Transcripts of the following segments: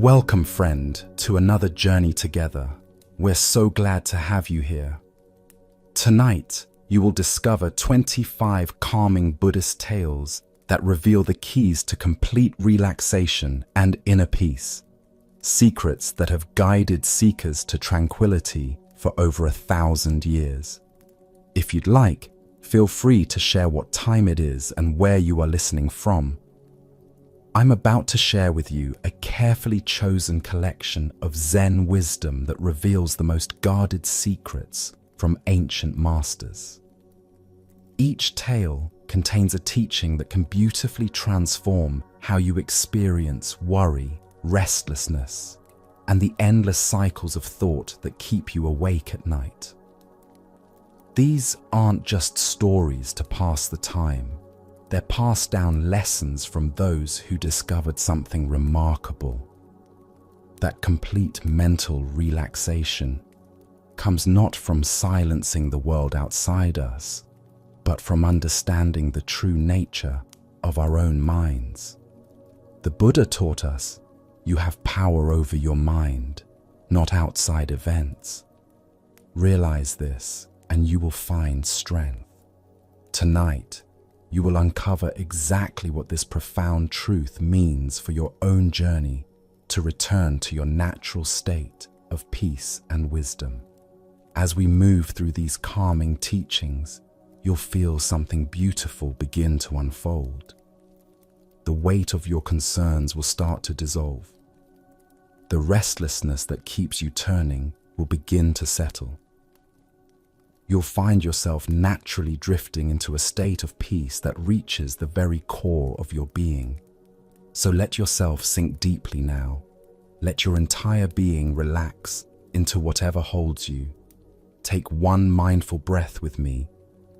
Welcome, friend, to another journey together. We're so glad to have you here. Tonight, you will discover 25 calming Buddhist tales that reveal the keys to complete relaxation and inner peace, secrets that have guided seekers to tranquility for over 1,000 years. If you'd like, feel free to share what time it is and where you are listening from. I'm about to share with you a carefully chosen collection of Zen wisdom that reveals the most guarded secrets from ancient masters. Each tale contains a teaching that can beautifully transform how you experience worry, restlessness, and the endless cycles of thought that keep you awake at night. These aren't just stories to pass the time. They're passed down lessons from those who discovered something remarkable. That complete mental relaxation comes not from silencing the world outside us, but from understanding the true nature of our own minds. The Buddha taught us, you have power over your mind, not outside events. Realize this, and you will find strength. Tonight, you will uncover exactly what this profound truth means for your own journey to return to your natural state of peace and wisdom. As we move through these calming teachings, you'll feel something beautiful begin to unfold. The weight of your concerns will start to dissolve. The restlessness that keeps you turning will begin to settle. You'll find yourself naturally drifting into a state of peace that reaches the very core of your being. So let yourself sink deeply now. Let your entire being relax into whatever holds you. Take one mindful breath with me,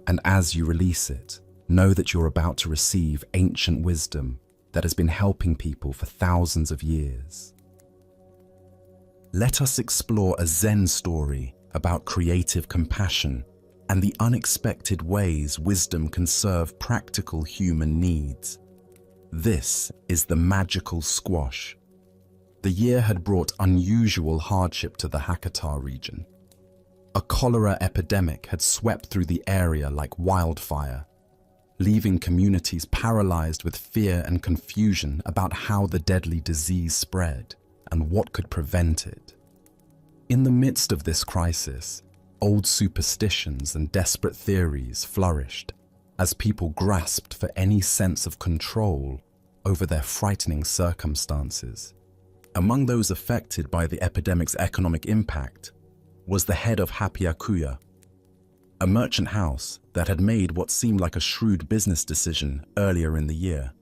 and as you release it, know that you're about to receive ancient wisdom that has been helping people for thousands of years. Let us explore a Zen story about creative compassion and the unexpected ways wisdom can serve practical human needs. This is the magical squash. The year had brought unusual hardship to the Hakata region. A cholera epidemic had swept through the area like wildfire, leaving communities paralyzed with fear and confusion about how the deadly disease spread and what could prevent it. In the midst of this crisis, old superstitions and desperate theories flourished as people grasped for any sense of control over their frightening circumstances. Among those affected by the epidemic's economic impact was the head of Hapiakuya, a merchant house that had made what seemed like a shrewd business decision earlier in the year.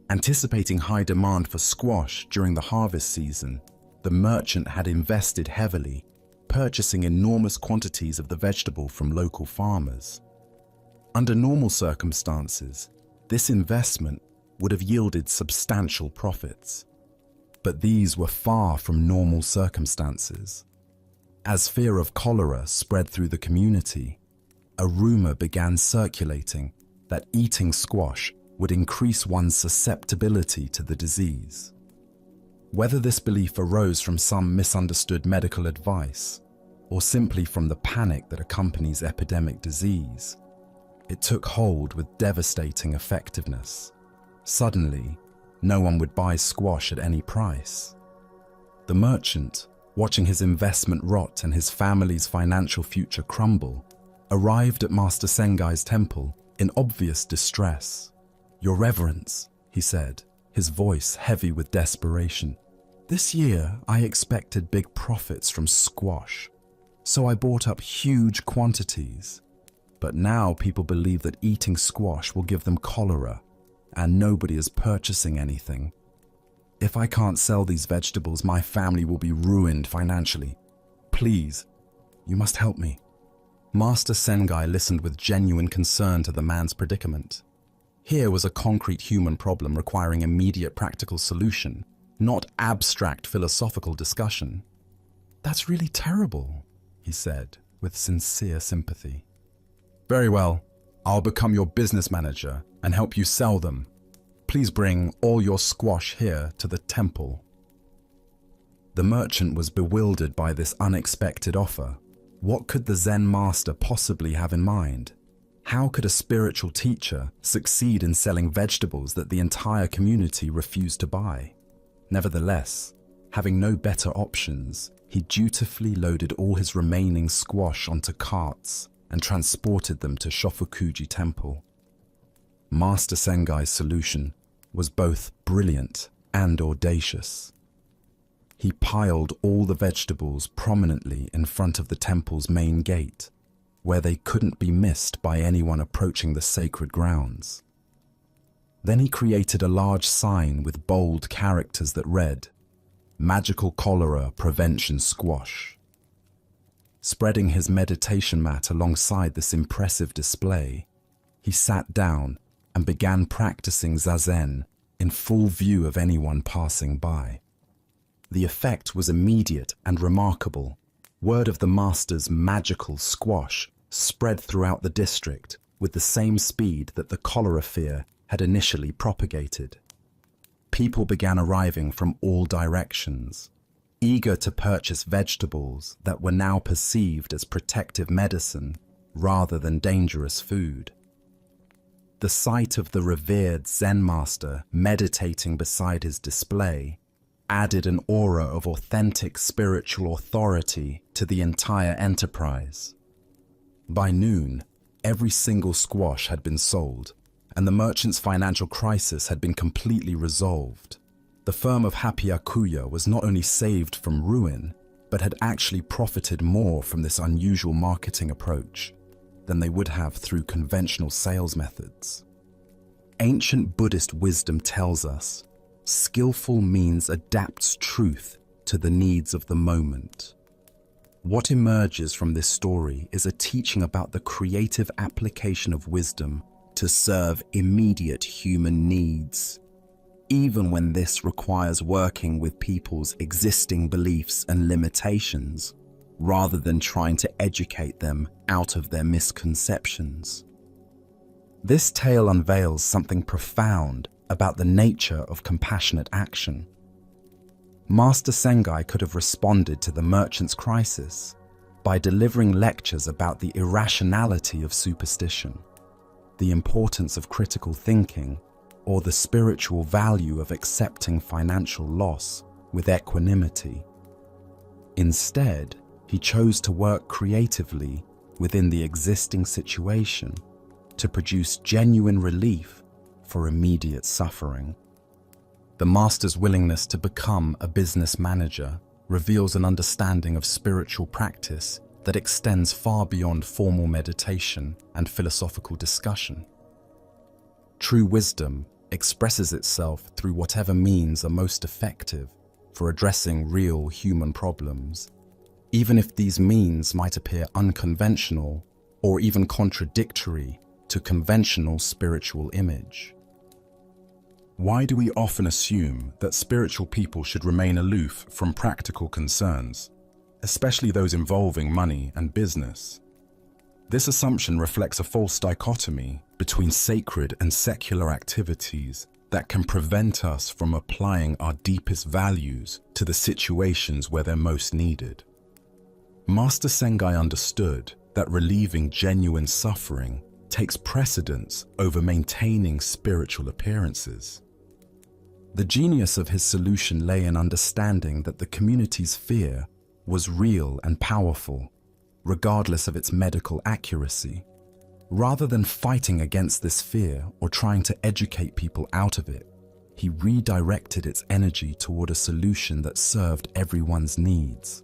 Anticipating high demand for squash during the harvest season, the merchant had invested heavily, purchasing enormous quantities of the vegetable from local farmers. Under normal circumstances, this investment would have yielded substantial profits. But these were far from normal circumstances. As fear of cholera spread through the community, a rumor began circulating that eating squash would increase one's susceptibility to the disease. Whether this belief arose from some misunderstood medical advice or simply from the panic that accompanies epidemic disease, it took hold with devastating effectiveness. Suddenly, no one would buy squash at any price. The merchant, watching his investment rot and his family's financial future crumble, arrived at Master Sengai's temple in obvious distress. "Your Reverence," he said, his voice heavy with desperation. "This year, I expected big profits from squash, so I bought up huge quantities. But now people believe that eating squash will give them cholera, and nobody is purchasing anything. If I can't sell these vegetables, my family will be ruined financially. Please, you must help me." Master Sengai listened with genuine concern to the man's predicament. Here was a concrete human problem requiring immediate practical solution, not abstract philosophical discussion. "That's really terrible," he said with sincere sympathy. "Very well, I'll become your business manager and help you sell them. Please bring all your squash here to the temple." The merchant was bewildered by this unexpected offer. What could the Zen master possibly have in mind? How could a spiritual teacher succeed in selling vegetables that the entire community refused to buy? Nevertheless, having no better options, he dutifully loaded all his remaining squash onto carts and transported them to Shofukuji Temple. Master Sengai's solution was both brilliant and audacious. He piled all the vegetables prominently in front of the temple's main gate, where they couldn't be missed by anyone approaching the sacred grounds. Then he created a large sign with bold characters that read, "Magical Cholera Prevention Squash." Spreading his meditation mat alongside this impressive display, he sat down and began practicing Zazen in full view of anyone passing by. The effect was immediate and remarkable. Word of the master's magical squash spread throughout the district with the same speed that the cholera fear had initially propagated. People began arriving from all directions, eager to purchase vegetables that were now perceived as protective medicine rather than dangerous food. The sight of the revered Zen master meditating beside his display added an aura of authentic spiritual authority to the entire enterprise. By noon, every single squash had been sold, and the merchant's financial crisis had been completely resolved. The firm of Hapiakuya was not only saved from ruin, but had actually profited more from this unusual marketing approach than they would have through conventional sales methods. Ancient Buddhist wisdom tells us, skillful means adapts truth to the needs of the moment. What emerges from this story is a teaching about the creative application of wisdom to serve immediate human needs, even when this requires working with people's existing beliefs and limitations, rather than trying to educate them out of their misconceptions. This tale unveils something profound about the nature of compassionate action. Master Sengai could have responded to the merchant's crisis by delivering lectures about the irrationality of superstition, the importance of critical thinking, or the spiritual value of accepting financial loss with equanimity. Instead, he chose to work creatively within the existing situation to produce genuine relief for immediate suffering. The master's willingness to become a business manager reveals an understanding of spiritual practice that extends far beyond formal meditation and philosophical discussion. True wisdom expresses itself through whatever means are most effective for addressing real human problems, even if these means might appear unconventional or even contradictory to conventional spiritual image. Why do we often assume that spiritual people should remain aloof from practical concerns, especially those involving money and business? This assumption reflects a false dichotomy between sacred and secular activities that can prevent us from applying our deepest values to the situations where they're most needed. Master Sengai understood that relieving genuine suffering takes precedence over maintaining spiritual appearances. The genius of his solution lay in understanding that the community's fear was real and powerful, regardless of its medical accuracy. Rather than fighting against this fear or trying to educate people out of it, he redirected its energy toward a solution that served everyone's needs.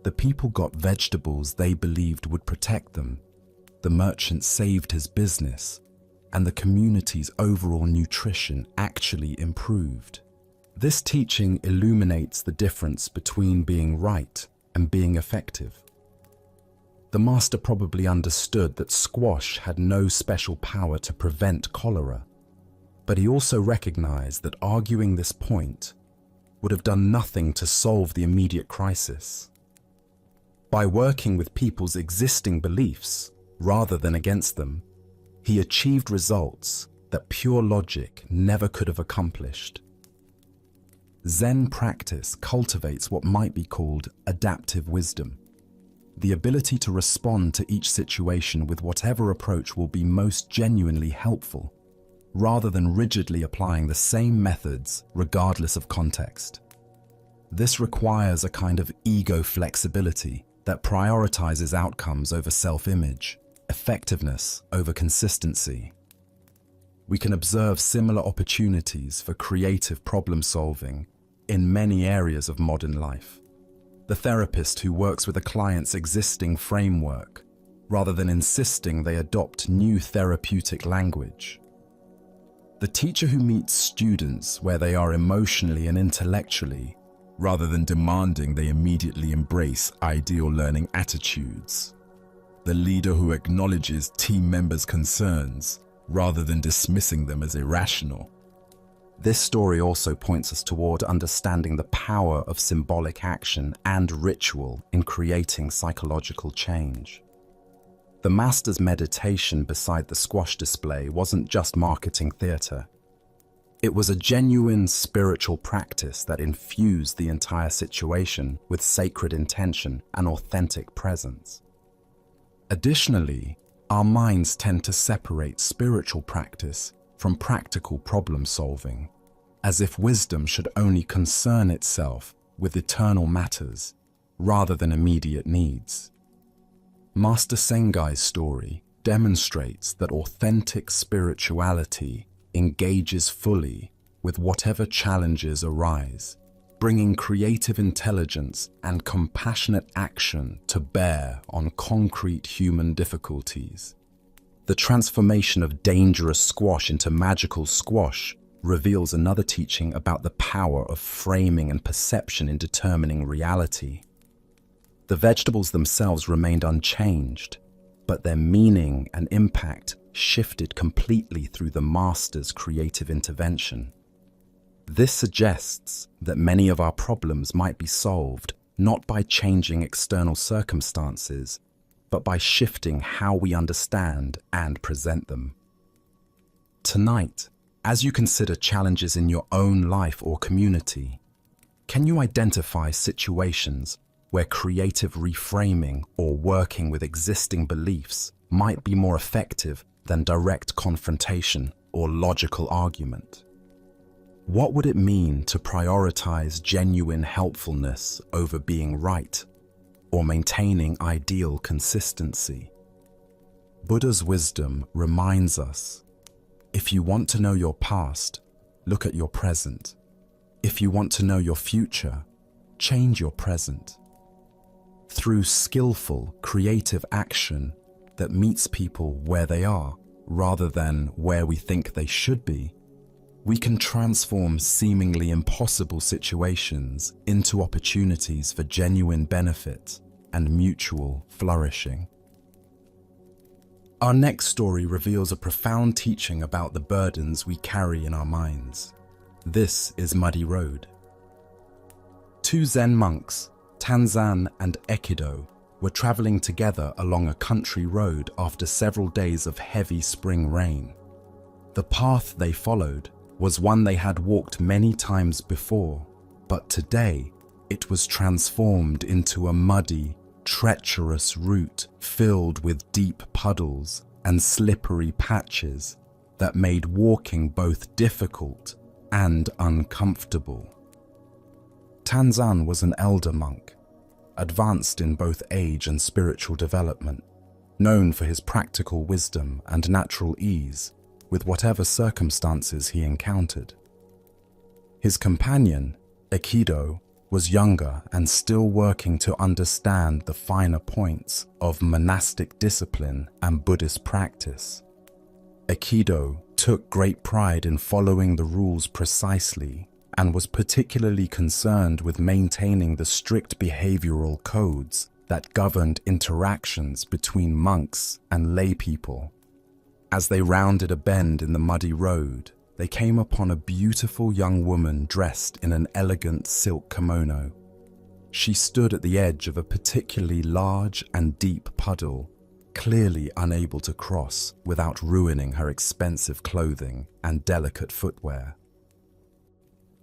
The people got vegetables they believed would protect them, the merchant saved his business, and the community's overall nutrition actually improved. This teaching illuminates the difference between being right and being effective. The master probably understood that squash had no special power to prevent cholera, but he also recognized that arguing this point would have done nothing to solve the immediate crisis. By working with people's existing beliefs rather than against them, he achieved results that pure logic never could have accomplished. Zen practice cultivates what might be called adaptive wisdom, the ability to respond to each situation with whatever approach will be most genuinely helpful, rather than rigidly applying the same methods regardless of context. This requires a kind of ego flexibility that prioritizes outcomes over self-image, effectiveness over consistency. We can observe similar opportunities for creative problem-solving in many areas of modern life. The therapist who works with a client's existing framework, rather than insisting they adopt new therapeutic language. The teacher who meets students where they are emotionally and intellectually, rather than demanding they immediately embrace ideal learning attitudes. The leader who acknowledges team members' concerns, rather than dismissing them as irrational. This story also points us toward understanding the power of symbolic action and ritual in creating psychological change. The master's meditation beside the squash display wasn't just marketing theater. It was a genuine spiritual practice that infused the entire situation with sacred intention and authentic presence. Additionally, our minds tend to separate spiritual practice from practical problem solving, as if wisdom should only concern itself with eternal matters rather than immediate needs. Master Sengai's story demonstrates that authentic spirituality engages fully with whatever challenges arise, bringing creative intelligence and compassionate action to bear on concrete human difficulties. The transformation of dangerous squash into magical squash reveals another teaching about the power of framing and perception in determining reality. The vegetables themselves remained unchanged, but their meaning and impact shifted completely through the master's creative intervention. This suggests that many of our problems might be solved not by changing external circumstances, but by shifting how we understand and present them. Tonight, as you consider challenges in your own life or community, can you identify situations where creative reframing or working with existing beliefs might be more effective than direct confrontation or logical argument? What would it mean to prioritize genuine helpfulness over being right or maintaining ideal consistency? Buddha's wisdom reminds us, if you want to know your past, look at your present. If you want to know your future, change your present. Through skillful, creative action that meets people where they are, rather than where we think they should be, we can transform seemingly impossible situations into opportunities for genuine benefit and mutual flourishing. Our next story reveals a profound teaching about the burdens we carry in our minds. This is Muddy Road. Two Zen monks, Tanzan and Ekido, were traveling together along a country road after several days of heavy spring rain. The path they followed was one they had walked many times before, but today it was transformed into a muddy, treacherous route filled with deep puddles and slippery patches that made walking both difficult and uncomfortable. Tanzan was an elder monk, advanced in both age and spiritual development, known for his practical wisdom and natural ease with whatever circumstances he encountered. His companion, Ekido, was younger and still working to understand the finer points of monastic discipline and Buddhist practice. Ekido took great pride in following the rules precisely and was particularly concerned with maintaining the strict behavioral codes that governed interactions between monks and lay people. As they rounded a bend in the muddy road, they came upon a beautiful young woman dressed in an elegant silk kimono. She stood at the edge of a particularly large and deep puddle, clearly unable to cross without ruining her expensive clothing and delicate footwear.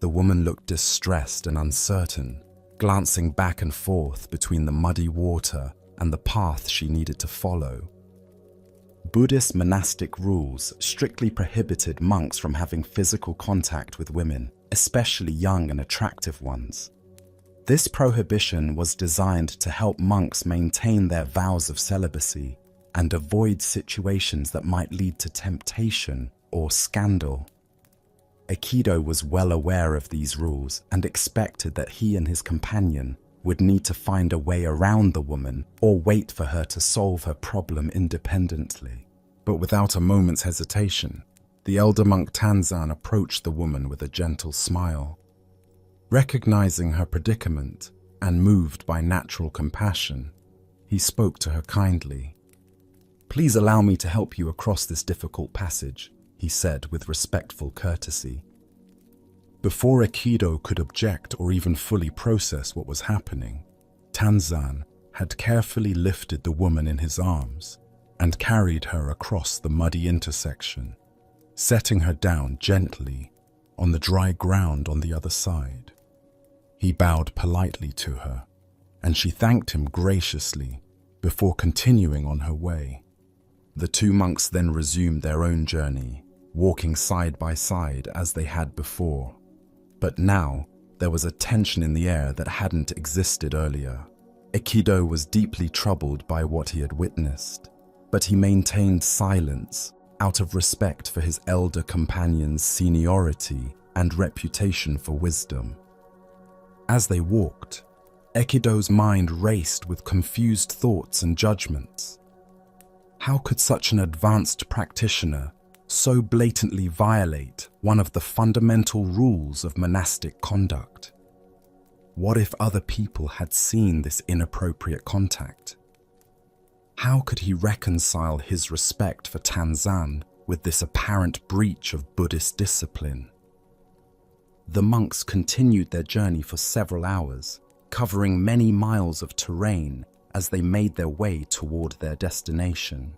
The woman looked distressed and uncertain, glancing back and forth between the muddy water and the path she needed to follow. Buddhist monastic rules strictly prohibited monks from having physical contact with women, especially young and attractive ones. This prohibition was designed to help monks maintain their vows of celibacy and avoid situations that might lead to temptation or scandal. Aikido was well aware of these rules and expected that he and his companion would need to find a way around the woman or wait for her to solve her problem independently. But without a moment's hesitation, the elder monk Tanzan approached the woman with a gentle smile. Recognizing her predicament and moved by natural compassion, he spoke to her kindly. "Please allow me to help you across this difficult passage," he said with respectful courtesy. Before Aikido could object or even fully process what was happening, Tanzan had carefully lifted the woman in his arms and carried her across the muddy intersection, setting her down gently on the dry ground on the other side. He bowed politely to her, and she thanked him graciously before continuing on her way. The two monks then resumed their own journey, walking side by side as they had before. But now, there was a tension in the air that hadn't existed earlier. Aikido was deeply troubled by what he had witnessed, but he maintained silence out of respect for his elder companion's seniority and reputation for wisdom. As they walked, Aikido's mind raced with confused thoughts and judgments. How could such an advanced practitioner so blatantly violate one of the fundamental rules of monastic conduct? What if other people had seen this inappropriate contact? How could he reconcile his respect for Tanzan with this apparent breach of Buddhist discipline? The monks continued their journey for several hours, covering many miles of terrain as they made their way toward their destination.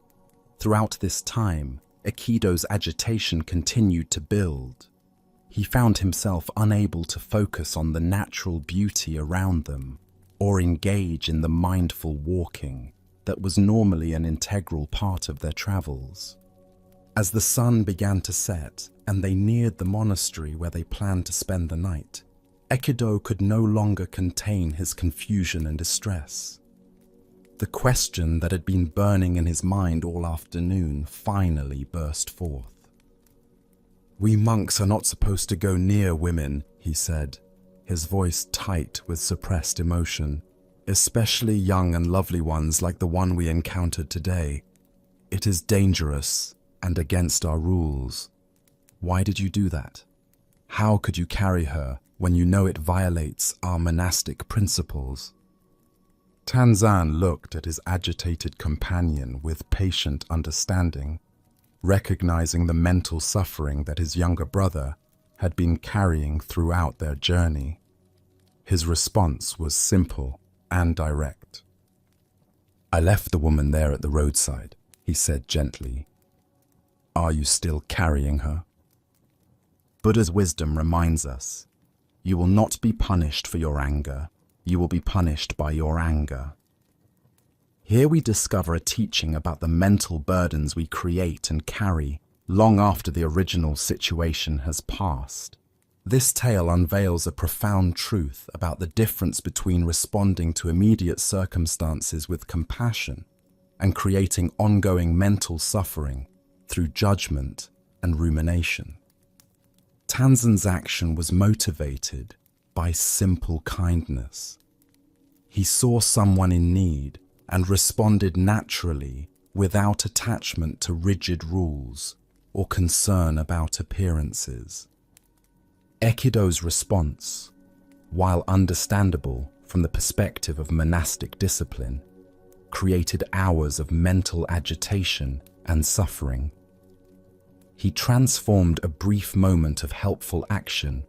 Throughout this time, Aikido's agitation continued to build. He found himself unable to focus on the natural beauty around them or engage in the mindful walking that was normally an integral part of their travels. As the sun began to set and they neared the monastery where they planned to spend the night, Aikido could no longer contain his confusion and distress. The question that had been burning in his mind all afternoon finally burst forth. "We monks are not supposed to go near women," he said, his voice tight with suppressed emotion, "especially young and lovely ones like the one we encountered today. It is dangerous and against our rules. Why did you do that? How could you carry her when you know it violates our monastic principles?" Tanzan looked at his agitated companion with patient understanding, recognizing the mental suffering that his younger brother had been carrying throughout their journey. His response was simple and direct. "I left the woman there at the roadside," he said gently. "Are you still carrying her?" Buddha's wisdom reminds us, "You will not be punished for your anger. You will be punished by your anger." Here we discover a teaching about the mental burdens we create and carry long after the original situation has passed. This tale unveils a profound truth about the difference between responding to immediate circumstances with compassion and creating ongoing mental suffering through judgment and rumination. Tanzan's action was motivated by simple kindness. He saw someone in need and responded naturally without attachment to rigid rules or concern about appearances. Aikido's response, while understandable from the perspective of monastic discipline, created hours of mental agitation and suffering. He transformed a brief moment of helpful action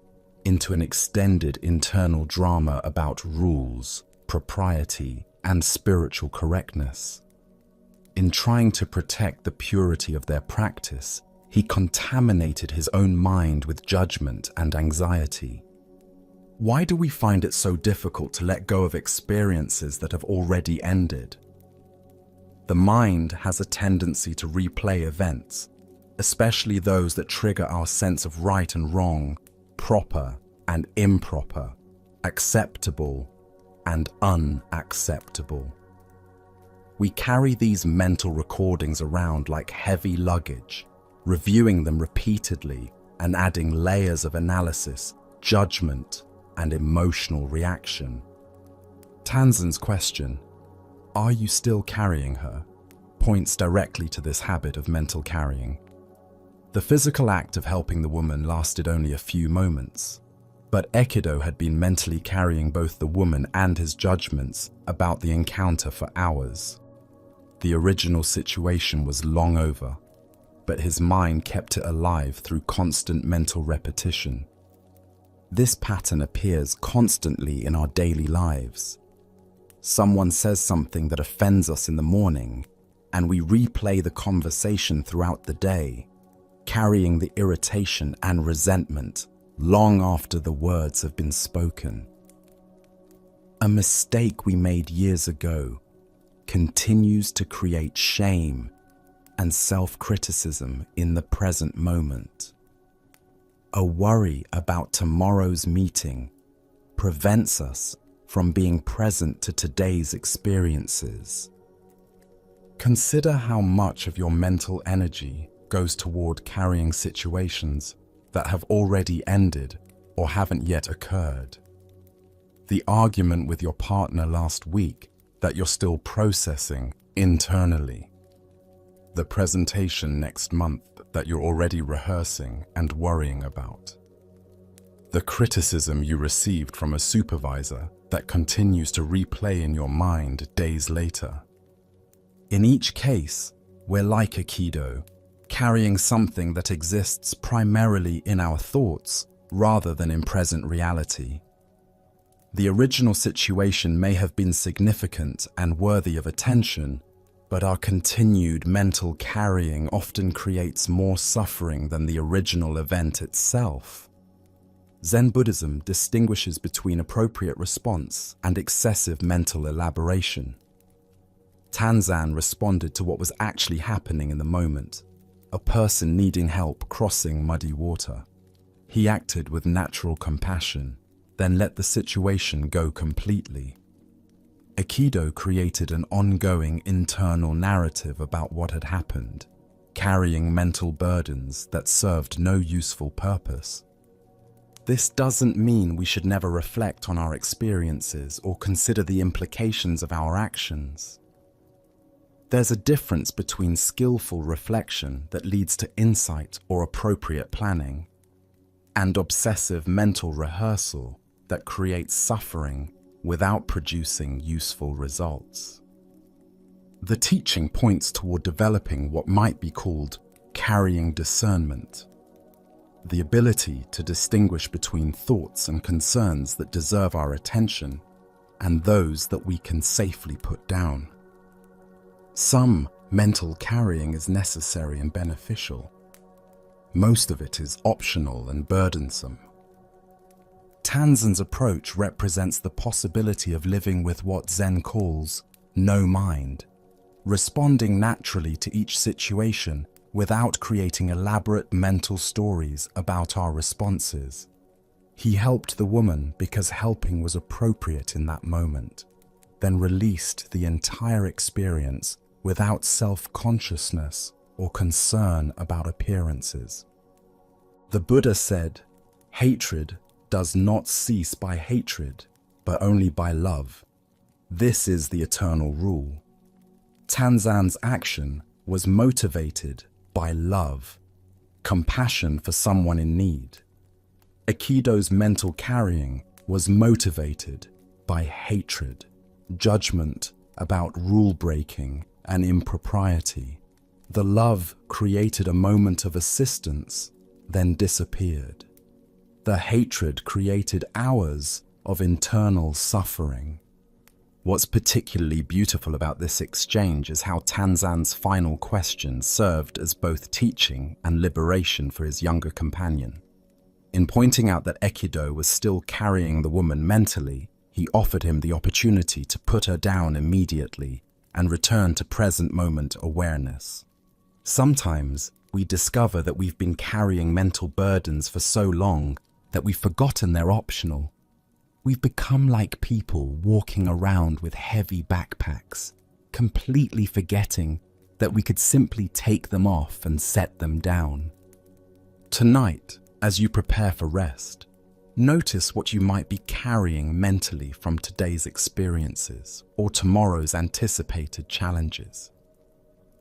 into an extended internal drama about rules, propriety, and spiritual correctness. In trying to protect the purity of their practice, He contaminated his own mind with judgment and anxiety. Why do we find it so difficult to let go of experiences that have already ended? The mind has a tendency to replay events, especially those that trigger our sense of right and wrong, proper and improper, acceptable and unacceptable. We carry these mental recordings around like heavy luggage, reviewing them repeatedly and adding layers of analysis, judgment, and emotional reaction. Tanzen's question, "Are you still carrying her?" points directly to this habit of mental carrying. The physical act of helping the woman lasted only a few moments, but Ekido had been mentally carrying both the woman and his judgments about the encounter for hours. The original situation was long over, but his mind kept it alive through constant mental repetition. This pattern appears constantly in our daily lives. Someone says something that offends us in the morning, and we replay the conversation throughout the day, carrying the irritation and resentment long after the words have been spoken. A mistake we made years ago continues to create shame and self-criticism in the present moment. A worry about tomorrow's meeting prevents us from being present to today's experiences. Consider how much of your mental energy goes toward carrying situations that have already ended or haven't yet occurred. The argument with your partner last week that you're still processing internally. The presentation next month that you're already rehearsing and worrying about. The criticism you received from a supervisor that continues to replay in your mind days later. In each case, we're like Aikido, carrying something that exists primarily in our thoughts rather than in present reality. The original situation may have been significant and worthy of attention, but our continued mental carrying often creates more suffering than the original event itself. Zen Buddhism distinguishes between appropriate response and excessive mental elaboration. Tanzan responded to what was actually happening in the moment, a person needing help crossing muddy water. He acted with natural compassion, then let the situation go completely. Aikido created an ongoing internal narrative about what had happened, carrying mental burdens that served no useful purpose. This doesn't mean we should never reflect on our experiences or consider the implications of our actions. There's a difference between skillful reflection that leads to insight or appropriate planning, and obsessive mental rehearsal that creates suffering without producing useful results. The teaching points toward developing what might be called carrying discernment, the ability to distinguish between thoughts and concerns that deserve our attention and those that we can safely put down. Some mental carrying is necessary and beneficial. Most of it is optional and burdensome. Tanzen's approach represents the possibility of living with what Zen calls no mind, responding naturally to each situation without creating elaborate mental stories about our responses. He helped the woman because helping was appropriate in that moment, then released the entire experience without self-consciousness or concern about appearances. The Buddha said, "Hatred does not cease by hatred, but only by love. This is the eternal rule." Tanzan's action was motivated by love, compassion for someone in need. Aikido's mental carrying was motivated by hatred, judgment about rule-breaking and impropriety. The love created a moment of assistance, then disappeared. The hatred created hours of internal suffering. What's particularly beautiful about this exchange is how Tanzan's final question served as both teaching and liberation for his younger companion. In pointing out that Ekido was still carrying the woman mentally, he offered him the opportunity to put her down immediately and return to present moment awareness. Sometimes we discover that we've been carrying mental burdens for so long that we've forgotten they're optional. We've become like people walking around with heavy backpacks, completely forgetting that we could simply take them off and set them down. Tonight, as you prepare for rest, notice what you might be carrying mentally from today's experiences or tomorrow's anticipated challenges.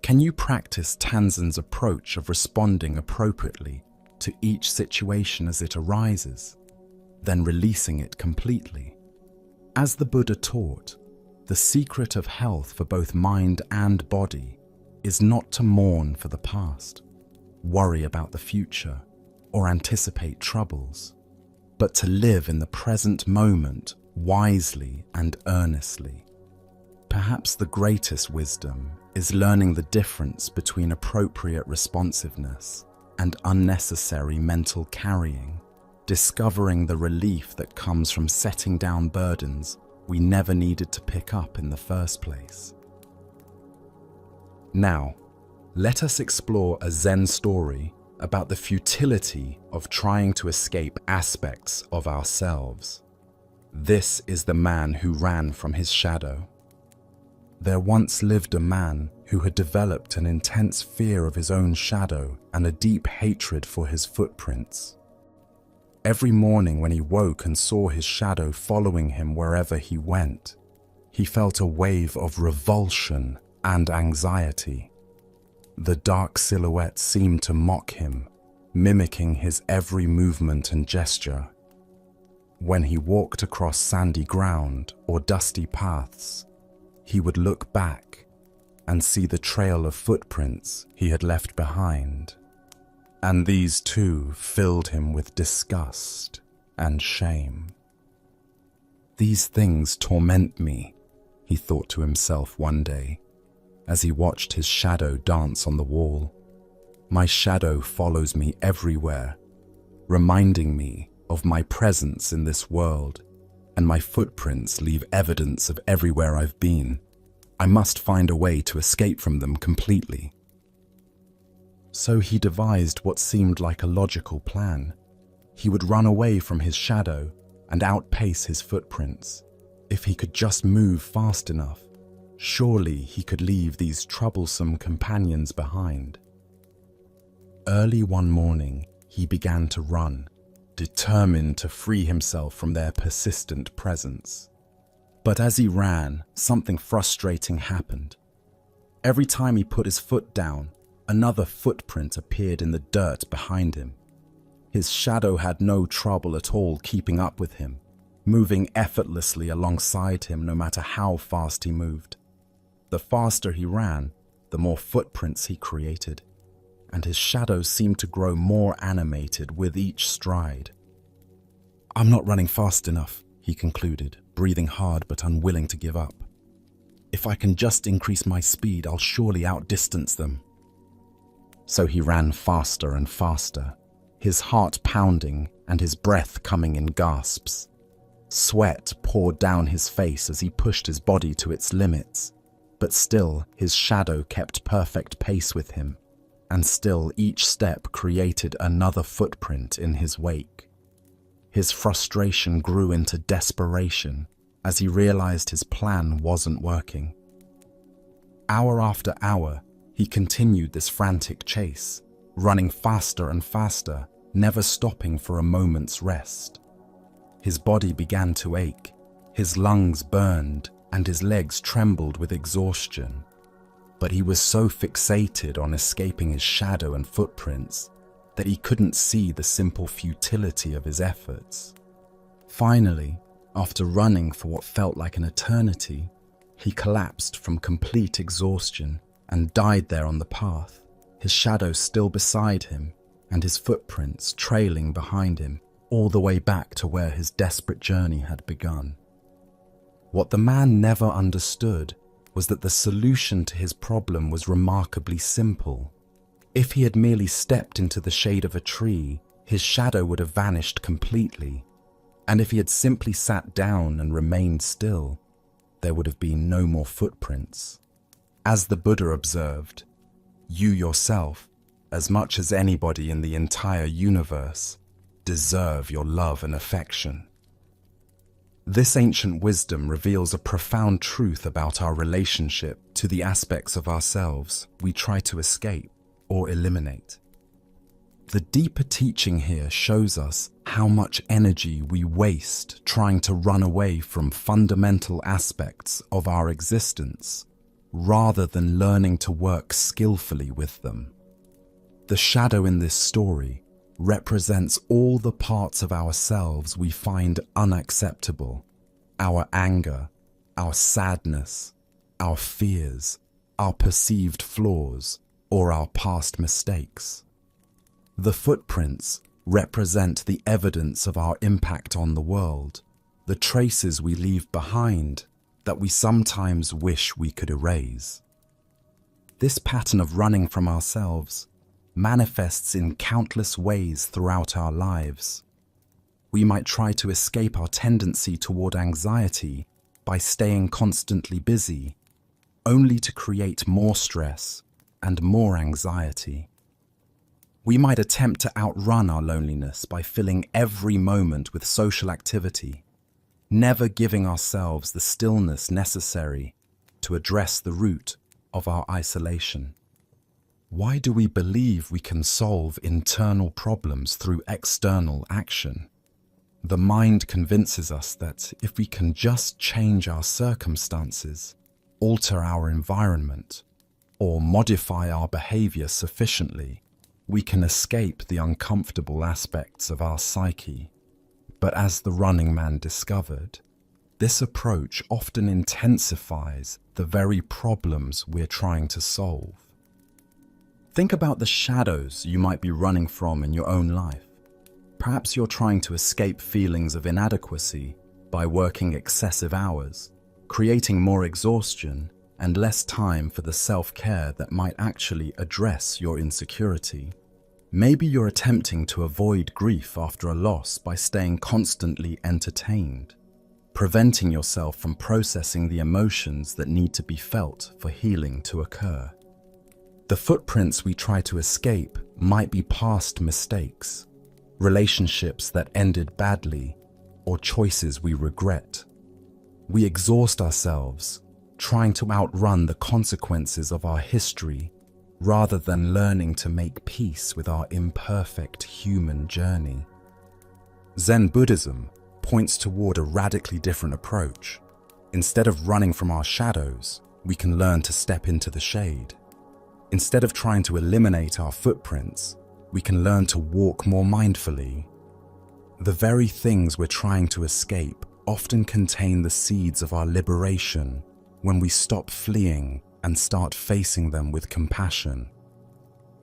Can you practice Tanzan's approach of responding appropriately to each situation as it arises, then releasing it completely? As the Buddha taught, the secret of health for both mind and body is not to mourn for the past, worry about the future, or anticipate troubles, but to live in the present moment wisely and earnestly. Perhaps the greatest wisdom is learning the difference between appropriate responsiveness and unnecessary mental carrying, discovering the relief that comes from setting down burdens we never needed to pick up in the first place. Now, let us explore a Zen story about the futility of trying to escape aspects of ourselves. This is the man who ran from his shadow. There once lived a man who had developed an intense fear of his own shadow and a deep hatred for his footprints. Every morning when he woke and saw his shadow following him wherever he went, he felt a wave of revulsion and anxiety. The dark silhouette seemed to mock him, mimicking his every movement and gesture. When he walked across sandy ground or dusty paths, he would look back and see the trail of footprints he had left behind. And these too filled him with disgust and shame. "These things torment me," he thought to himself one day, as he watched his shadow dance on the wall. "My shadow follows me everywhere, reminding me of my presence in this world, and my footprints leave evidence of everywhere I've been. I must find a way to escape from them completely." So he devised what seemed like a logical plan. He would run away from his shadow and outpace his footprints. If he could just move fast enough, surely he could leave these troublesome companions behind. Early one morning, he began to run, determined to free himself from their persistent presence. But as he ran, something frustrating happened. Every time he put his foot down, another footprint appeared in the dirt behind him. His shadow had no trouble at all keeping up with him, moving effortlessly alongside him no matter how fast he moved. The faster he ran, the more footprints he created, and his shadow seemed to grow more animated with each stride. "I'm not running fast enough," he concluded, breathing hard but unwilling to give up. "If I can just increase my speed, I'll surely outdistance them." So he ran faster and faster, his heart pounding and his breath coming in gasps. Sweat poured down his face as he pushed his body to its limits, but still his shadow kept perfect pace with him, and still each step created another footprint in his wake. His frustration grew into desperation as he realized his plan wasn't working. Hour after hour, he continued this frantic chase, running faster and faster, never stopping for a moment's rest. His body began to ache, his lungs burned, and his legs trembled with exhaustion. But he was so fixated on escaping his shadow and footprints that he couldn't see the simple futility of his efforts. Finally, after running for what felt like an eternity, he collapsed from complete exhaustion and died there on the path, his shadow still beside him and his footprints trailing behind him all the way back to where his desperate journey had begun. What the man never understood was that the solution to his problem was remarkably simple. If he had merely stepped into the shade of a tree, his shadow would have vanished completely. And if he had simply sat down and remained still, there would have been no more footprints. As the Buddha observed, you yourself, as much as anybody in the entire universe, deserve your love and affection. This ancient wisdom reveals a profound truth about our relationship to the aspects of ourselves we try to escape or eliminate. The deeper teaching here shows us how much energy we waste trying to run away from fundamental aspects of our existence, rather than learning to work skillfully with them. The shadow in this story represents all the parts of ourselves we find unacceptable: our anger, our sadness, our fears, our perceived flaws, or our past mistakes. The footprints represent the evidence of our impact on the world, the traces we leave behind that we sometimes wish we could erase. This pattern of running from ourselves manifests in countless ways throughout our lives. We might try to escape our tendency toward anxiety by staying constantly busy, only to create more stress and more anxiety. We might attempt to outrun our loneliness by filling every moment with social activity, never giving ourselves the stillness necessary to address the root of our isolation. Why do we believe we can solve internal problems through external action? The mind convinces us that if we can just change our circumstances, alter our environment, or modify our behavior sufficiently, we can escape the uncomfortable aspects of our psyche. But as the running man discovered, this approach often intensifies the very problems we're trying to solve. Think about the shadows you might be running from in your own life. Perhaps you're trying to escape feelings of inadequacy by working excessive hours, creating more exhaustion and less time for the self-care that might actually address your insecurity. Maybe you're attempting to avoid grief after a loss by staying constantly entertained, preventing yourself from processing the emotions that need to be felt for healing to occur. The footprints we try to escape might be past mistakes, relationships that ended badly, or choices we regret. We exhaust ourselves trying to outrun the consequences of our history rather than learning to make peace with our imperfect human journey. Zen Buddhism points toward a radically different approach. Instead of running from our shadows, we can learn to step into the shade. Instead of trying to eliminate our footprints, we can learn to walk more mindfully. The very things we're trying to escape often contain the seeds of our liberation when we stop fleeing and start facing them with compassion.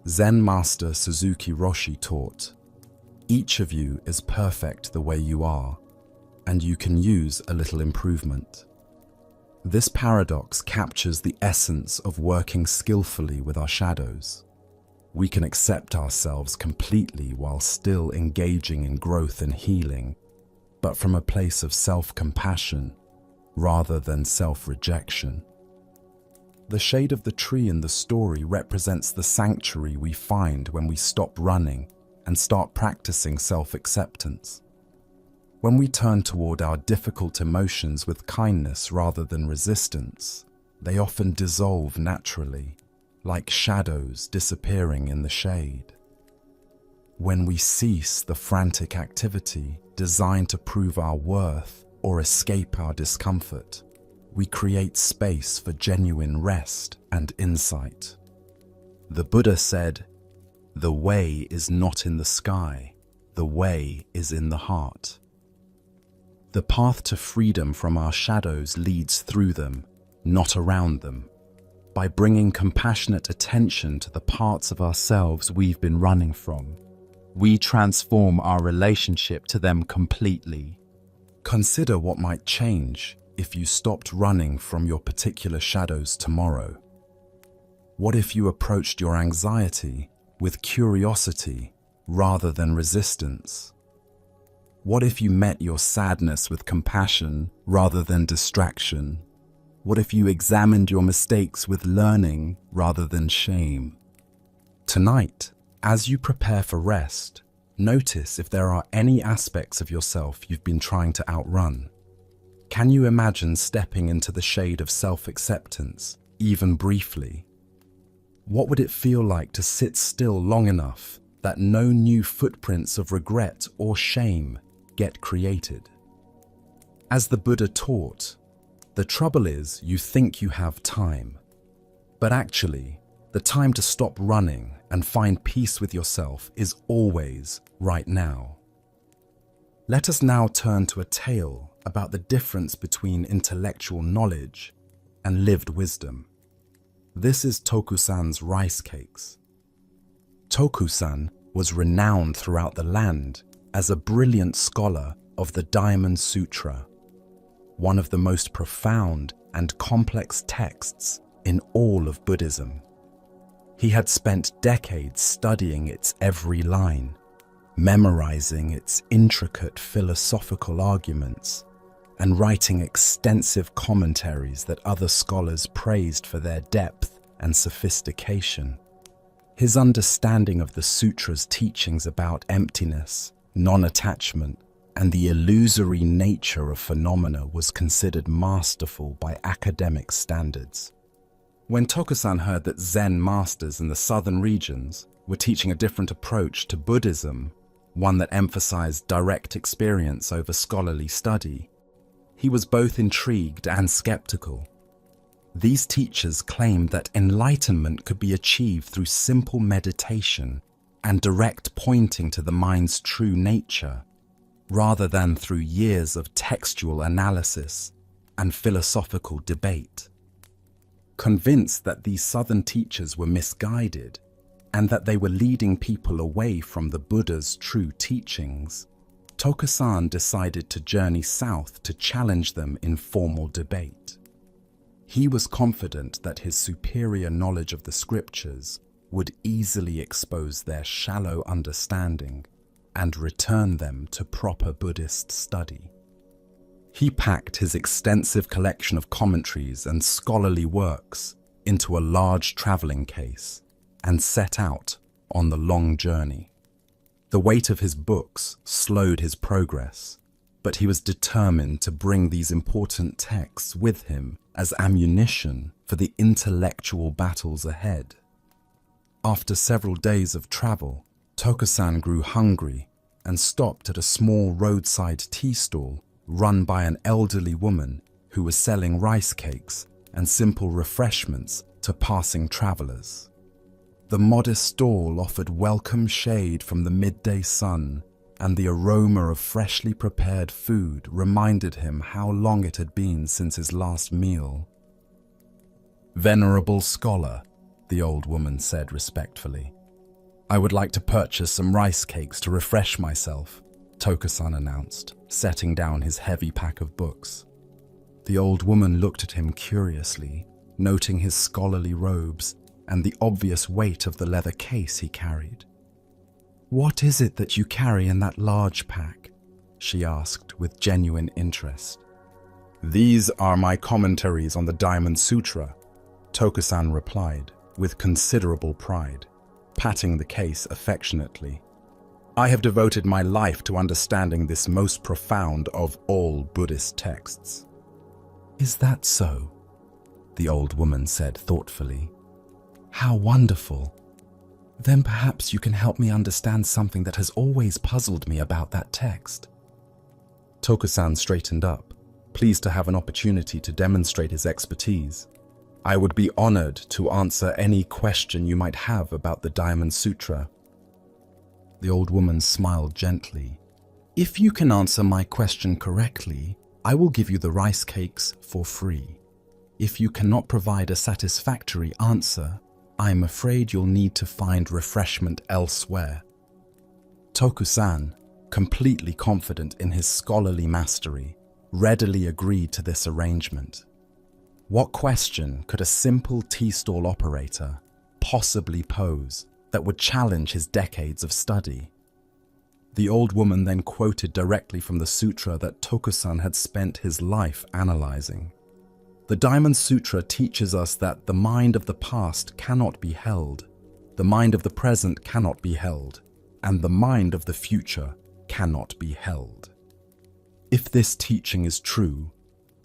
Zen Master Suzuki Roshi taught, "Each of you is perfect the way you are, and you can use a little improvement." This paradox captures the essence of working skillfully with our shadows. We can accept ourselves completely while still engaging in growth and healing, but from a place of self-compassion rather than self-rejection. The shade of the tree in the story represents the sanctuary we find when we stop running and start practicing self-acceptance. When we turn toward our difficult emotions with kindness rather than resistance, they often dissolve naturally, like shadows disappearing in the shade. When we cease the frantic activity designed to prove our worth or escape our discomfort, we create space for genuine rest and insight. The Buddha said, "The way is not in the sky, the way is in the heart." The path to freedom from our shadows leads through them, not around them. By bringing compassionate attention to the parts of ourselves we've been running from, we transform our relationship to them completely. Consider what might change if you stopped running from your particular shadows tomorrow? What if you approached your anxiety with curiosity rather than resistance? What if you met your sadness with compassion rather than distraction? What if you examined your mistakes with learning rather than shame? Tonight, as you prepare for rest, notice if there are any aspects of yourself you've been trying to outrun. Can you imagine stepping into the shade of self-acceptance, even briefly? What would it feel like to sit still long enough that no new footprints of regret or shame get created? As the Buddha taught, the trouble is you think you have time, but actually, the time to stop running and find peace with yourself is always right now. Let us now turn to a tale about the difference between intellectual knowledge and lived wisdom. This is Tokusan's rice cakes. Tokusan was renowned throughout the land as a brilliant scholar of the Diamond Sutra, one of the most profound and complex texts in all of Buddhism. He had spent decades studying its every line, memorizing its intricate philosophical arguments, and writing extensive commentaries that other scholars praised for their depth and sophistication. His understanding of the sutra's teachings about emptiness, non-attachment, and the illusory nature of phenomena was considered masterful by academic standards. When Tokusan heard that Zen masters in the southern regions were teaching a different approach to Buddhism, one that emphasized direct experience over scholarly study, he was both intrigued and skeptical. These teachers claimed that enlightenment could be achieved through simple meditation and direct pointing to the mind's true nature, rather than through years of textual analysis and philosophical debate. Convinced that these southern teachers were misguided and that they were leading people away from the Buddha's true teachings, Tokusan decided to journey south to challenge them in formal debate. He was confident that his superior knowledge of the scriptures would easily expose their shallow understanding and return them to proper Buddhist study. He packed his extensive collection of commentaries and scholarly works into a large traveling case and set out on the long journey. The weight of his books slowed his progress, but he was determined to bring these important texts with him as ammunition for the intellectual battles ahead. After several days of travel, Tokusan grew hungry and stopped at a small roadside tea stall run by an elderly woman who was selling rice cakes and simple refreshments to passing travelers. The modest stall offered welcome shade from the midday sun, and the aroma of freshly prepared food reminded him how long it had been since his last meal. "Venerable scholar," the old woman said respectfully, "I would like to purchase some rice cakes to refresh myself," Tokusan announced, setting down his heavy pack of books. The old woman looked at him curiously, noting his scholarly robes and the obvious weight of the leather case he carried. "What is it that you carry in that large pack?" she asked with genuine interest. "These are my commentaries on the Diamond Sutra," Tokusan replied with considerable pride, patting the case affectionately. "I have devoted my life to understanding this most profound of all Buddhist texts." "Is that so?" the old woman said thoughtfully. "How wonderful. Then perhaps you can help me understand something that has always puzzled me about that text." Tokusan straightened up, pleased to have an opportunity to demonstrate his expertise. "I would be honored to answer any question you might have about the Diamond Sutra." The old woman smiled gently. "If you can answer my question correctly, I will give you the rice cakes for free. If you cannot provide a satisfactory answer, I'm afraid you'll need to find refreshment elsewhere." Tokusan, completely confident in his scholarly mastery, readily agreed to this arrangement. What question could a simple tea stall operator possibly pose that would challenge his decades of study? The old woman then quoted directly from the sutra that Tokusan had spent his life analyzing. The Diamond Sutra teaches us that the mind of the past cannot be held, the mind of the present cannot be held, and the mind of the future cannot be held. If this teaching is true,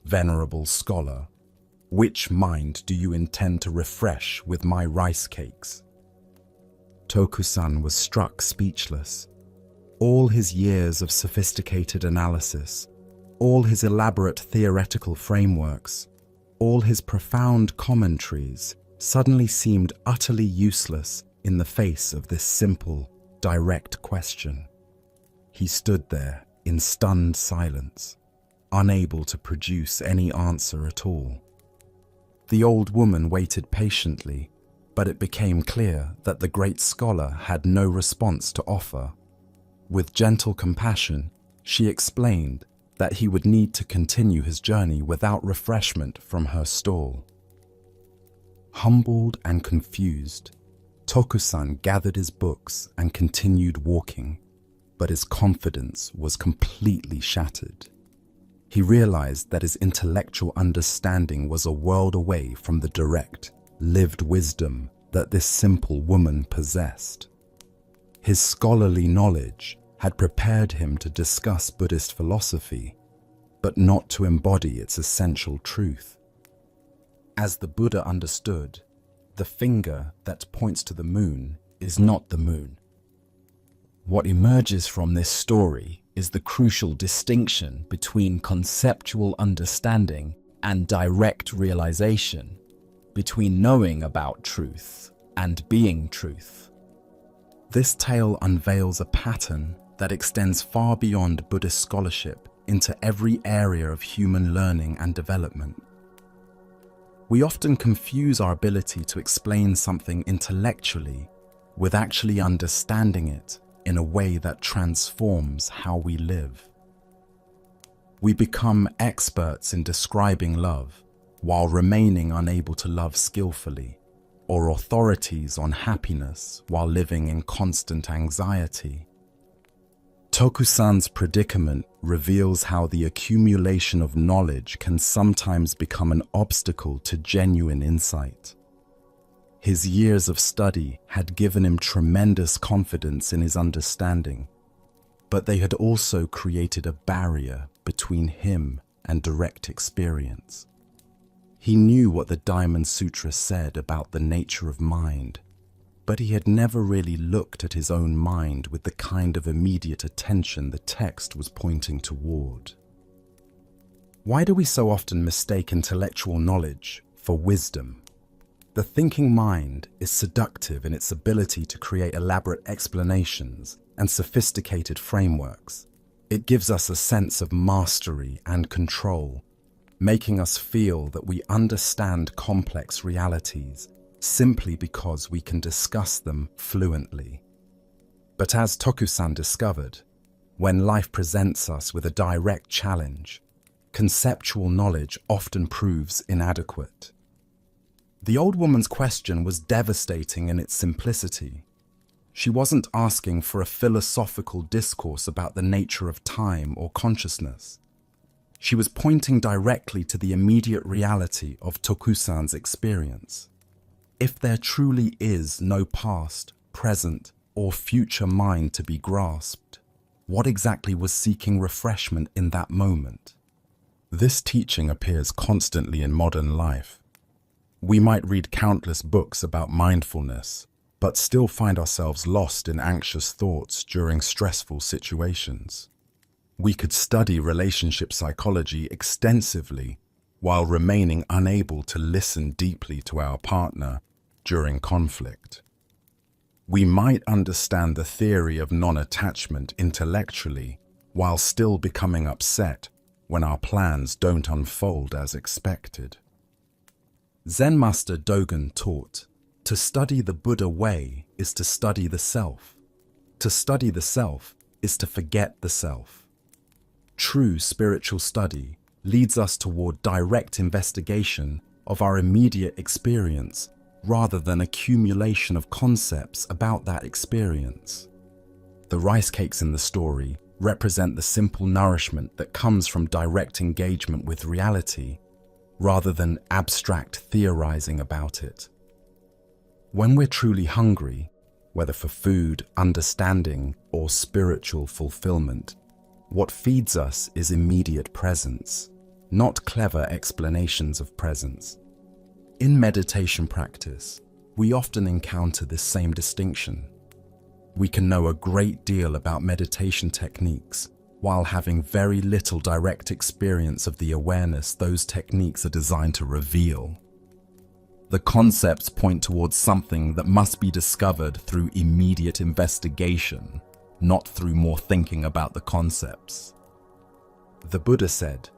venerable scholar, which mind do you intend to refresh with my rice cakes? Tokusan was struck speechless. All his years of sophisticated analysis, all his elaborate theoretical frameworks, all his profound commentaries suddenly seemed utterly useless in the face of this simple, direct question. He stood there in stunned silence, unable to produce any answer at all. The old woman waited patiently, but it became clear that the great scholar had no response to offer. With gentle compassion, she explained that he would need to continue his journey without refreshment from her stall. Humbled and confused, Tokusan gathered his books and continued walking, but his confidence was completely shattered. He realized that his intellectual understanding was a world away from the direct, lived wisdom that this simple woman possessed. His scholarly knowledge had prepared him to discuss Buddhist philosophy, but not to embody its essential truth. As the Buddha understood, the finger that points to the moon is not the moon. What emerges from this story is the crucial distinction between conceptual understanding and direct realization, between knowing about truth and being truth. This tale unveils a pattern that extends far beyond Buddhist scholarship into every area of human learning and development. We often confuse our ability to explain something intellectually with actually understanding it in a way that transforms how we live. We become experts in describing love while remaining unable to love skillfully, or authorities on happiness while living in constant anxiety. Tokusan's predicament reveals how the accumulation of knowledge can sometimes become an obstacle to genuine insight. His years of study had given him tremendous confidence in his understanding, but they had also created a barrier between him and direct experience. He knew what the Diamond Sutra said about the nature of mind, but he had never really looked at his own mind with the kind of immediate attention the text was pointing toward. Why do we so often mistake intellectual knowledge for wisdom? The thinking mind is seductive in its ability to create elaborate explanations and sophisticated frameworks. It gives us a sense of mastery and control, making us feel that we understand complex realities simply because we can discuss them fluently. But as Tokusan discovered, when life presents us with a direct challenge, conceptual knowledge often proves inadequate. The old woman's question was devastating in its simplicity. She wasn't asking for a philosophical discourse about the nature of time or consciousness. She was pointing directly to the immediate reality of Tokusan's experience. If there truly is no past, present, or future mind to be grasped, what exactly was seeking refreshment in that moment? This teaching appears constantly in modern life. We might read countless books about mindfulness, but still find ourselves lost in anxious thoughts during stressful situations. We could study relationship psychology extensively while remaining unable to listen deeply to our partner during conflict. We might understand the theory of non-attachment intellectually while still becoming upset when our plans don't unfold as expected. Zen Master Dogen taught, to study the Buddha way is to study the self. To study the self is to forget the self. True spiritual study leads us toward direct investigation of our immediate experience rather than accumulation of concepts about that experience. The rice cakes in the story represent the simple nourishment that comes from direct engagement with reality rather than abstract theorizing about it. When we're truly hungry, whether for food, understanding, or spiritual fulfillment, what feeds us is immediate presence, not clever explanations of presence. In meditation practice, we often encounter this same distinction. We can know a great deal about meditation techniques while having very little direct experience of the awareness those techniques are designed to reveal. The concepts point towards something that must be discovered through immediate investigation, not through more thinking about the concepts. The Buddha said,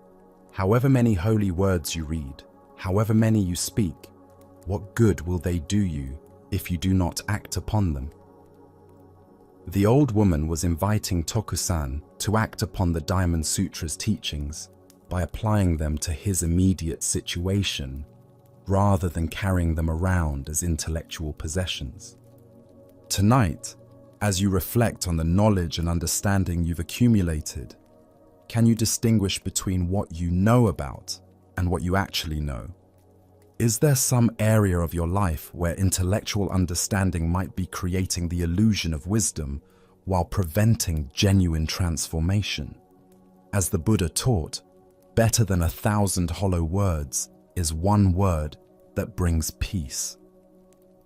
"However many holy words you read, however many you speak, what good will they do you if you do not act upon them?" The old woman was inviting Tokusan to act upon the Diamond Sutra's teachings by applying them to his immediate situation rather than carrying them around as intellectual possessions. Tonight, as you reflect on the knowledge and understanding you've accumulated, can you distinguish between what you know about and what you actually know? Is there some area of your life where intellectual understanding might be creating the illusion of wisdom while preventing genuine transformation? As the Buddha taught, better than 1,000 hollow words is one word that brings peace.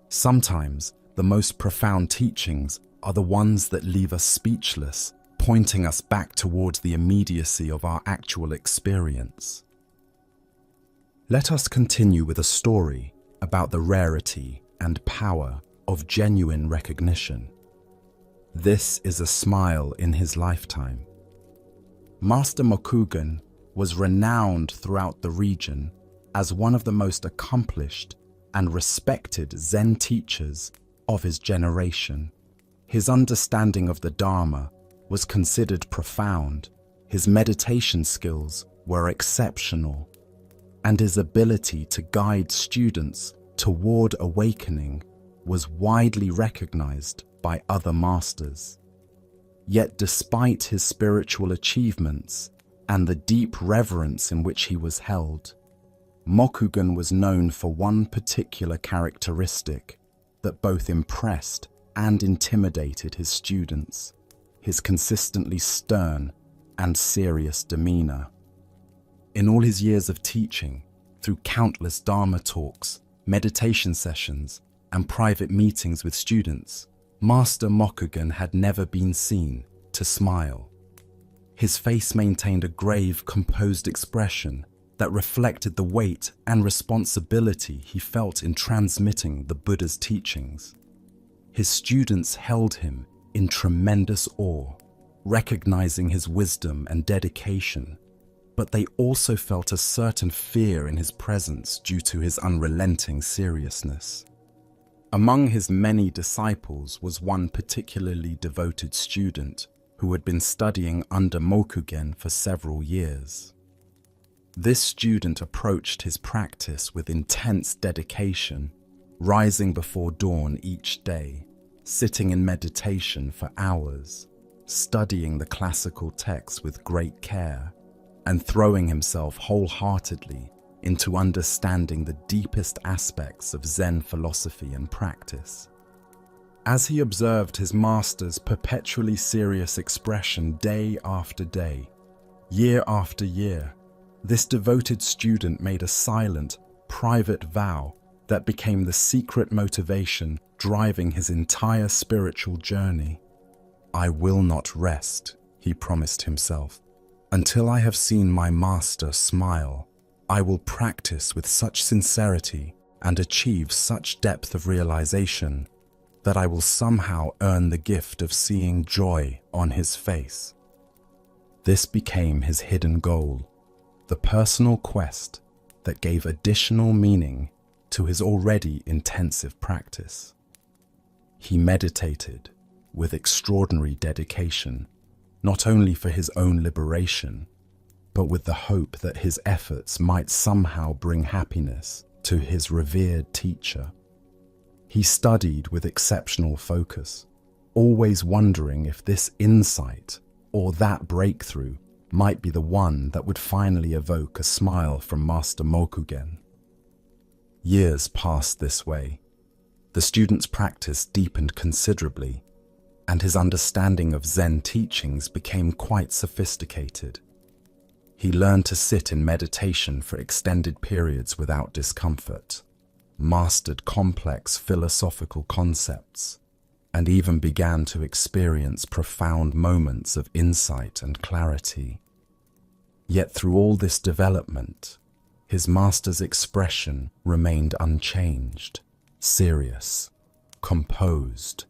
Sometimes the most profound teachings are the ones that leave us speechless, pointing us back towards the immediacy of our actual experience. Let us continue with a story about the rarity and power of genuine recognition. This is a smile in his lifetime. Master Mokugan was renowned throughout the region as one of the most accomplished and respected Zen teachers of his generation. His understanding of the Dharma was considered profound, his meditation skills were exceptional, and his ability to guide students toward awakening was widely recognized by other masters. Yet despite his spiritual achievements and the deep reverence in which he was held, Mokugan was known for one particular characteristic that both impressed and intimidated his students: his consistently stern and serious demeanor. In all his years of teaching, through countless Dharma talks, meditation sessions, and private meetings with students, Master Mokugan had never been seen to smile. His face maintained a grave, composed expression that reflected the weight and responsibility he felt in transmitting the Buddha's teachings. His students held him in tremendous awe, recognizing his wisdom and dedication, but they also felt a certain fear in his presence due to his unrelenting seriousness. Among his many disciples was one particularly devoted student who had been studying under Mokugen for several years. This student approached his practice with intense dedication, rising before dawn each day, sitting in meditation for hours, studying the classical texts with great care, and throwing himself wholeheartedly into understanding the deepest aspects of Zen philosophy and practice. As he observed his master's perpetually serious expression day after day, year after year, this devoted student made a silent, private vow that became the secret motivation driving his entire spiritual journey. "I will not rest," he promised himself, "until I have seen my master smile. I will practice with such sincerity and achieve such depth of realization that I will somehow earn the gift of seeing joy on his face." This became his hidden goal, the personal quest that gave additional meaning to his already intensive practice. He meditated with extraordinary dedication, not only for his own liberation, but with the hope that his efforts might somehow bring happiness to his revered teacher. He studied with exceptional focus, always wondering if this insight or that breakthrough might be the one that would finally evoke a smile from Master Mokugen. Years passed this way. The student's practice deepened considerably, and his understanding of Zen teachings became quite sophisticated. He learned to sit in meditation for extended periods without discomfort, mastered complex philosophical concepts, and even began to experience profound moments of insight and clarity. Yet through all this development, his master's expression remained unchanged, serious, composed,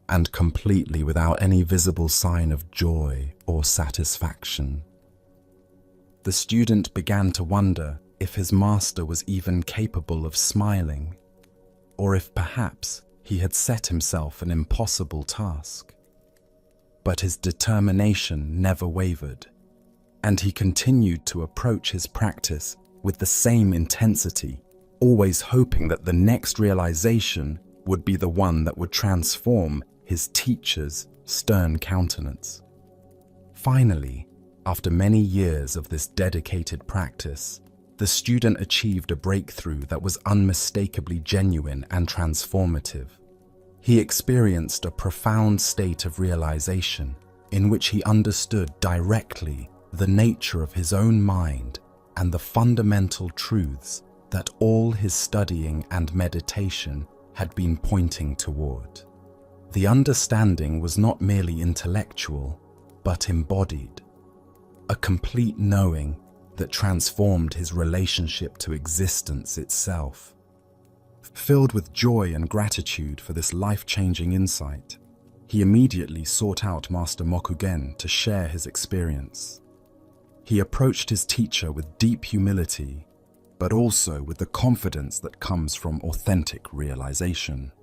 and completely without any visible sign of joy or satisfaction. The student began to wonder if his master was even capable of smiling, or if perhaps he had set himself an impossible task. But his determination never wavered, and he continued to approach his practice with the same intensity, always hoping that the next realization would be the one that would transform his teacher's stern countenance. Finally, after many years of this dedicated practice, the student achieved a breakthrough that was unmistakably genuine and transformative. He experienced a profound state of realization in which he understood directly the nature of his own mind and the fundamental truths that all his studying and meditation had been pointing toward. The understanding was not merely intellectual, but embodied, a complete knowing that transformed his relationship to existence itself. Filled with joy and gratitude for this life-changing insight, he immediately sought out Master Mokugen to share his experience. He approached his teacher with deep humility, but also with the confidence that comes from authentic realization.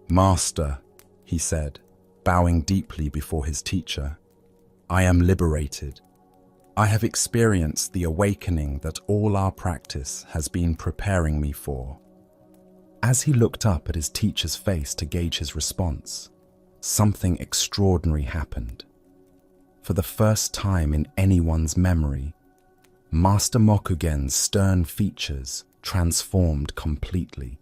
"Master," he said, bowing deeply before his teacher, "I am liberated. I have experienced the awakening that all our practice has been preparing me for." As he looked up at his teacher's face to gauge his response, something extraordinary happened. For the first time in anyone's memory, Master Mokugen's stern features transformed completely.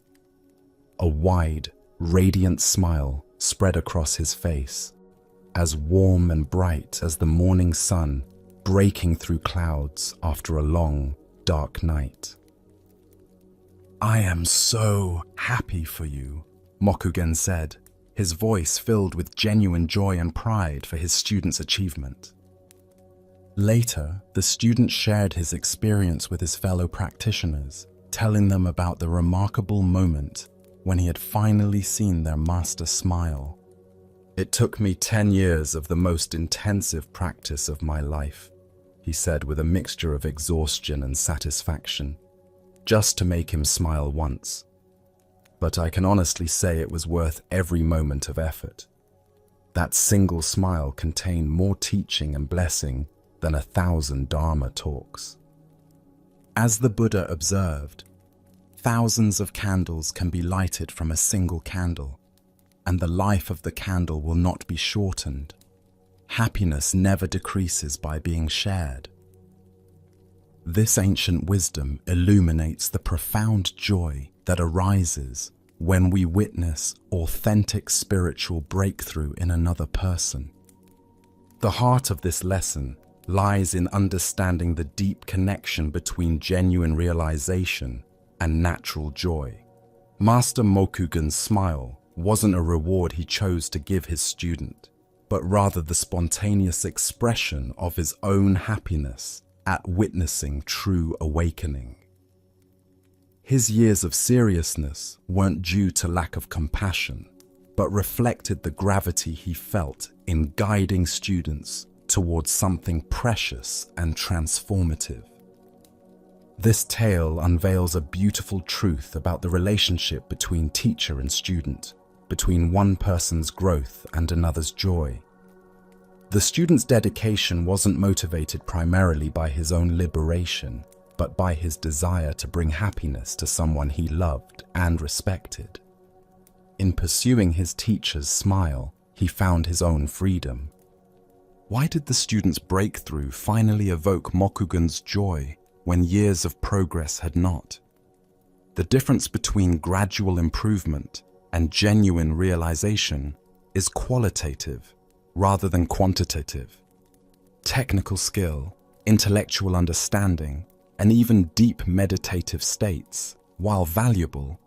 A wide, radiant smile spread across his face, as warm and bright as the morning sun breaking through clouds after a long, dark night. "I am so happy for you," Mokugen said, his voice filled with genuine joy and pride for his student's achievement. Later, the student shared his experience with his fellow practitioners, telling them about the remarkable moment when he had finally seen their master smile. "It took me 10 years of the most intensive practice of my life," he said with a mixture of exhaustion and satisfaction, "just to make him smile once. But I can honestly say it was worth every moment of effort. That single smile contained more teaching and blessing than 1,000 Dharma talks." As the Buddha observed, thousands of candles can be lighted from a single candle, and the life of the candle will not be shortened. Happiness never decreases by being shared. This ancient wisdom illuminates the profound joy that arises when we witness authentic spiritual breakthrough in another person. The heart of this lesson lies in understanding the deep connection between genuine realization and natural joy. Master Mokugen's smile wasn't a reward he chose to give his student, but rather the spontaneous expression of his own happiness at witnessing true awakening. His years of seriousness weren't due to lack of compassion, but reflected the gravity he felt in guiding students towards something precious and transformative. This tale unveils a beautiful truth about the relationship between teacher and student, between one person's growth and another's joy. The student's dedication wasn't motivated primarily by his own liberation, but by his desire to bring happiness to someone he loved and respected. In pursuing his teacher's smile, he found his own freedom. Why did the student's breakthrough finally evoke Mokugen's joy when years of progress had not? The difference between gradual improvement and genuine realization is qualitative rather than quantitative. Technical skill, intellectual understanding, and even deep meditative states, while valuable,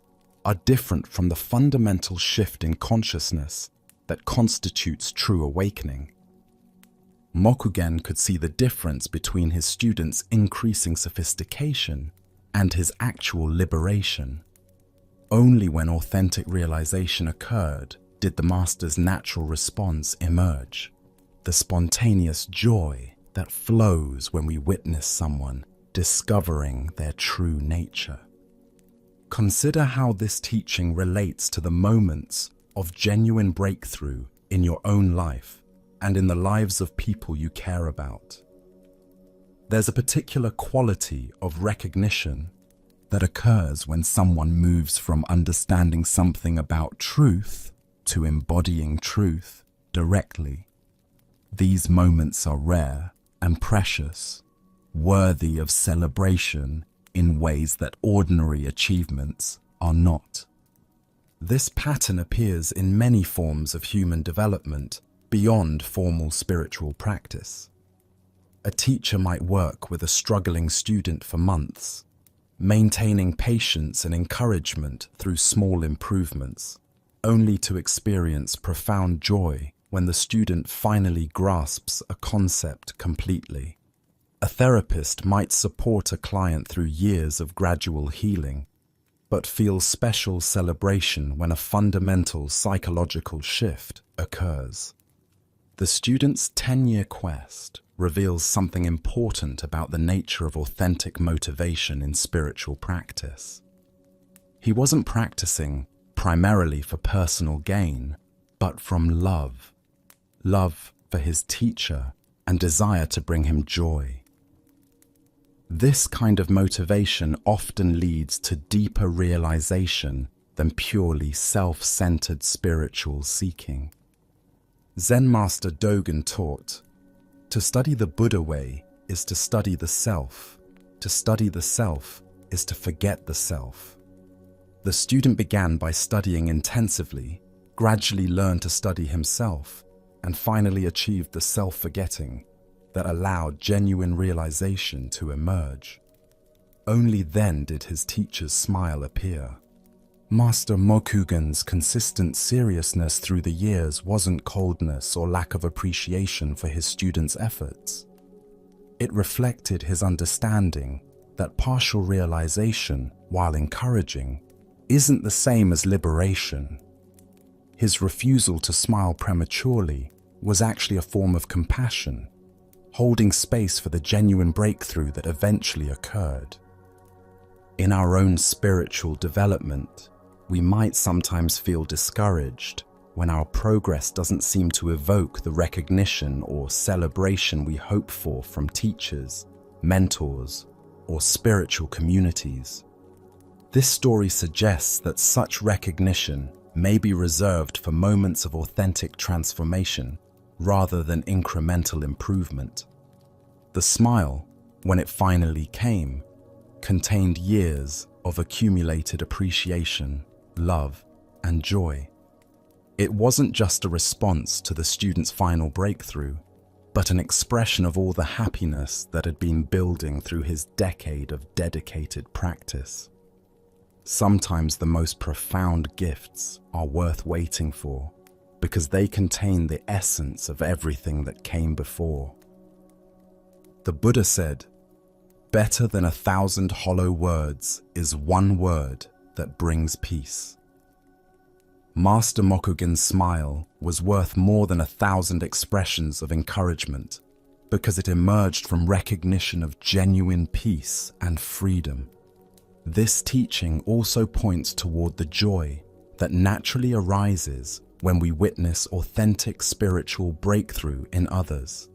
are different from the fundamental shift in consciousness that constitutes true awakening. Mokugen could see the difference between his student's increasing sophistication and his actual liberation. Only when authentic realization occurred did the master's natural response emerge, the spontaneous joy that flows when we witness someone discovering their true nature. Consider how this teaching relates to the moments of genuine breakthrough in your own life and in the lives of people you care about. There's a particular quality of recognition that occurs when someone moves from understanding something about truth to embodying truth directly. These moments are rare and precious, worthy of celebration in ways that ordinary achievements are not. This pattern appears in many forms of human development beyond formal spiritual practice. A teacher might work with a struggling student for months, maintaining patience and encouragement through small improvements, only to experience profound joy when the student finally grasps a concept completely. A therapist might support a client through years of gradual healing, but feel special celebration when a fundamental psychological shift occurs. The student's 10-year quest reveals something important about the nature of authentic motivation in spiritual practice. He wasn't practicing primarily for personal gain, but from love. Love for his teacher and desire to bring him joy. This kind of motivation often leads to deeper realization than purely self-centered spiritual seeking. Zen Master Dogen taught, "To study the Buddha way is to study the self. To study the self is to forget the self." The student began by studying intensively, gradually learned to study himself, and finally achieved the self-forgetting that allowed genuine realization to emerge. Only then did his teacher's smile appear. Master Mokugen's consistent seriousness through the years wasn't coldness or lack of appreciation for his students' efforts. It reflected his understanding that partial realization, while encouraging, isn't the same as liberation. His refusal to smile prematurely was actually a form of compassion, holding space for the genuine breakthrough that eventually occurred. In our own spiritual development, we might sometimes feel discouraged when our progress doesn't seem to evoke the recognition or celebration we hope for from teachers, mentors, or spiritual communities. This story suggests that such recognition may be reserved for moments of authentic transformation rather than incremental improvement. The smile, when it finally came, contained years of accumulated appreciation, love, and joy. It wasn't just a response to the student's final breakthrough, but an expression of all the happiness that had been building through his decade of dedicated practice. Sometimes the most profound gifts are worth waiting for because they contain the essence of everything that came before. The Buddha said, "Better than 1,000 hollow words is one word that brings peace." Master Mokugen's smile was worth more than 1,000 expressions of encouragement because it emerged from recognition of genuine peace and freedom. This teaching also points toward the joy that naturally arises when we witness authentic spiritual breakthrough in others.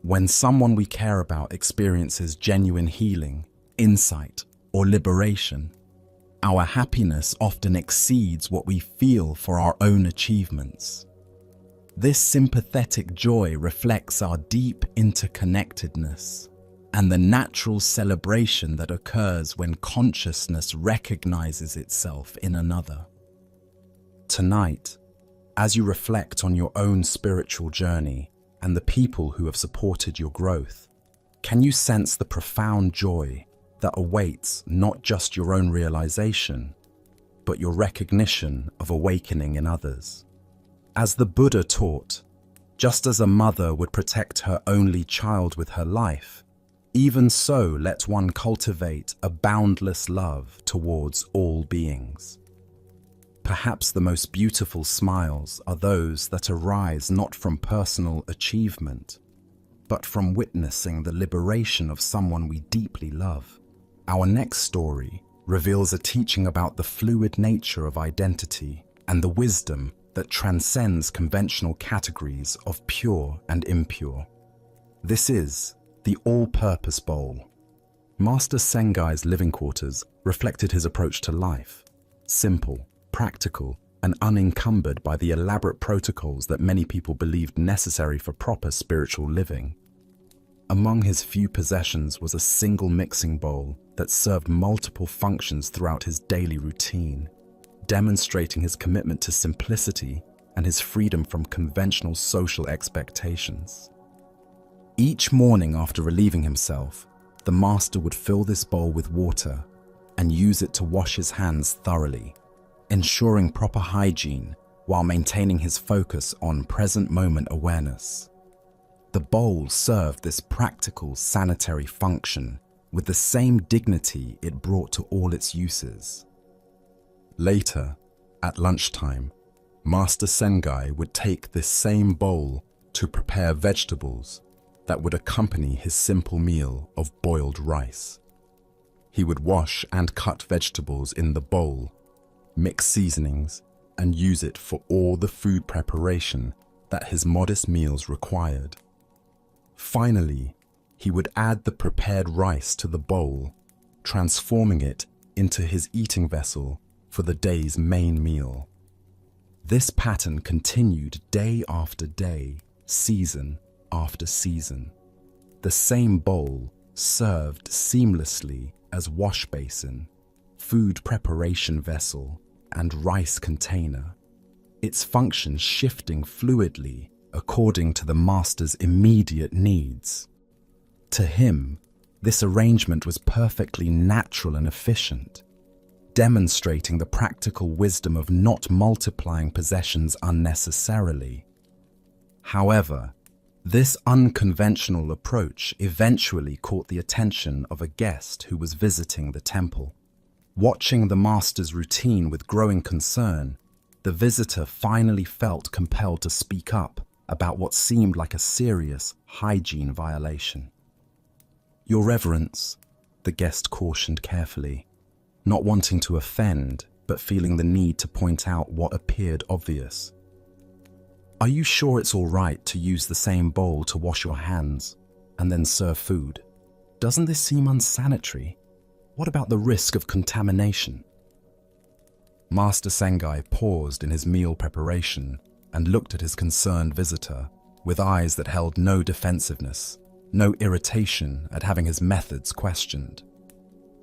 When someone we care about experiences genuine healing, insight, or liberation, our happiness often exceeds what we feel for our own achievements. This sympathetic joy reflects our deep interconnectedness and the natural celebration that occurs when consciousness recognizes itself in another. Tonight, as you reflect on your own spiritual journey and the people who have supported your growth, can you sense the profound joy that awaits not just your own realization, but your recognition of awakening in others? As the Buddha taught, just as a mother would protect her only child with her life, even so let one cultivate a boundless love towards all beings. Perhaps the most beautiful smiles are those that arise not from personal achievement, but from witnessing the liberation of someone we deeply love. Our next story reveals a teaching about the fluid nature of identity and the wisdom that transcends conventional categories of pure and impure. This is the all-purpose bowl. Master Sengai's living quarters reflected his approach to life: simple, practical, and unencumbered by the elaborate protocols that many people believed necessary for proper spiritual living. Among his few possessions was a single mixing bowl that served multiple functions throughout his daily routine, demonstrating his commitment to simplicity and his freedom from conventional social expectations. Each morning after relieving himself, the master would fill this bowl with water and use it to wash his hands thoroughly, ensuring proper hygiene while maintaining his focus on present moment awareness. The bowl served this practical sanitary function with the same dignity it brought to all its uses. Later, at lunchtime, Master Sengai would take this same bowl to prepare vegetables that would accompany his simple meal of boiled rice. He would wash and cut vegetables in the bowl, mix seasonings, and use it for all the food preparation that his modest meals required. Finally, he would add the prepared rice to the bowl, transforming it into his eating vessel for the day's main meal. This pattern continued day after day, season after season. The same bowl served seamlessly as wash basin, food preparation vessel, and rice container, its functions shifting fluidly according to the master's immediate needs. To him, this arrangement was perfectly natural and efficient, demonstrating the practical wisdom of not multiplying possessions unnecessarily. However, this unconventional approach eventually caught the attention of a guest who was visiting the temple. Watching the master's routine with growing concern, the visitor finally felt compelled to speak up about what seemed like a serious hygiene violation. "Your Reverence," the guest cautioned carefully, not wanting to offend, but feeling the need to point out what appeared obvious. "Are you sure it's all right to use the same bowl to wash your hands and then serve food? Doesn't this seem unsanitary? What about the risk of contamination?" Master Sengai paused in his meal preparation and looked at his concerned visitor with eyes that held no defensiveness, no irritation at having his methods questioned.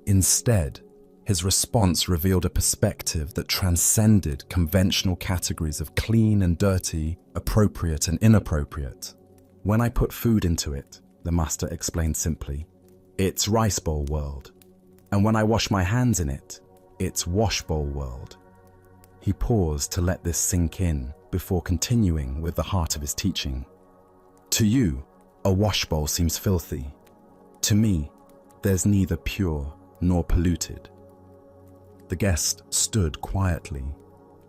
Instead, his response revealed a perspective that transcended conventional categories of clean and dirty, appropriate and inappropriate. "When I put food into it," the master explained simply, "it's rice bowl world. And when I wash my hands in it, it's wash bowl world." He paused to let this sink in before continuing with the heart of his teaching. "To you, a wash bowl seems filthy. To me, there's neither pure nor polluted." The guest stood quietly,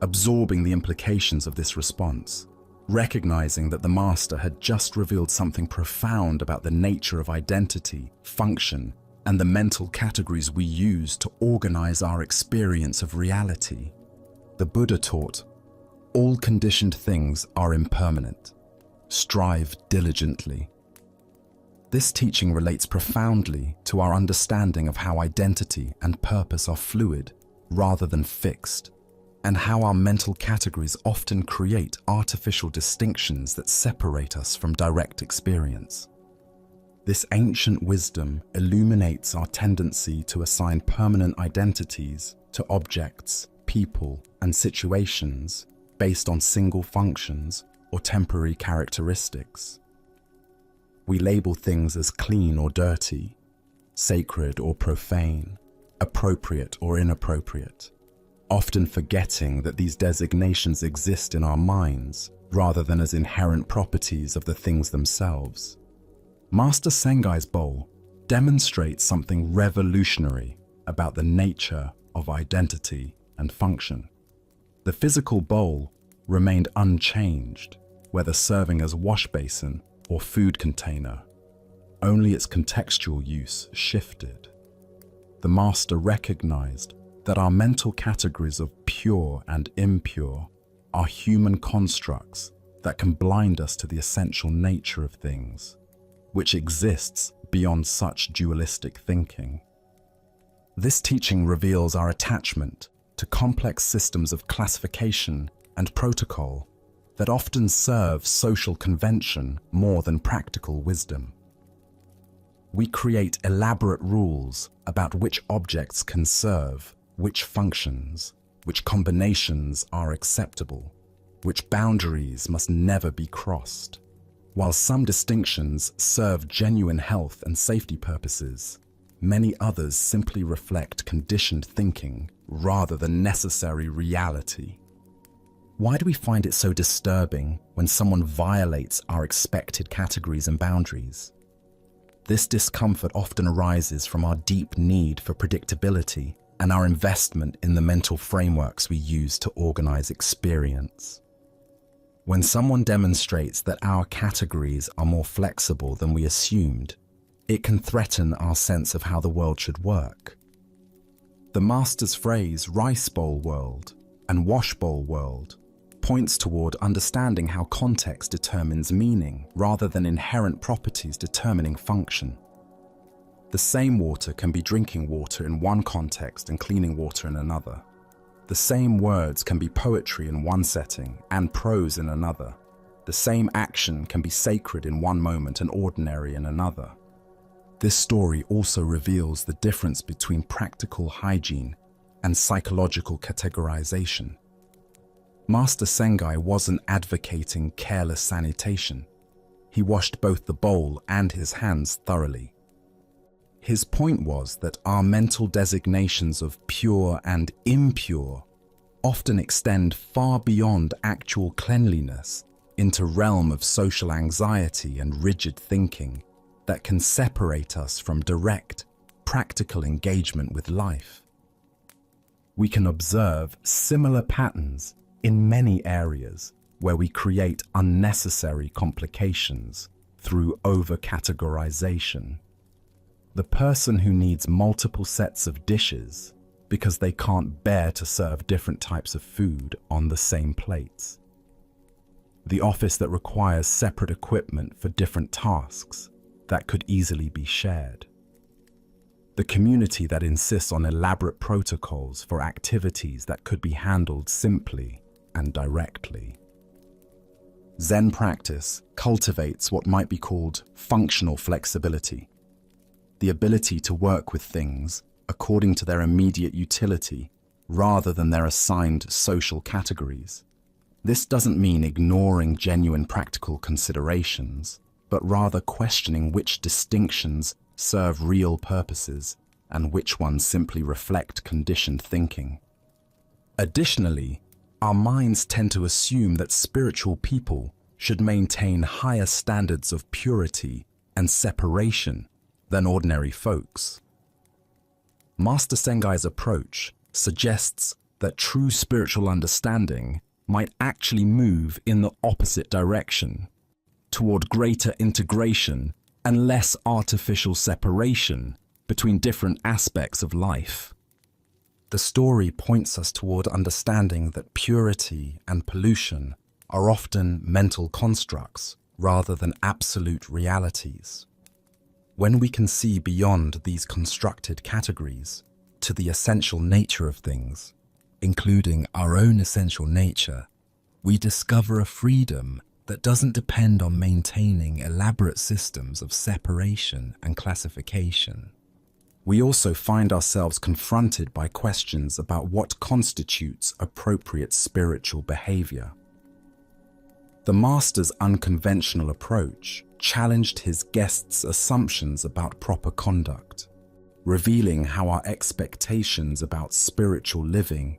absorbing the implications of this response, recognizing that the master had just revealed something profound about the nature of identity, function, and the mental categories we use to organize our experience of reality. The Buddha taught, All conditioned things are impermanent. Strive diligently. This teaching relates profoundly to our understanding of how identity and purpose are fluid rather than fixed, and how our mental categories often create artificial distinctions that separate us from direct experience. This ancient wisdom illuminates our tendency to assign permanent identities to objects, people, and situations based on single functions or temporary characteristics. We label things as clean or dirty, sacred or profane, appropriate or inappropriate, often forgetting that these designations exist in our minds rather than as inherent properties of the things themselves. Master Sengai's bowl demonstrates something revolutionary about the nature of identity and function. The physical bowl remained unchanged, whether serving as wash basin or food container. Only its contextual use shifted. The master recognized that our mental categories of pure and impure are human constructs that can blind us to the essential nature of things, which exists beyond such dualistic thinking. This teaching reveals our attachment to complex systems of classification and protocol that often serve social convention more than practical wisdom. We create elaborate rules about which objects can serve, which functions, which combinations are acceptable, which boundaries must never be crossed. While some distinctions serve genuine health and safety purposes, many others simply reflect conditioned thinking rather than necessary reality. Why do we find it so disturbing when someone violates our expected categories and boundaries? This discomfort often arises from our deep need for predictability and our investment in the mental frameworks we use to organize experience. When someone demonstrates that our categories are more flexible than we assumed, it can threaten our sense of how the world should work. The master's phrase, rice bowl world and wash bowl world, points toward understanding how context determines meaning rather than inherent properties determining function. The same water can be drinking water in one context and cleaning water in another. The same words can be poetry in one setting and prose in another. The same action can be sacred in one moment and ordinary in another. This story also reveals the difference between practical hygiene and psychological categorization. Master Sengai wasn't advocating careless sanitation. He washed both the bowl and his hands thoroughly. His point was that our mental designations of pure and impure often extend far beyond actual cleanliness into realm of social anxiety and rigid thinking that can separate us from direct, practical engagement with life. We can observe similar patterns in many areas where we create unnecessary complications through over-categorization. The person who needs multiple sets of dishes because they can't bear to serve different types of food on the same plates. The office that requires separate equipment for different tasks that could easily be shared. The community that insists on elaborate protocols for activities that could be handled simply and directly. Zen practice cultivates what might be called functional flexibility, the ability to work with things according to their immediate utility rather than their assigned social categories. This doesn't mean ignoring genuine practical considerations, but rather questioning which distinctions serve real purposes and which ones simply reflect conditioned thinking. Additionally, our minds tend to assume that spiritual people should maintain higher standards of purity and separation than ordinary folks. Master Sengai's approach suggests that true spiritual understanding might actually move in the opposite direction, toward greater integration and less artificial separation between different aspects of life. The story points us toward understanding that purity and pollution are often mental constructs rather than absolute realities. When we can see beyond these constructed categories to the essential nature of things, including our own essential nature, we discover a freedom that doesn't depend on maintaining elaborate systems of separation and classification. We also find ourselves confronted by questions about what constitutes appropriate spiritual behavior. The master's unconventional approach challenged his guests' assumptions about proper conduct, revealing how our expectations about spiritual living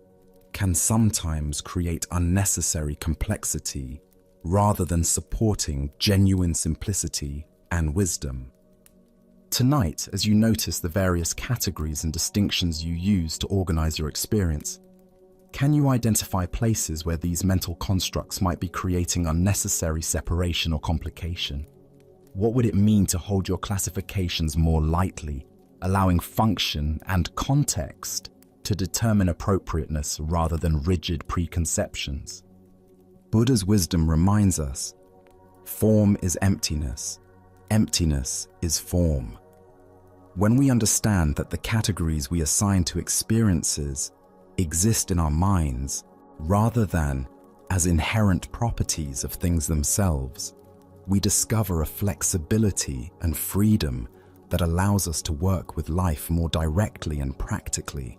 can sometimes create unnecessary complexity rather than supporting genuine simplicity and wisdom. Tonight, as you notice the various categories and distinctions you use to organize your experience, can you identify places where these mental constructs might be creating unnecessary separation or complication? What would it mean to hold your classifications more lightly, allowing function and context to determine appropriateness rather than rigid preconceptions? Buddha's wisdom reminds us, form is emptiness, emptiness is form. When we understand that the categories we assign to experiences exist in our minds rather than as inherent properties of things themselves, we discover a flexibility and freedom that allows us to work with life more directly and practically,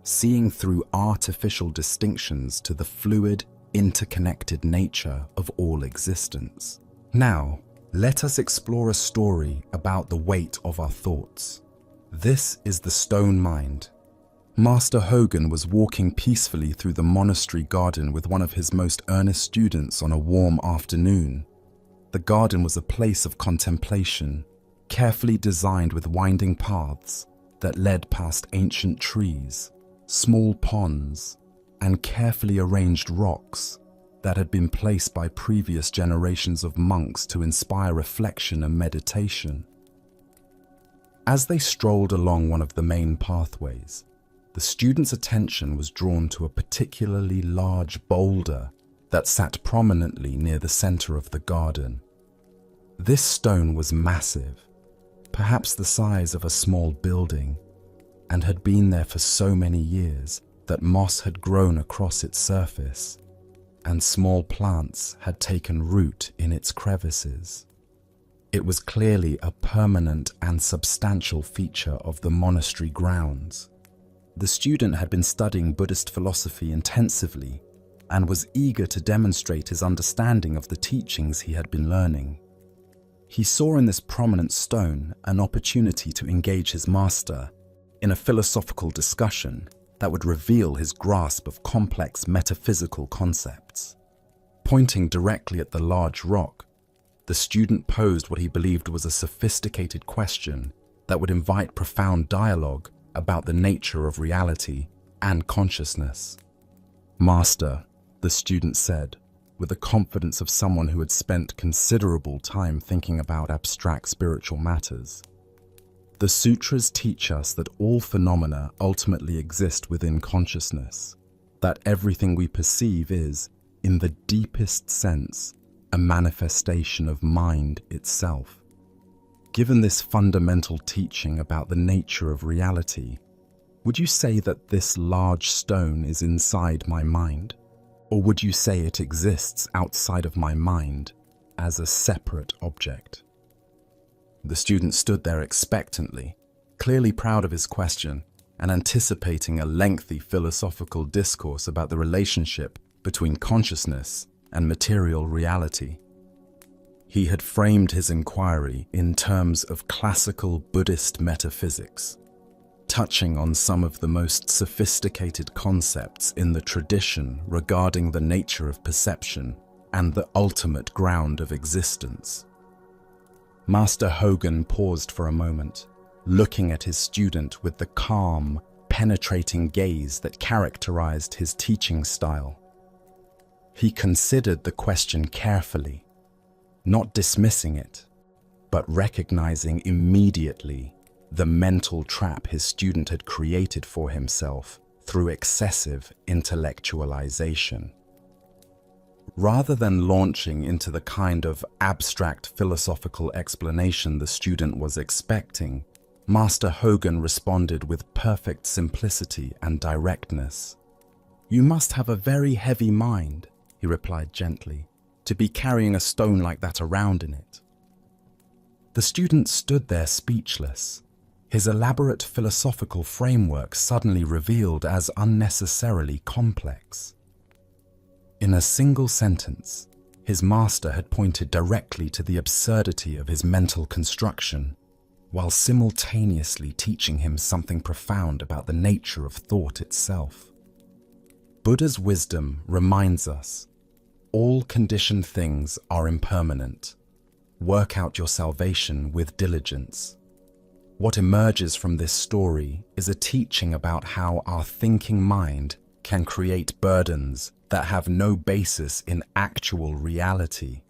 seeing through artificial distinctions to the fluid, interconnected nature of all existence. Now, let us explore a story about the weight of our thoughts. This is the stone mind. Master Hogan was walking peacefully through the monastery garden with one of his most earnest students on a warm afternoon. The garden was a place of contemplation, carefully designed with winding paths that led past ancient trees, small ponds, and carefully arranged rocks that had been placed by previous generations of monks to inspire reflection and meditation. As they strolled along one of the main pathways, the student's attention was drawn to a particularly large boulder that sat prominently near the center of the garden. This stone was massive, perhaps the size of a small building, and had been there for so many years that moss had grown across its surface, and small plants had taken root in its crevices. It was clearly a permanent and substantial feature of the monastery grounds. The student had been studying Buddhist philosophy intensively and was eager to demonstrate his understanding of the teachings he had been learning. He saw in this prominent stone an opportunity to engage his master in a philosophical discussion that would reveal his grasp of complex metaphysical concepts. Pointing directly at the large rock, the student posed what he believed was a sophisticated question that would invite profound dialogue about the nature of reality and consciousness. "Master," the student said, with the confidence of someone who had spent considerable time thinking about abstract spiritual matters, "the sutras teach us that all phenomena ultimately exist within consciousness, that everything we perceive is, in the deepest sense, a manifestation of mind itself. Given this fundamental teaching about the nature of reality, would you say that this large stone is inside my mind? Or would you say it exists outside of my mind as a separate object?" The student stood there expectantly, clearly proud of his question and anticipating a lengthy philosophical discourse about the relationship between consciousness and material reality. He had framed his inquiry in terms of classical Buddhist metaphysics, touching on some of the most sophisticated concepts in the tradition regarding the nature of perception and the ultimate ground of existence. Master Hogan paused for a moment, looking at his student with the calm, penetrating gaze that characterized his teaching style. He considered the question carefully, not dismissing it, but recognizing immediately the mental trap his student had created for himself through excessive intellectualization. Rather than launching into the kind of abstract philosophical explanation the student was expecting, Master Hogan responded with perfect simplicity and directness. "You must have a very heavy mind," he replied gently, "to be carrying a stone like that around in it." The student stood there speechless, his elaborate philosophical framework suddenly revealed as unnecessarily complex. In a single sentence, his master had pointed directly to the absurdity of his mental construction, while simultaneously teaching him something profound about the nature of thought itself. Buddha's wisdom reminds us, all conditioned things are impermanent. Work out your salvation with diligence. What emerges from this story is a teaching about how our thinking mind can create burdens that have no basis in actual reality.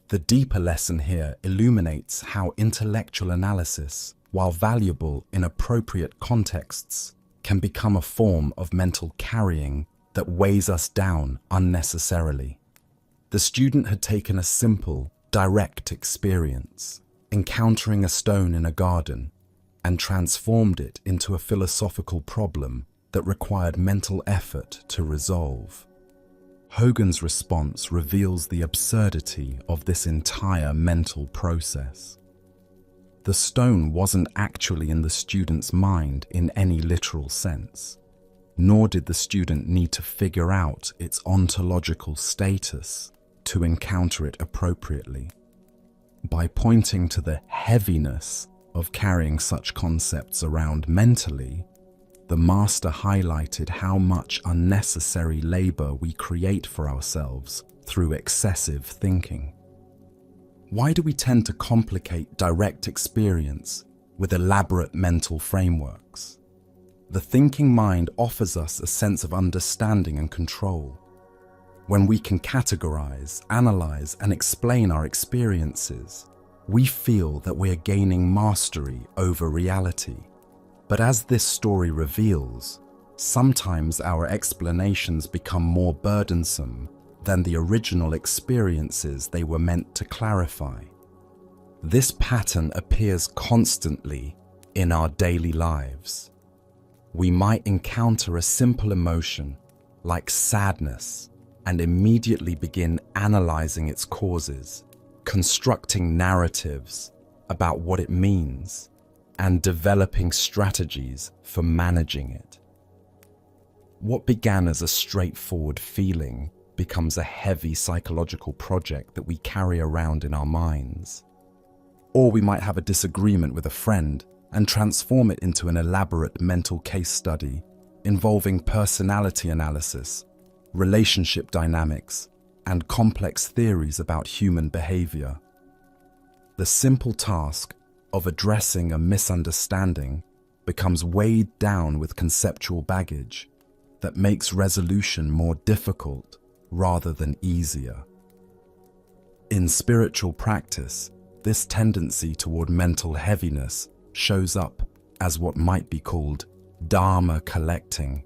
The deeper lesson here illuminates how intellectual analysis, while valuable in appropriate contexts, can become a form of mental carrying that weighs us down unnecessarily. The student had taken a simple, direct experience, encountering a stone in a garden, and transformed it into a philosophical problem that required mental effort to resolve. Hogan's response reveals the absurdity of this entire mental process. The stone wasn't actually in the student's mind in any literal sense, nor did the student need to figure out its ontological status to encounter it appropriately. By pointing to the heaviness of carrying such concepts around mentally, the master highlighted how much unnecessary labor we create for ourselves through excessive thinking. Why do we tend to complicate direct experience with elaborate mental frameworks? The thinking mind offers us a sense of understanding and control. When we can categorize, analyze, and explain our experiences, we feel that we are gaining mastery over reality. But as this story reveals, sometimes our explanations become more burdensome than the original experiences they were meant to clarify. This pattern appears constantly in our daily lives. We might encounter a simple emotion like sadness and immediately begin analyzing its causes, constructing narratives about what it means, and developing strategies for managing it. What began as a straightforward feeling becomes a heavy psychological project that we carry around in our minds. Or we might have a disagreement with a friend and transform it into an elaborate mental case study involving personality analysis, relationship dynamics, and complex theories about human behavior. The simple task of addressing a misunderstanding becomes weighed down with conceptual baggage that makes resolution more difficult rather than easier. In spiritual practice, this tendency toward mental heaviness shows up as what might be called Dharma collecting,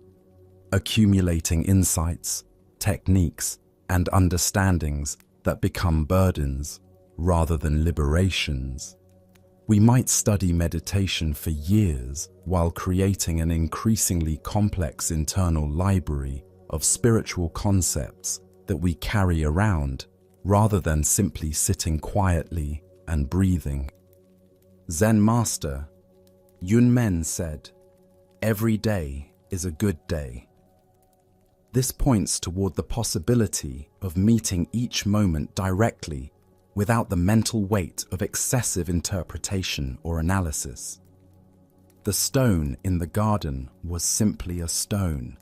accumulating insights, techniques, and understandings that become burdens rather than liberations. We might study meditation for years while creating an increasingly complex internal library of spiritual concepts that we carry around rather than simply sitting quietly and breathing. Zen Master Yun Men said, "Every day is a good day." This points toward the possibility of meeting each moment directly without the mental weight of excessive interpretation or analysis. The stone in the garden was simply a stone,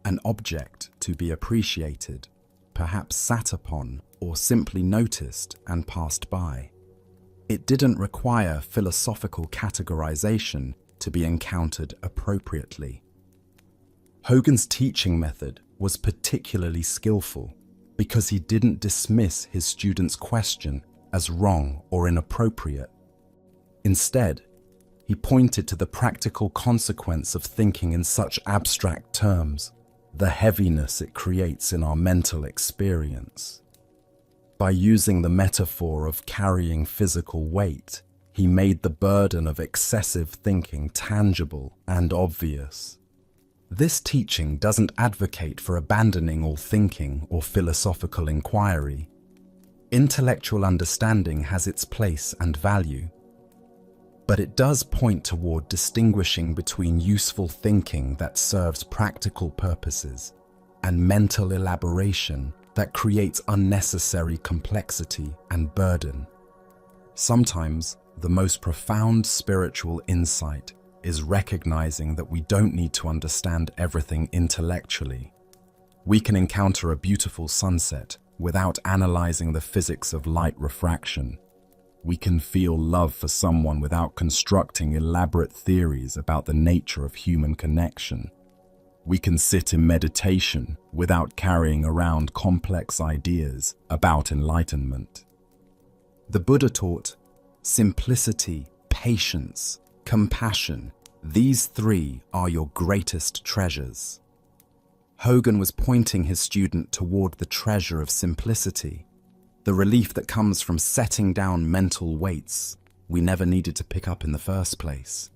an object to be appreciated, perhaps sat upon or simply noticed and passed by. It didn't require philosophical categorization to be encountered appropriately. Hogan's teaching method was particularly skillful because he didn't dismiss his student's question as wrong or inappropriate. Instead, He pointed to the practical consequence of thinking in such abstract terms, the heaviness it creates in our mental experience. By using the metaphor of carrying physical weight, he made the burden of excessive thinking tangible and obvious. This teaching doesn't advocate for abandoning all thinking or philosophical inquiry. Intellectual understanding has its place and value, but it does point toward distinguishing between useful thinking that serves practical purposes and mental elaboration that creates unnecessary complexity and burden. Sometimes, the most profound spiritual insight is recognizing that we don't need to understand everything intellectually. We can encounter a beautiful sunset without analyzing the physics of light refraction. We can feel love for someone without constructing elaborate theories about the nature of human connection. We can sit in meditation without carrying around complex ideas about enlightenment. The Buddha taught simplicity, patience, compassion. These three are your greatest treasures. Hogan was pointing his student toward the treasure of simplicity, the relief that comes from setting down mental weights we never needed to pick up in the first place.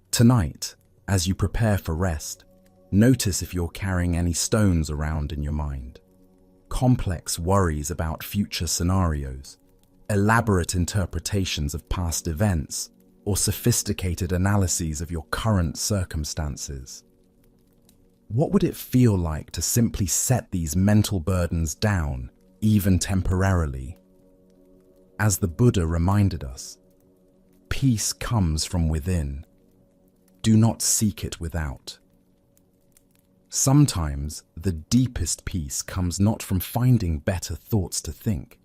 Tonight, as you prepare for rest, notice if you're carrying any stones around in your mind. Complex worries about future scenarios, elaborate interpretations of past events, or sophisticated analyses of your current circumstances. What would it feel like to simply set these mental burdens down, even temporarily? As the Buddha reminded us, peace comes from within. Do not seek it without. Sometimes the deepest peace comes not from finding better thoughts to think,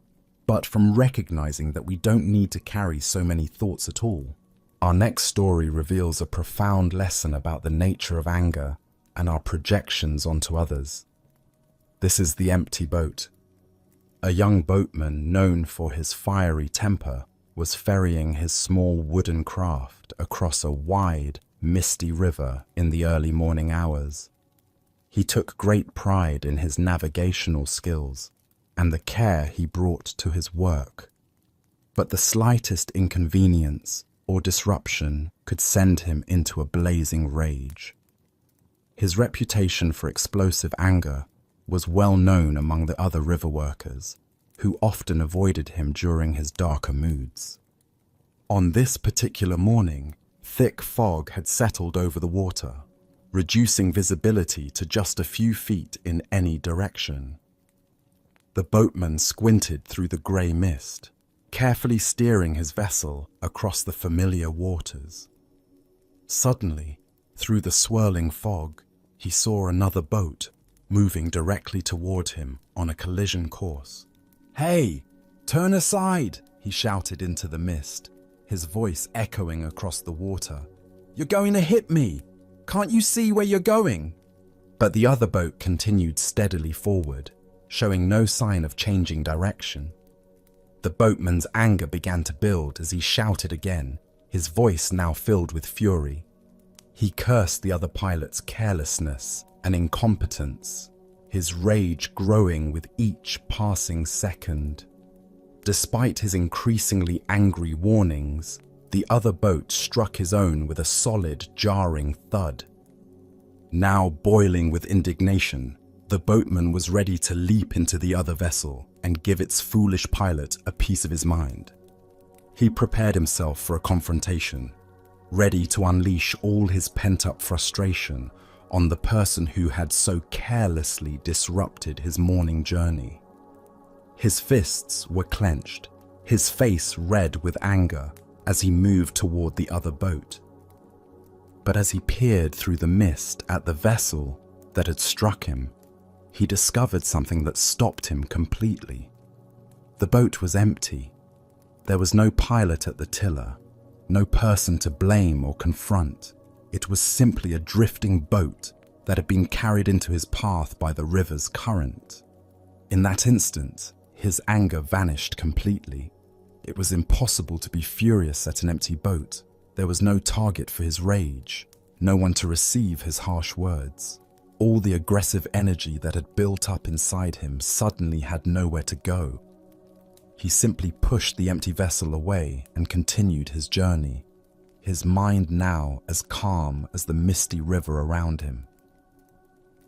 but from recognizing that we don't need to carry so many thoughts at all. Our next story reveals a profound lesson about the nature of anger and our projections onto others. This is The Empty Boat. A young boatman known for his fiery temper was ferrying his small wooden craft across a wide, misty river in the early morning hours. He took great pride in his navigational skills and the care he brought to his work. But the slightest inconvenience or disruption could send him into a blazing rage. His reputation for explosive anger was well known among the other river workers, who often avoided him during his darker moods. On this particular morning, thick fog had settled over the water, reducing visibility to just a few feet in any direction. The boatman squinted through the grey mist, carefully steering his vessel across the familiar waters. Suddenly, through the swirling fog, he saw another boat moving directly toward him on a collision course. "Hey, turn aside!" he shouted into the mist, his voice echoing across the water. "You're going to hit me! Can't you see where you're going?" But the other boat continued steadily forward, showing no sign of changing direction. The boatman's anger began to build as he shouted again, his voice now filled with fury. He cursed the other pilot's carelessness and incompetence, his rage growing with each passing second. Despite his increasingly angry warnings, the other boat struck his own with a solid, jarring thud. Now boiling with indignation, the boatman was ready to leap into the other vessel and give its foolish pilot a piece of his mind. He prepared himself for a confrontation, ready to unleash all his pent-up frustration on the person who had so carelessly disrupted his morning journey. His fists were clenched, his face red with anger as he moved toward the other boat. But as he peered through the mist at the vessel that had struck him, he discovered something that stopped him completely. The boat was empty. There was no pilot at the tiller, no person to blame or confront. It was simply a drifting boat that had been carried into his path by the river's current. In that instant, his anger vanished completely. It was impossible to be furious at an empty boat, There was no target for his rage, no one to receive his harsh words. All the aggressive energy that had built up inside him suddenly had nowhere to go. He simply pushed the empty vessel away and continued his journey, his mind now as calm as the misty river around him.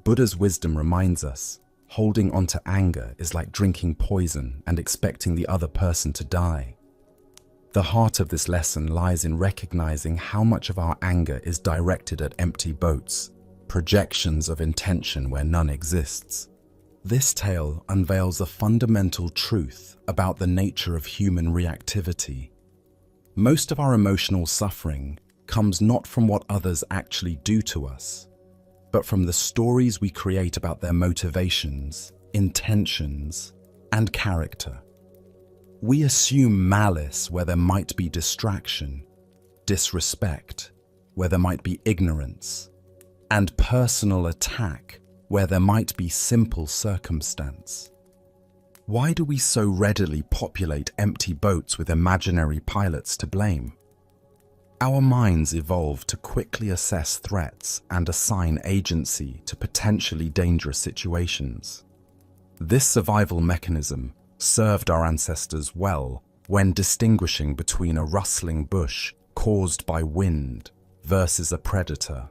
Buddha's wisdom reminds us, holding on to anger is like drinking poison and expecting the other person to die. The heart of this lesson lies in recognizing how much of our anger is directed at empty boats, projections of intention where none exists. This tale unveils a fundamental truth about the nature of human reactivity. Most of our emotional suffering comes not from what others actually do to us, but from the stories we create about their motivations, intentions, and character. We assume malice where there might be distraction, disrespect where there might be ignorance, and personal attack where there might be simple circumstance. Why do we so readily populate empty boats with imaginary pilots to blame? Our minds evolved to quickly assess threats and assign agency to potentially dangerous situations. This survival mechanism served our ancestors well when distinguishing between a rustling bush caused by wind versus a predator.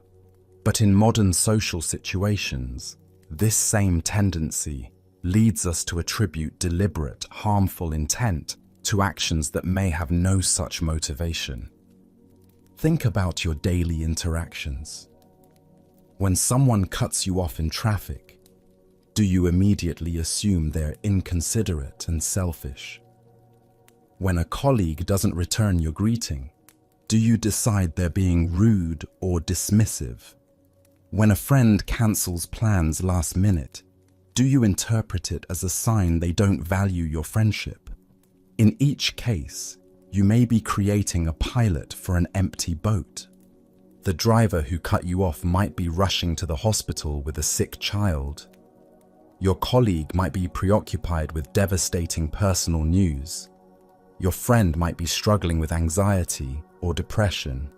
But in modern social situations, this same tendency leads us to attribute deliberate, harmful intent to actions that may have no such motivation. Think about your daily interactions. When someone cuts you off in traffic, do you immediately assume they're inconsiderate and selfish? When a colleague doesn't return your greeting, do you decide they're being rude or dismissive? When a friend cancels plans last minute, do you interpret it as a sign they don't value your friendship? In each case, you may be creating a pilot for an empty boat. The driver who cut you off might be rushing to the hospital with a sick child. Your colleague might be preoccupied with devastating personal news. Your friend might be struggling with anxiety or depression.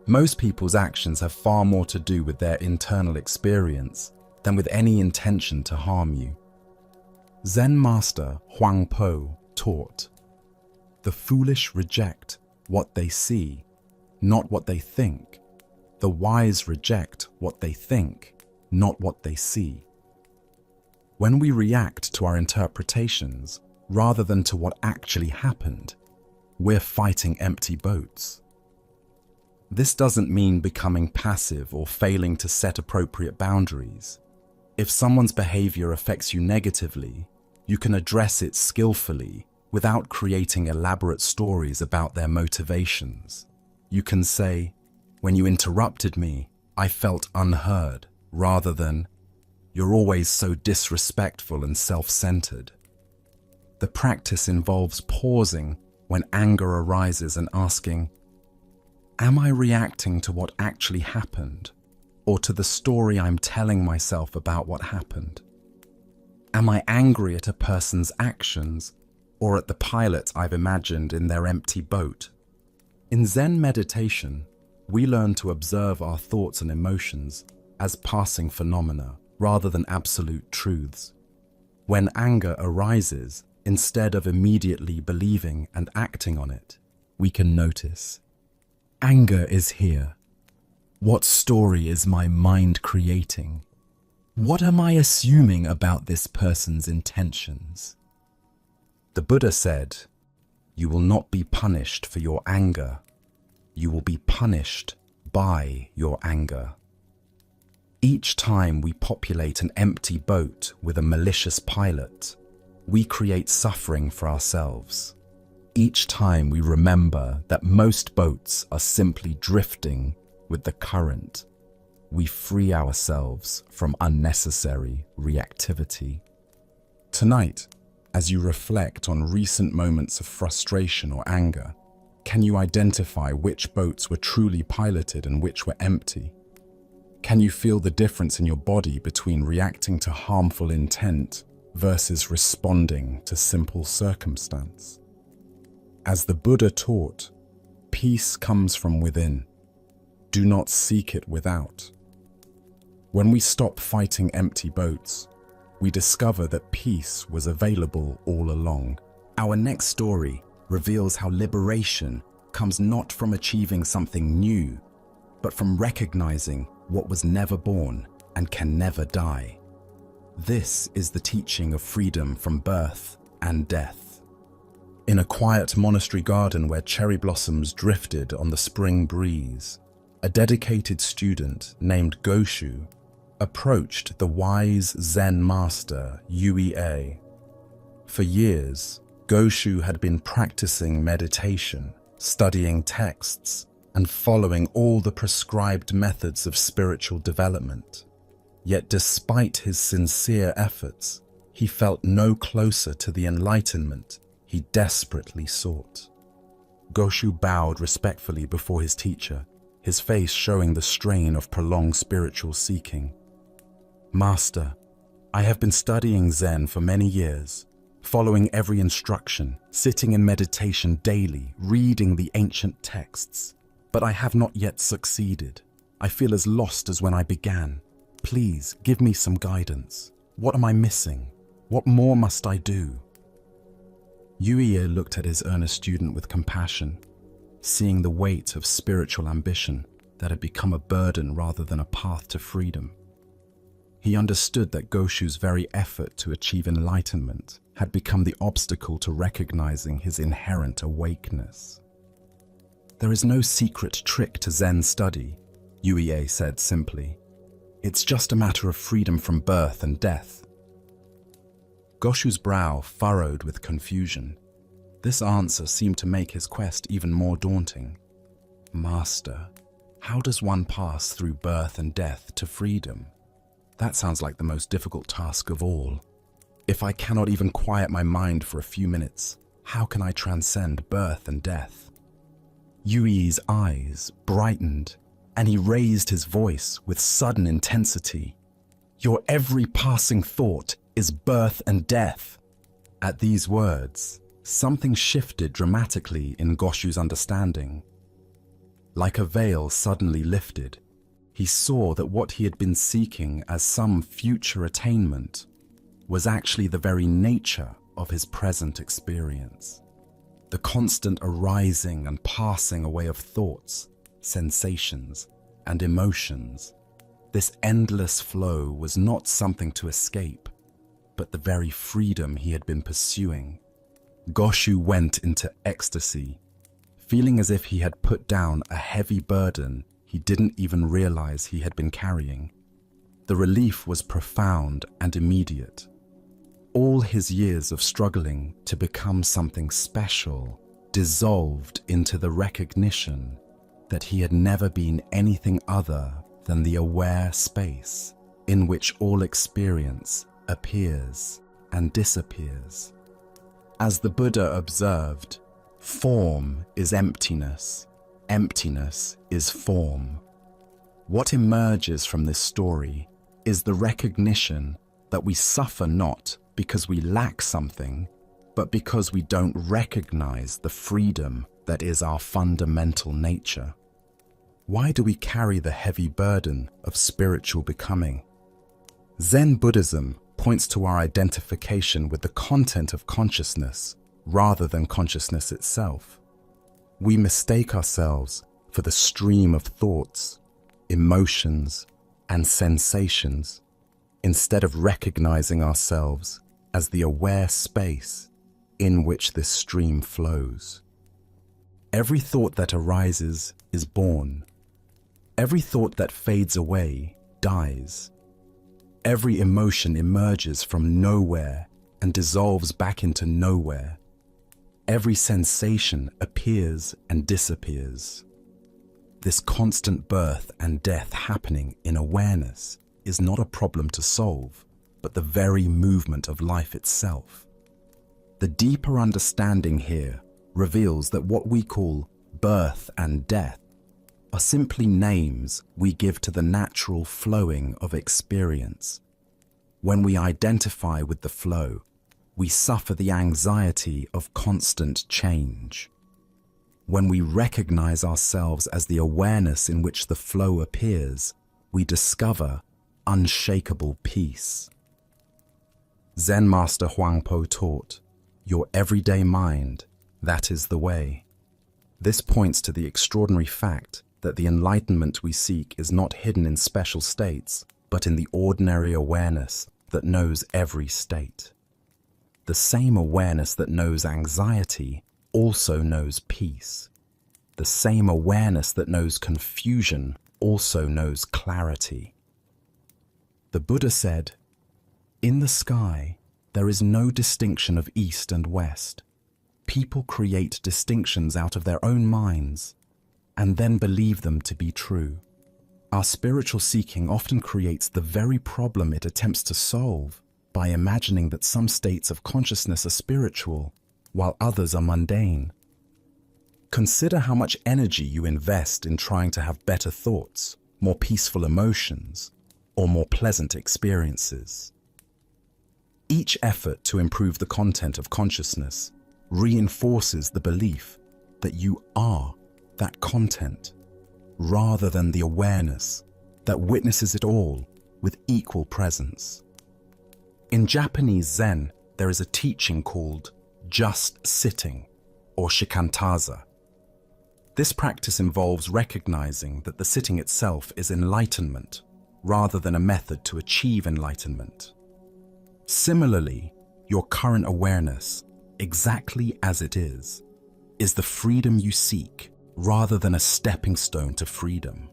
Most people's actions have far more to do with their internal experience than with any intention to harm you. Zen master Huang Po taught, "The foolish reject what they see, not what they think. The wise reject what they think, not what they see." When we react to our interpretations rather than to what actually happened, we're fighting empty boats. This doesn't mean becoming passive or failing to set appropriate boundaries. If someone's behavior affects you negatively, you can address it skillfully without creating elaborate stories about their motivations. You can say, "When you interrupted me, I felt unheard," rather than, "You're always so disrespectful and self-centered." The practice involves pausing when anger arises and asking, "Am I reacting to what actually happened, or to the story I'm telling myself about what happened? Am I angry at a person's actions, or at the pilot I've imagined in their empty boat?" In Zen meditation, we learn to observe our thoughts and emotions as passing phenomena rather than absolute truths. When anger arises, instead of immediately believing and acting on it, we can notice, anger is here. What story is my mind creating? What am I assuming about this person's intentions? The Buddha said, "You will not be punished for your anger. You will be punished by your anger." Each time we populate an empty boat with a malicious pilot, we create suffering for ourselves. Each time we remember that most boats are simply drifting with the current, we free ourselves from unnecessary reactivity. Tonight, as you reflect on recent moments of frustration or anger, can you identify which boats were truly piloted and which were empty? Can you feel the difference in your body between reacting to harmful intent versus responding to simple circumstance? As the Buddha taught, peace comes from within. Do not seek it without. When we stop fighting empty boats, we discover that peace was available all along. Our next story reveals how liberation comes not from achieving something new, but from recognizing what was never born and can never die. This is the teaching of freedom from birth and death. In a quiet monastery garden where cherry blossoms drifted on the spring breeze, a dedicated student named Goshu approached the wise Zen master Yue. For years, Goshu had been practicing meditation, studying texts, and following all the prescribed methods of spiritual development. Yet despite his sincere efforts, he felt no closer to the enlightenment he desperately sought. Goshu bowed respectfully before his teacher, his face showing the strain of prolonged spiritual seeking. Master, I have been studying Zen for many years, following every instruction, sitting in meditation daily, reading the ancient texts, but I have not yet succeeded. I feel as lost as when I began. Please give me some guidance. What am I missing? What more must I do? Yue looked at his earnest student with compassion, seeing the weight of spiritual ambition that had become a burden rather than a path to freedom. He understood that Goshu's very effort to achieve enlightenment had become the obstacle to recognizing his inherent awakeness. There is no secret trick to Zen study, Yue said simply. It's just a matter of freedom from birth and death. Goshu's brow furrowed with confusion. This answer seemed to make his quest even more daunting. Master, how does one pass through birth and death to freedom? That sounds like the most difficult task of all. If I cannot even quiet my mind for a few minutes, how can I transcend birth and death? Yui's eyes brightened, and he raised his voice with sudden intensity. Your every passing thought is birth and death. At these words, something shifted dramatically in Goshu's understanding. Like a veil suddenly lifted, he saw that what he had been seeking as some future attainment was actually the very nature of his present experience. The constant arising and passing away of thoughts, sensations, and emotions. This endless flow was not something to escape, but the very freedom he had been pursuing. Goshu went into ecstasy, feeling as if he had put down a heavy burden he didn't even realize he had been carrying. The relief was profound and immediate. All his years of struggling to become something special dissolved into the recognition that he had never been anything other than the aware space in which all experience appears and disappears. As the Buddha observed, form is emptiness, emptiness is form. What emerges from this story is the recognition that we suffer not because we lack something, but because we don't recognize the freedom that is our fundamental nature. Why do we carry the heavy burden of spiritual becoming? Zen Buddhism points to our identification with the content of consciousness rather than consciousness itself. We mistake ourselves for the stream of thoughts, emotions, and sensations instead of recognizing ourselves as the aware space in which this stream flows. Every thought that arises is born. Every thought that fades away dies. Every emotion emerges from nowhere and dissolves back into nowhere. Every sensation appears and disappears. This constant birth and death happening in awareness is not a problem to solve, but the very movement of life itself. The deeper understanding here reveals that what we call birth and death are simply names we give to the natural flowing of experience. When we identify with the flow, we suffer the anxiety of constant change. When we recognize ourselves as the awareness in which the flow appears, we discover unshakable peace. Zen Master Huangpo taught, "Your everyday mind, that is the way." This points to the extraordinary fact that the enlightenment we seek is not hidden in special states, but in the ordinary awareness that knows every state. The same awareness that knows anxiety also knows peace. The same awareness that knows confusion also knows clarity. The Buddha said, "In the sky, there is no distinction of east and west. People create distinctions out of their own minds and then believe them to be true. Our spiritual seeking often creates the very problem it attempts to solve by imagining that some states of consciousness are spiritual while others are mundane. Consider how much energy you invest in trying to have better thoughts, more peaceful emotions, or more pleasant experiences. Each effort to improve the content of consciousness reinforces the belief that you are that content, rather than the awareness that witnesses it all with equal presence. In Japanese Zen, there is a teaching called just sitting, or shikantaza. This practice involves recognizing that the sitting itself is enlightenment, rather than a method to achieve enlightenment. Similarly, your current awareness, exactly as it is the freedom you seek, rather than a stepping stone to freedom.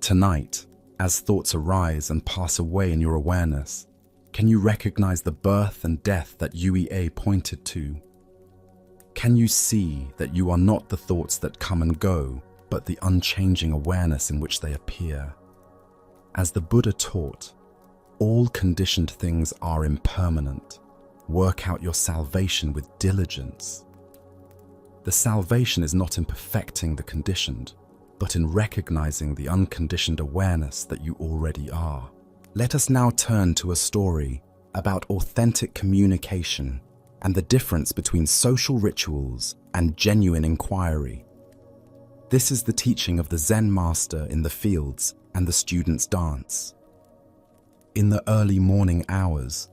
Tonight, as thoughts arise and pass away in your awareness, can you recognize the birth and death that UEA pointed to? Can you see that you are not the thoughts that come and go, but the unchanging awareness in which they appear? As the Buddha taught, all conditioned things are impermanent. Work out your salvation with diligence. The salvation is not in perfecting the conditioned, but in recognizing the unconditioned awareness that you already are. Let us now turn to a story about authentic communication and the difference between social rituals and genuine inquiry. This is the teaching of the Zen master in the fields and the students' dance. In the early morning hours,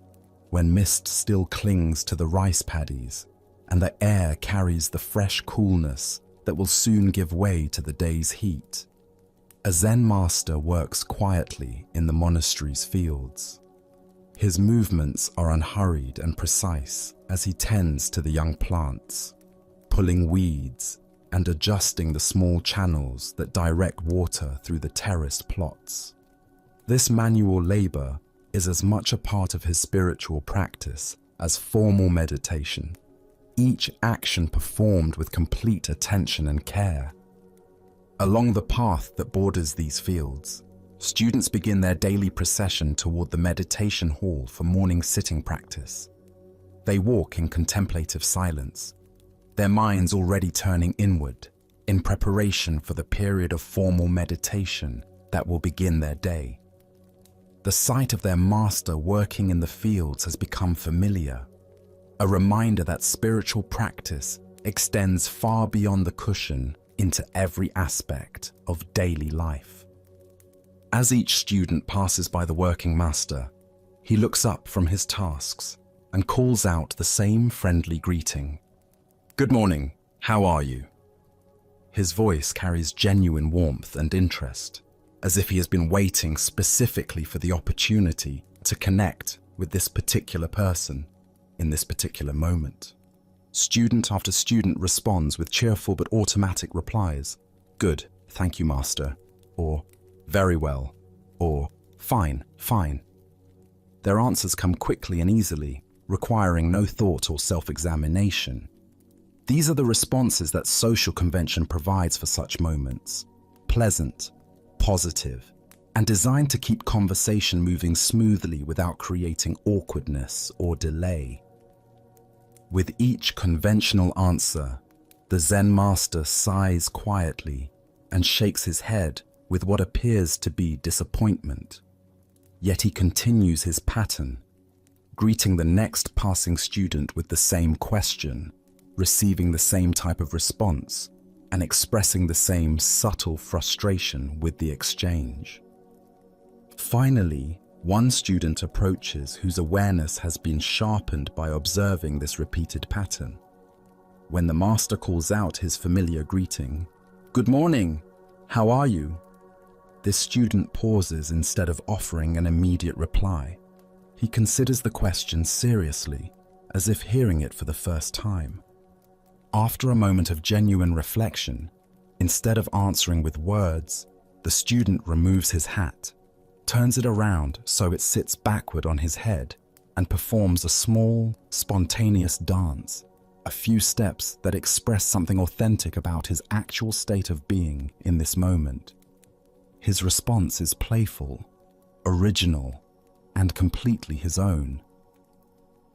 when mist still clings to the rice paddies and the air carries the fresh coolness that will soon give way to the day's heat, a Zen master works quietly in the monastery's fields. His movements are unhurried and precise as he tends to the young plants, pulling weeds and adjusting the small channels that direct water through the terraced plots. This manual labor is as much a part of his spiritual practice as formal meditation, each action performed with complete attention and care. Along the path that borders these fields, students begin their daily procession toward the meditation hall for morning sitting practice. They walk in contemplative silence, their minds already turning inward in preparation for the period of formal meditation that will begin their day. The sight of their master working in the fields has become familiar, a reminder that spiritual practice extends far beyond the cushion into every aspect of daily life. As each student passes by the working master, he looks up from his tasks and calls out the same friendly greeting. "Good morning, how are you?" His voice carries genuine warmth and interest, as if he has been waiting specifically for the opportunity to connect with this particular person in this particular moment. Student after student responds with cheerful but automatic replies. "Good, thank you, master," or "Very well," or "Fine, fine." Their answers come quickly and easily, requiring no thought or self-examination. These are the responses that social convention provides for such moments: pleasant, positive, and designed to keep conversation moving smoothly without creating awkwardness or delay. With each conventional answer, the Zen master sighs quietly and shakes his head with what appears to be disappointment. Yet he continues his pattern, greeting the next passing student with the same question. receiving the same type of response and expressing the same subtle frustration with the exchange. Finally, one student approaches whose awareness has been sharpened by observing this repeated pattern. When the master calls out his familiar greeting, "Good morning, how are you?" this student pauses instead of offering an immediate reply. He considers the question seriously, as if hearing it for the first time. After a moment of genuine reflection, instead of answering with words, the student removes his hat, turns it around so it sits backward on his head, and performs a small, spontaneous dance, a few steps that express something authentic about his actual state of being in this moment. His response is playful, original, and completely his own.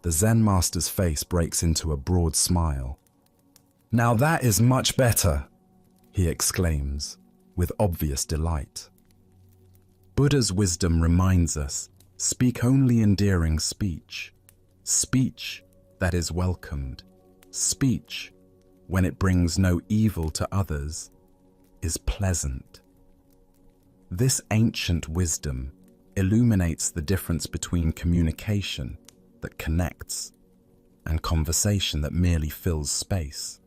The Zen master's face breaks into a broad smile. "Now that is much better," he exclaims, with obvious delight. Buddha's wisdom reminds us, speak only endearing speech, speech that is welcomed, speech, when it brings no evil to others, is pleasant. This ancient wisdom illuminates the difference between communication that connects and conversation that merely fills space.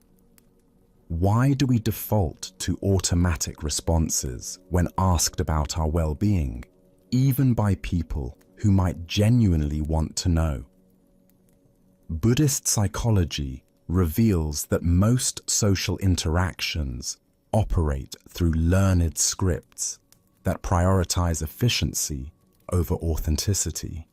Why do we default to automatic responses when asked about our well-being, even by people who might genuinely want to know? Buddhist psychology reveals that most social interactions operate through learned scripts that prioritize efficiency over authenticity.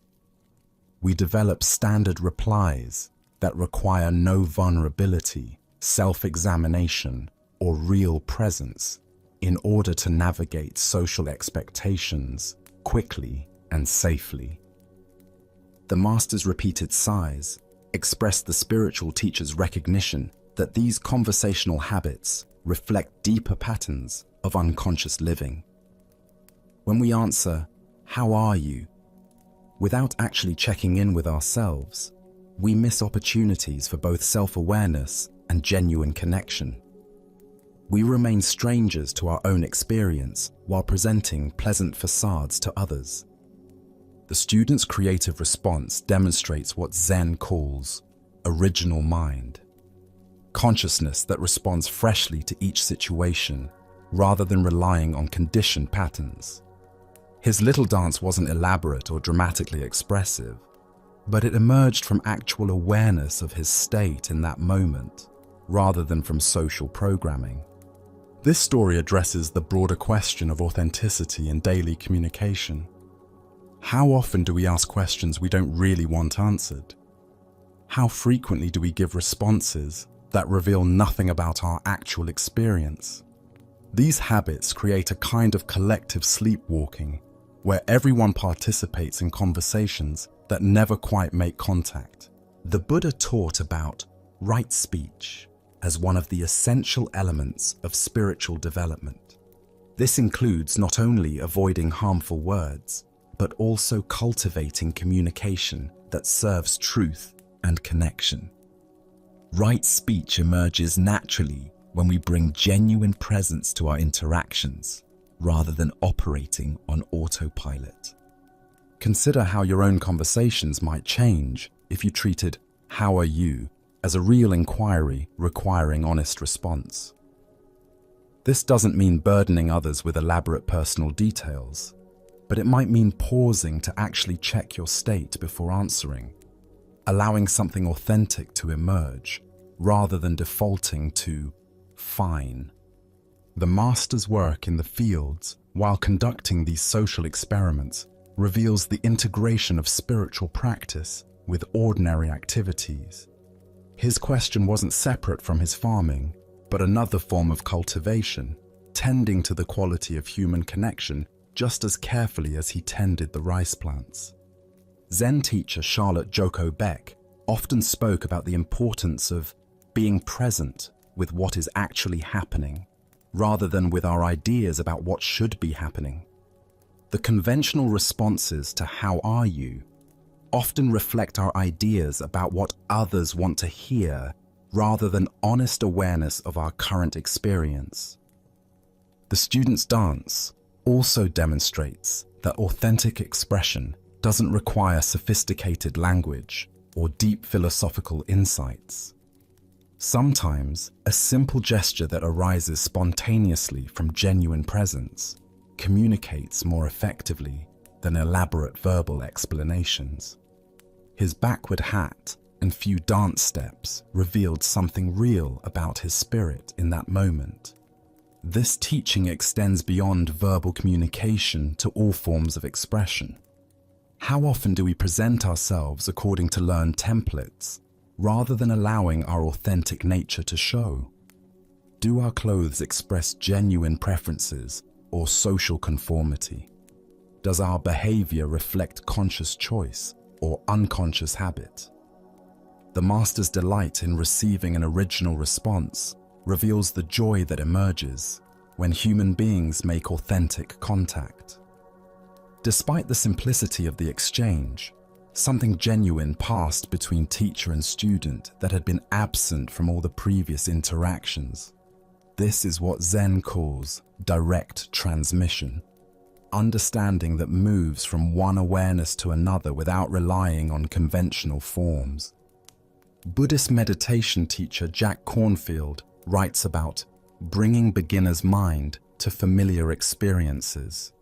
We develop standard replies that require no vulnerability, self-examination, or real presence in order to navigate social expectations quickly and safely. The master's repeated sighs express the spiritual teacher's recognition that these conversational habits reflect deeper patterns of unconscious living. When we answer, "How are you?" without actually checking in with ourselves, we miss opportunities for both self-awareness and genuine connection. We remain strangers to our own experience while presenting pleasant facades to others. The student's creative response demonstrates what Zen calls original mind, consciousness that responds freshly to each situation rather than relying on conditioned patterns. His little dance wasn't elaborate or dramatically expressive, but it emerged from actual awareness of his state in that moment, rather than from social programming. This story addresses the broader question of authenticity in daily communication. How often do we ask questions we don't really want answered? How frequently do we give responses that reveal nothing about our actual experience? These habits create a kind of collective sleepwalking, where everyone participates in conversations that never quite make contact. The Buddha taught about right speech as one of the essential elements of spiritual development. This includes not only avoiding harmful words, but also cultivating communication that serves truth and connection. Right speech emerges naturally when we bring genuine presence to our interactions, rather than operating on autopilot. Consider how your own conversations might change if you treated "How are you?" as a real inquiry requiring honest response. This doesn't mean burdening others with elaborate personal details, but it might mean pausing to actually check your state before answering, allowing something authentic to emerge, rather than defaulting to "fine." The master's work in the fields, while conducting these social experiments, reveals the integration of spiritual practice with ordinary activities. His question wasn't separate from his farming, but another form of cultivation, tending to the quality of human connection just as carefully as he tended the rice plants. Zen teacher Charlotte Joko Beck often spoke about the importance of being present with what is actually happening, rather than with our ideas about what should be happening. The conventional responses to "How are you?" often reflect our ideas about what others want to hear rather than honest awareness of our current experience. The student's dance also demonstrates that authentic expression doesn't require sophisticated language or deep philosophical insights. Sometimes, a simple gesture that arises spontaneously from genuine presence communicates more effectively than elaborate verbal explanations. His backward hat and few dance steps revealed something real about his spirit in that moment. This teaching extends beyond verbal communication to all forms of expression. How often do we present ourselves according to learned templates, rather than allowing our authentic nature to show? Do our clothes express genuine preferences or social conformity? Does our behavior reflect conscious choice or unconscious habit? The master's delight in receiving an original response reveals the joy that emerges when human beings make authentic contact. Despite the simplicity of the exchange, something genuine passed between teacher and student that had been absent from all the previous interactions. This is what Zen calls direct transmission, understanding that moves from one awareness to another without relying on conventional forms. Buddhist meditation teacher Jack Cornfield writes about bringing beginner's mind to familiar experiences.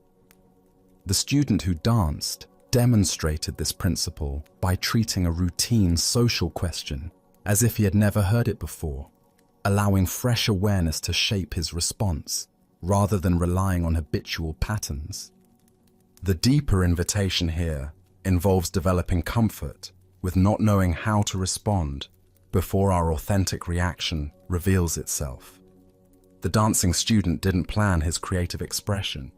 The student who danced demonstrated this principle by treating a routine social question as if he had never heard it before, allowing fresh awareness to shape his response rather than relying on habitual patterns. The deeper invitation here involves developing comfort with not knowing how to respond before our authentic reaction reveals itself. The dancing student didn't plan his creative expression.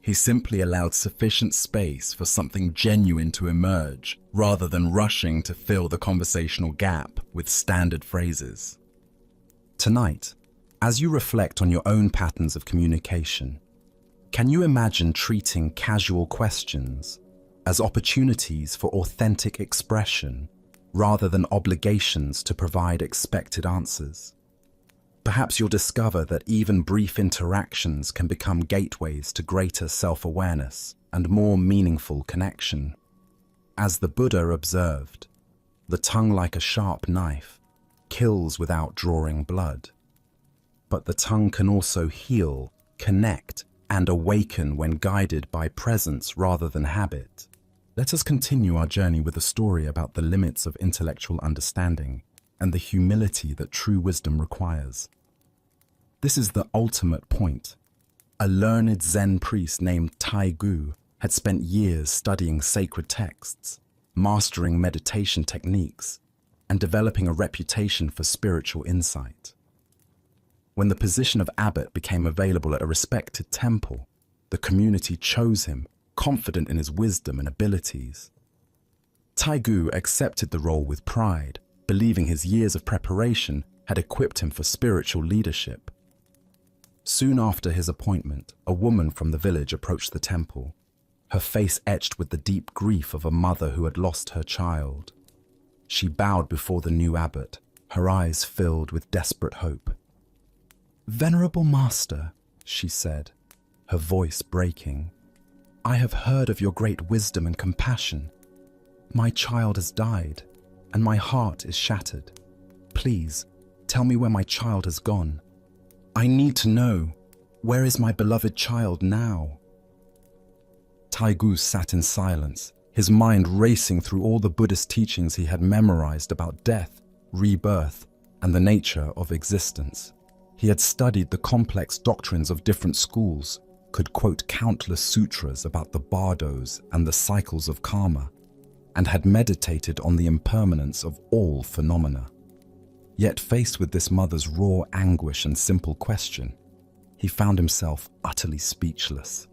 He simply allowed sufficient space for something genuine to emerge, rather than rushing to fill the conversational gap with standard phrases. Tonight, as you reflect on your own patterns of communication, can you imagine treating casual questions as opportunities for authentic expression rather than obligations to provide expected answers? Perhaps you'll discover that even brief interactions can become gateways to greater self-awareness and more meaningful connection. As the Buddha observed, the tongue, like a sharp knife, kills without drawing blood. But the tongue can also heal, connect, and awaken when guided by presence rather than habit. Let us continue our journey with a story about the limits of intellectual understanding and the humility that true wisdom requires. This is the ultimate point. A learned Zen priest named Tai Gu had spent years studying sacred texts, mastering meditation techniques, and developing a reputation for spiritual insight. When the position of abbot became available at a respected temple, the community chose him, confident in his wisdom and abilities. Tai Gu accepted the role with pride, believing his years of preparation had equipped him for spiritual leadership. Soon after his appointment, a woman from the village approached the temple, her face etched with the deep grief of a mother who had lost her child. She bowed before the new abbot, her eyes filled with desperate hope. "Venerable Master," she said, her voice breaking, "I have heard of your great wisdom and compassion. My child has died, and my heart is shattered. Please, tell me where my child has gone. I need to know, where is my beloved child now?" Tai Gu sat in silence, his mind racing through all the Buddhist teachings he had memorized about death, rebirth, and the nature of existence. He had studied the complex doctrines of different schools, could quote countless sutras about the bardos and the cycles of karma, and had meditated on the impermanence of all phenomena. Yet faced with this mother's raw anguish and simple question, he found himself utterly speechless.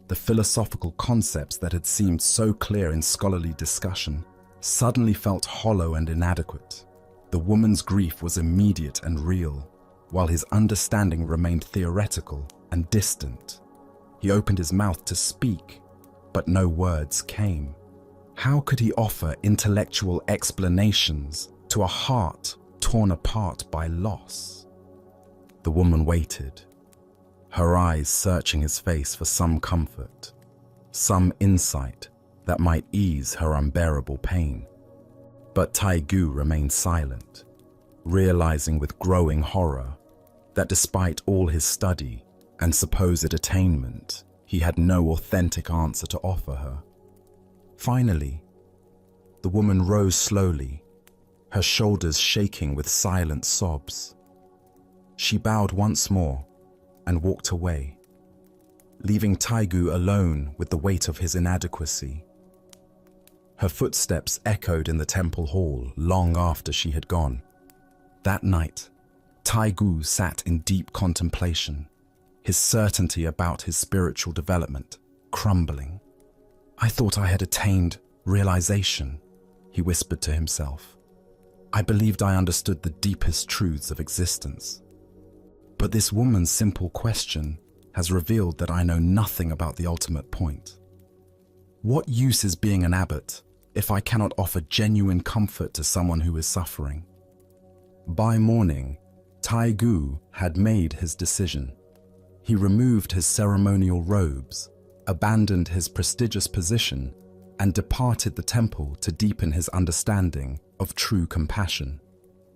The philosophical concepts that had seemed so clear in scholarly discussion suddenly felt hollow and inadequate. The woman's grief was immediate and real, while his understanding remained theoretical and distant. He opened his mouth to speak, but no words came. How could he offer intellectual explanations to a heart torn apart by loss. The woman waited, her eyes searching his face for some comfort, some insight that might ease her unbearable pain. But Taigu remained silent, realizing with growing horror that despite all his study and supposed attainment, he had no authentic answer to offer her. Finally, the woman rose slowly, her shoulders shaking with silent sobs. She bowed once more and walked away, leaving Taigu alone with the weight of his inadequacy. Her footsteps echoed in the temple hall long after she had gone. That night, Taigu sat in deep contemplation, his certainty about his spiritual development crumbling. "I thought I had attained realization," he whispered to himself. "I believed I understood the deepest truths of existence. But this woman's simple question has revealed that I know nothing about the ultimate point. What use is being an abbot if I cannot offer genuine comfort to someone who is suffering?" By morning, Taigu had made his decision. He removed his ceremonial robes, abandoned his prestigious position, and departed the temple to deepen his understanding of true compassion.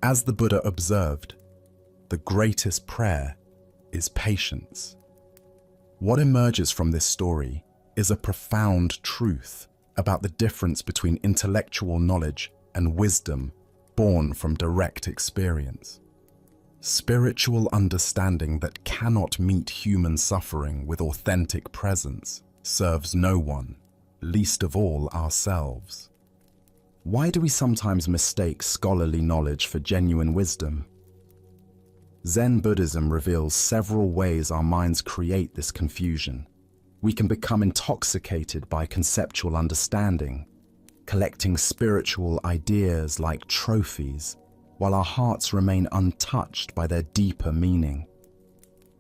As the Buddha observed, the greatest prayer is patience. What emerges from this story is a profound truth about the difference between intellectual knowledge and wisdom born from direct experience. Spiritual understanding that cannot meet human suffering with authentic presence serves no one, least of all ourselves. Why do we sometimes mistake scholarly knowledge for genuine wisdom? Zen Buddhism reveals several ways our minds create this confusion. We can become intoxicated by conceptual understanding, collecting spiritual ideas like trophies, while our hearts remain untouched by their deeper meaning.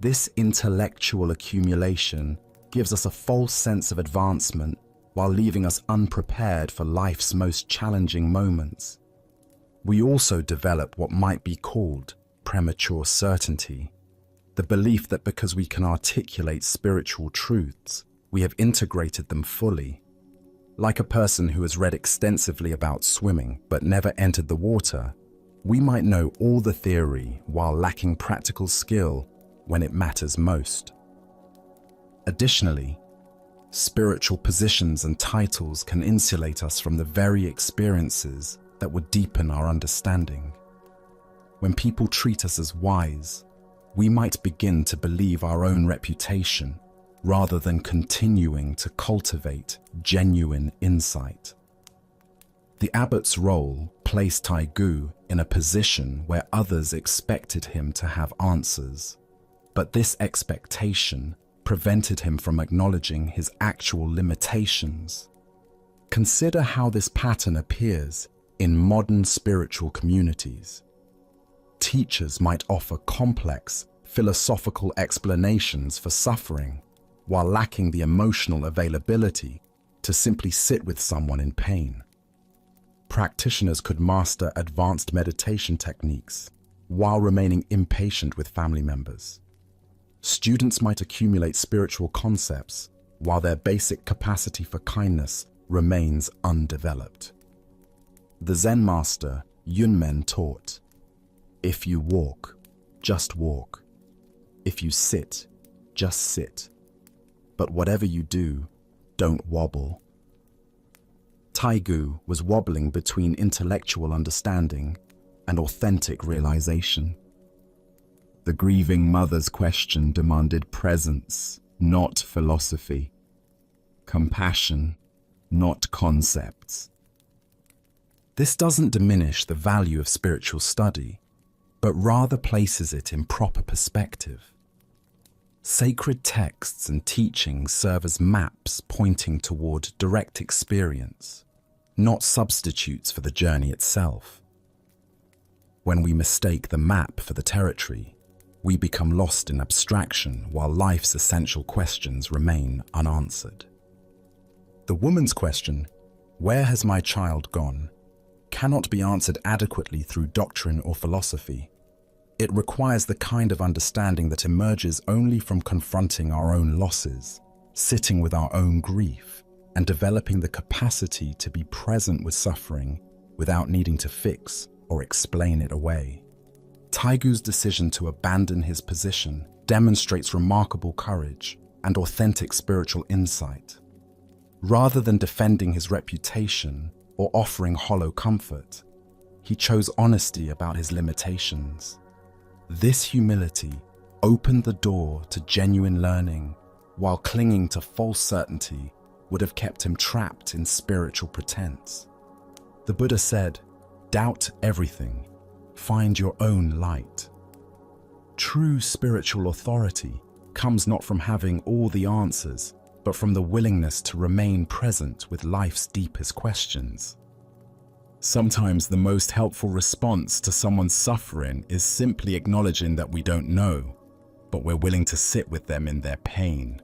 This intellectual accumulation gives us a false sense of advancement while leaving us unprepared for life's most challenging moments. We also develop what might be called premature certainty, the belief that because we can articulate spiritual truths, we have integrated them fully. Like a person who has read extensively about swimming but never entered the water, we might know all the theory while lacking practical skill when it matters most. Additionally, spiritual positions and titles can insulate us from the very experiences that would deepen our understanding. When people treat us as wise, we might begin to believe our own reputation rather than continuing to cultivate genuine insight. The abbot's role placed Taigu in a position where others expected him to have answers, but this expectation prevented him from acknowledging his actual limitations. Consider how this pattern appears in modern spiritual communities. Teachers might offer complex, philosophical explanations for suffering, while lacking the emotional availability to simply sit with someone in pain. Practitioners could master advanced meditation techniques while remaining impatient with family members. Students might accumulate spiritual concepts while their basic capacity for kindness remains undeveloped. The Zen master Yunmen taught, "If you walk, just walk. If you sit, just sit. But whatever you do, don't wobble." Taigu was wobbling between intellectual understanding and authentic realization. The grieving mother's question demanded presence, not philosophy. Compassion, not concepts. This doesn't diminish the value of spiritual study, but rather places it in proper perspective. Sacred texts and teachings serve as maps pointing toward direct experience, not substitutes for the journey itself. When we mistake the map for the territory, we become lost in abstraction while life's essential questions remain unanswered. The woman's question, "Where has my child gone?" cannot be answered adequately through doctrine or philosophy. It requires the kind of understanding that emerges only from confronting our own losses, sitting with our own grief, and developing the capacity to be present with suffering without needing to fix or explain it away. Taigu's decision to abandon his position demonstrates remarkable courage and authentic spiritual insight. Rather than defending his reputation or offering hollow comfort, he chose honesty about his limitations. This humility opened the door to genuine learning, while clinging to false certainty would have kept him trapped in spiritual pretense. The Buddha said, "Doubt everything, find your own light." True spiritual authority comes not from having all the answers, but from the willingness to remain present with life's deepest questions. Sometimes the most helpful response to someone's suffering is simply acknowledging that we don't know, but we're willing to sit with them in their pain.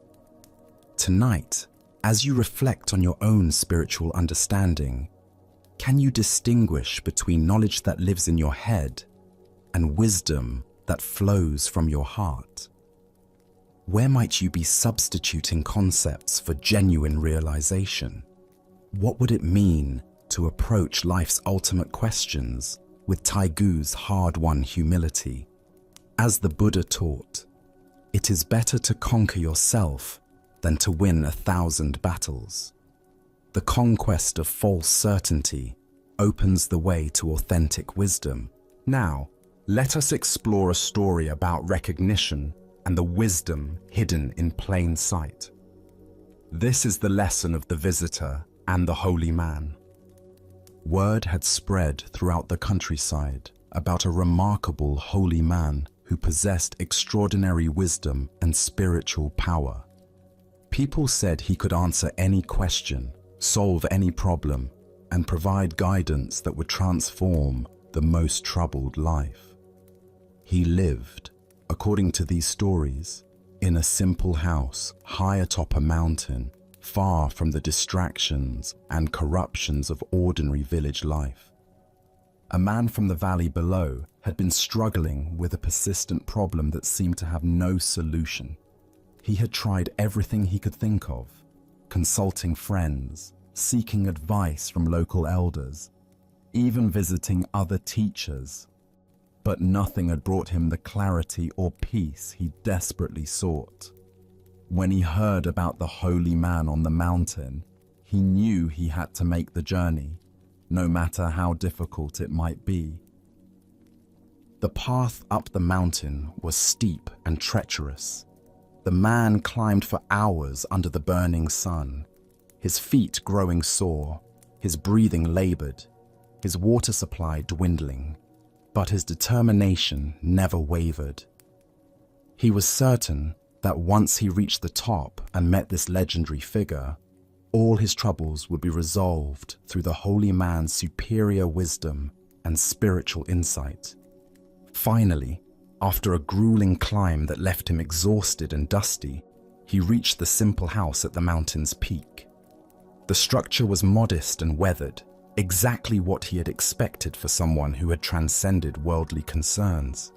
Tonight, as you reflect on your own spiritual understanding, can you distinguish between knowledge that lives in your head and wisdom that flows from your heart? Where might you be substituting concepts for genuine realization? What would it mean to approach life's ultimate questions with Taigu's hard-won humility? As the Buddha taught, it is better to conquer yourself than to win 1,000 battles. The conquest of false certainty opens the way to authentic wisdom. Now, let us explore a story about recognition and the wisdom hidden in plain sight. This is the lesson of the visitor and the holy man. Word had spread throughout the countryside about a remarkable holy man who possessed extraordinary wisdom and spiritual power. People said he could answer any question, solve any problem, and provide guidance that would transform the most troubled life. He lived, according to these stories, in a simple house high atop a mountain, far from the distractions and corruptions of ordinary village life. A man from the valley below had been struggling with a persistent problem that seemed to have no solution. He had tried everything he could think of, consulting friends, seeking advice from local elders, even visiting other teachers, but nothing had brought him the clarity or peace he desperately sought. When he heard about the holy man on the mountain, he knew he had to make the journey, no matter how difficult it might be. The path up the mountain was steep and treacherous. The man climbed for hours under the burning sun, his feet growing sore, his breathing labored, his water supply dwindling, but his determination never wavered. He was certain that once he reached the top and met this legendary figure, all his troubles would be resolved through the holy man's superior wisdom and spiritual insight. Finally, after a grueling climb that left him exhausted and dusty, he reached the simple house at the mountain's peak. The structure was modest and weathered, exactly what he had expected for someone who had transcended worldly concerns.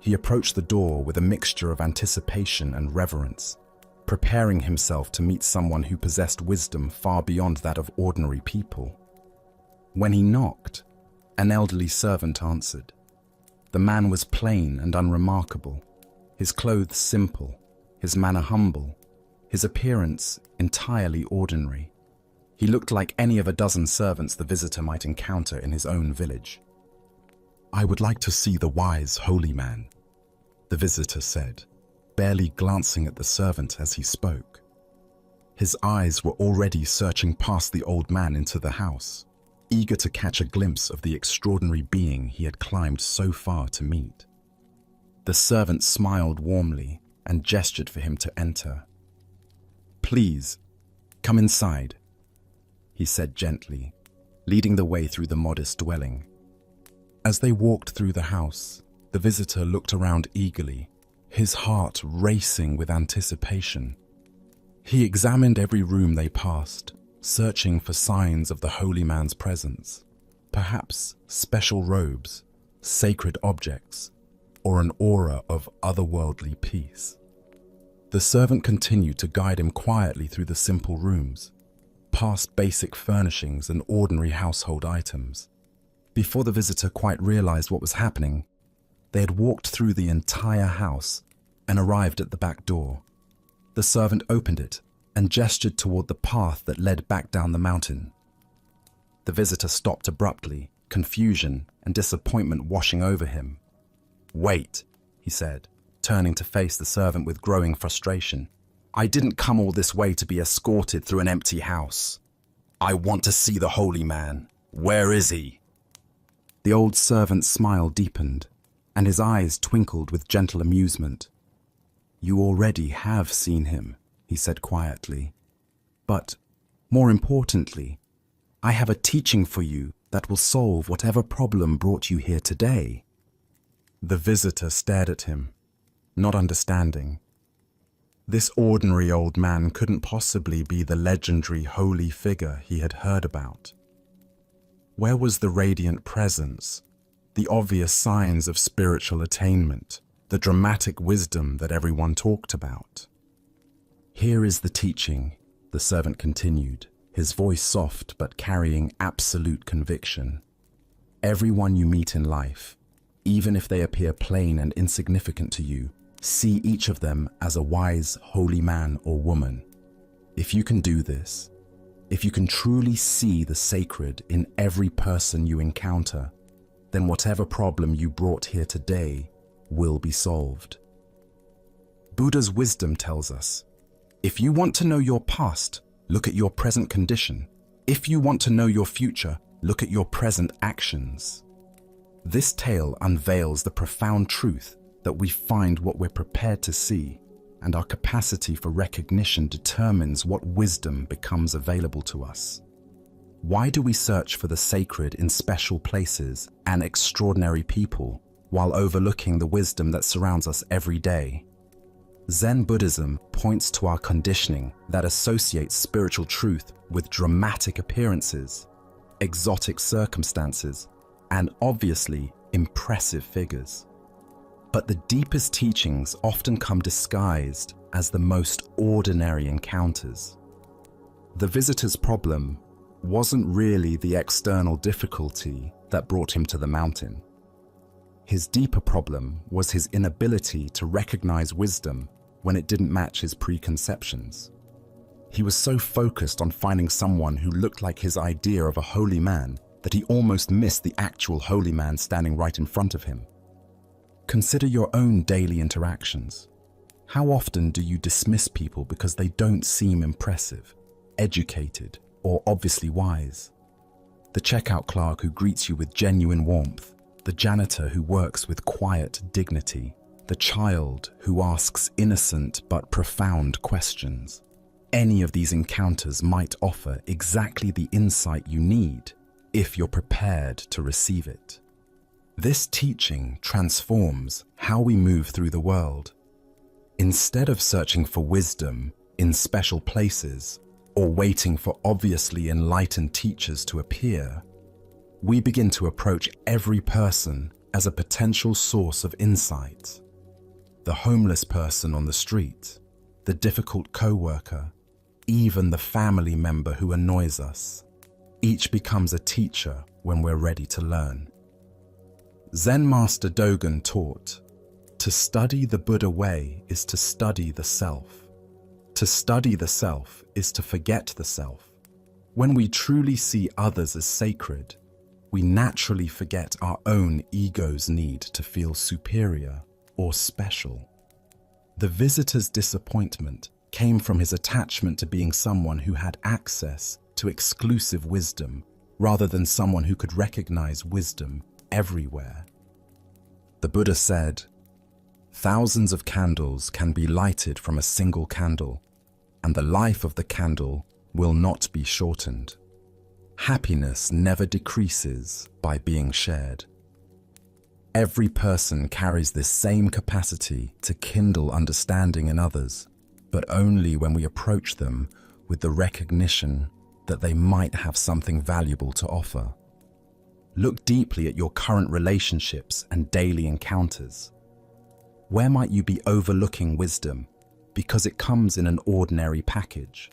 He approached the door with a mixture of anticipation and reverence, preparing himself to meet someone who possessed wisdom far beyond that of ordinary people. When he knocked, an elderly servant answered. The man was plain and unremarkable, his clothes simple, his manner humble, his appearance entirely ordinary. He looked like any of a dozen servants the visitor might encounter in his own village. "I would like to see the wise holy man," the visitor said, barely glancing at the servant as he spoke. His eyes were already searching past the old man into the house, eager to catch a glimpse of the extraordinary being he had climbed so far to meet. The servant smiled warmly and gestured for him to enter. "Please, come inside," he said gently, leading the way through the modest dwelling. As they walked through the house, the visitor looked around eagerly, his heart racing with anticipation. He examined every room they passed, searching for signs of the holy man's presence. Perhaps special robes, sacred objects, or an aura of otherworldly peace. The servant continued to guide him quietly through the simple rooms, past basic furnishings and ordinary household items. Before the visitor quite realized what was happening, they had walked through the entire house and arrived at the back door. The servant opened it and gestured toward the path that led back down the mountain. The visitor stopped abruptly, confusion and disappointment washing over him. "Wait," he said, turning to face the servant with growing frustration. "I didn't come all this way to be escorted through an empty house. I want to see the holy man. Where is he?" The old servant's smile deepened, and his eyes twinkled with gentle amusement. "You already have seen him," he said quietly. "But, more importantly, I have a teaching for you that will solve whatever problem brought you here today." The visitor stared at him, not understanding. This ordinary old man couldn't possibly be the legendary holy figure he had heard about. Where was the radiant presence, the obvious signs of spiritual attainment, the dramatic wisdom that everyone talked about? "Here is the teaching," the servant continued, his voice soft but carrying absolute conviction. "Everyone you meet in life, even if they appear plain and insignificant to you, see each of them as a wise, holy man or woman. If you can do this, if you can truly see the sacred in every person you encounter, then whatever problem you brought here today will be solved." Buddha's wisdom tells us, if you want to know your past, look at your present condition. If you want to know your future, look at your present actions. This tale unveils the profound truth that we find what we're prepared to see, and our capacity for recognition determines what wisdom becomes available to us. Why do we search for the sacred in special places and extraordinary people while overlooking the wisdom that surrounds us every day? Zen Buddhism points to our conditioning that associates spiritual truth with dramatic appearances, exotic circumstances, and obviously impressive figures. But the deepest teachings often come disguised as the most ordinary encounters. The visitor's problem wasn't really the external difficulty that brought him to the mountain. His deeper problem was his inability to recognize wisdom when it didn't match his preconceptions. He was so focused on finding someone who looked like his idea of a holy man that he almost missed the actual holy man standing right in front of him. Consider your own daily interactions. How often do you dismiss people because they don't seem impressive, educated, or obviously wise? The checkout clerk who greets you with genuine warmth, the janitor who works with quiet dignity, the child who asks innocent but profound questions. Any of these encounters might offer exactly the insight you need if you're prepared to receive it. This teaching transforms how we move through the world. Instead of searching for wisdom in special places or waiting for obviously enlightened teachers to appear, we begin to approach every person as a potential source of insight. The homeless person on the street, the difficult co-worker, even the family member who annoys us. Each becomes a teacher when we're ready to learn. Zen Master Dogen taught, to study the Buddha way is to study the self. To study the self is to forget the self. When we truly see others as sacred, we naturally forget our own ego's need to feel superior or special. The visitor's disappointment came from his attachment to being someone who had access to exclusive wisdom rather than someone who could recognize wisdom everywhere. The Buddha said, "Thousands of candles can be lighted from a single candle, and the life of the candle will not be shortened. Happiness never decreases by being shared." Every person carries this same capacity to kindle understanding in others, but only when we approach them with the recognition that they might have something valuable to offer. Look deeply at your current relationships and daily encounters. Where might you be overlooking wisdom because it comes in an ordinary package?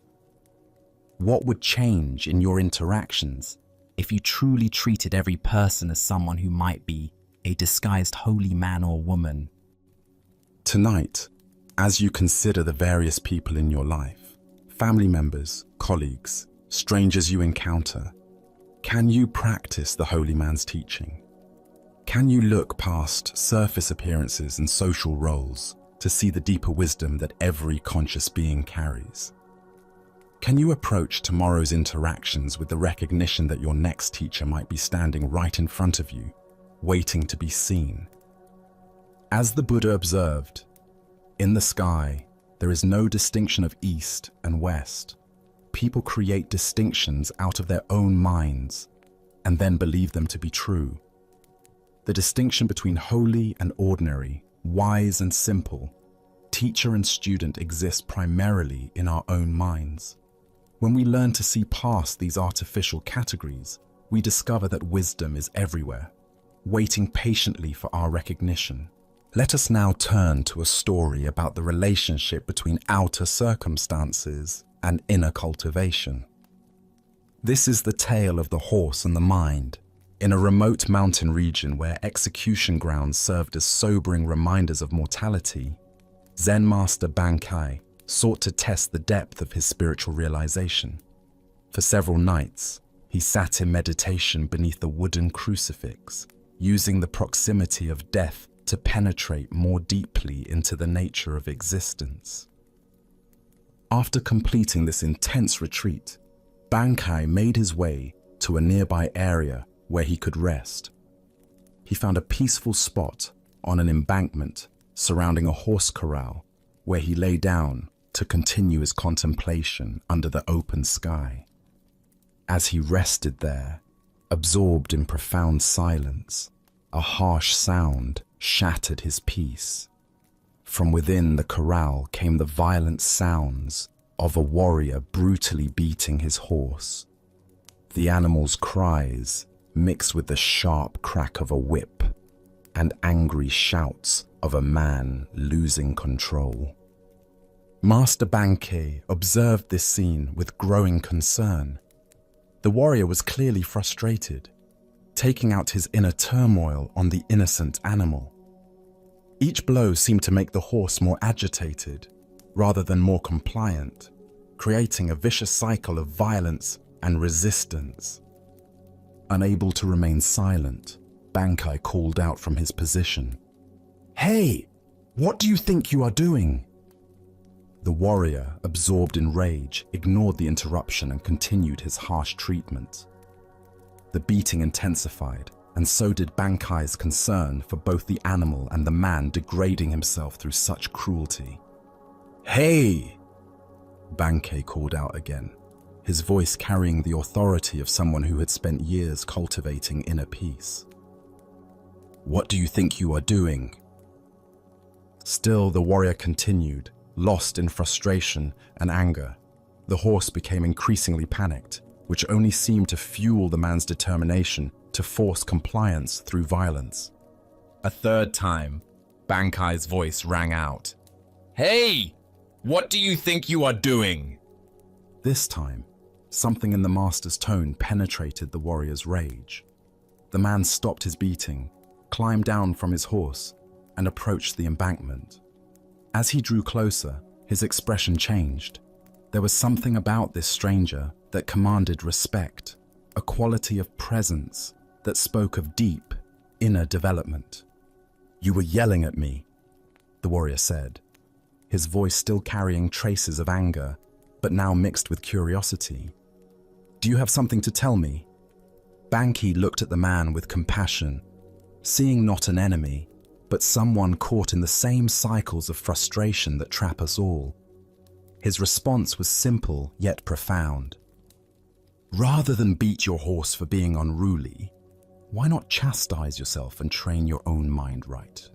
What would change in your interactions if you truly treated every person as someone who might be a disguised holy man or woman? Tonight, as you consider the various people in your life, family members, colleagues, strangers you encounter, can you practice the holy man's teaching? Can you look past surface appearances and social roles to see the deeper wisdom that every conscious being carries? Can you approach tomorrow's interactions with the recognition that your next teacher might be standing right in front of you, waiting to be seen? As the Buddha observed, in the sky, there is no distinction of east and west. People create distinctions out of their own minds and then believe them to be true. The distinction between holy and ordinary, wise and simple, teacher and student exists primarily in our own minds. When we learn to see past these artificial categories, we discover that wisdom is everywhere, waiting patiently for our recognition. Let us now turn to a story about the relationship between outer circumstances and inner cultivation. This is the tale of the horse and the mind. In a remote mountain region where execution grounds served as sobering reminders of mortality, Zen master Bankai sought to test the depth of his spiritual realization. For several nights, he sat in meditation beneath a wooden crucifix, using the proximity of death to penetrate more deeply into the nature of existence. After completing this intense retreat, Bankai made his way to a nearby area where he could rest. He found a peaceful spot on an embankment surrounding a horse corral where he lay down to continue his contemplation under the open sky. As he rested there, absorbed in profound silence, a harsh sound shattered his peace. From within the corral came the violent sounds of a warrior brutally beating his horse. The animal's cries mixed with the sharp crack of a whip and angry shouts of a man losing control. Master Bankai observed this scene with growing concern. The warrior was clearly frustrated, taking out his inner turmoil on the innocent animal. Each blow seemed to make the horse more agitated, rather than more compliant, creating a vicious cycle of violence and resistance. Unable to remain silent, Bankai called out from his position. "Hey, what do you think you are doing?" The warrior, absorbed in rage, ignored the interruption and continued his harsh treatment. The beating intensified, and so did Bankai's concern for both the animal and the man degrading himself through such cruelty. "Hey!" Bankai called out again, his voice carrying the authority of someone who had spent years cultivating inner peace. "What do you think you are doing?" Still, the warrior continued, lost in frustration and anger. The horse became increasingly panicked, which only seemed to fuel the man's determination to force compliance through violence. A third time, Bankai's voice rang out. "Hey! What do you think you are doing?" This time, something in the master's tone penetrated the warrior's rage. The man stopped his beating, climbed down from his horse, and approached the embankment. As he drew closer, his expression changed. There was something about this stranger that commanded respect, a quality of presence that spoke of deep, inner development. "You were yelling at me," the warrior said, his voice still carrying traces of anger, but now mixed with curiosity. "Do you have something to tell me?" Bankai looked at the man with compassion, seeing not an enemy, but someone caught in the same cycles of frustration that trap us all. His response was simple yet profound. "Rather than beat your horse for being unruly, why not chastise yourself and train your own mind right?"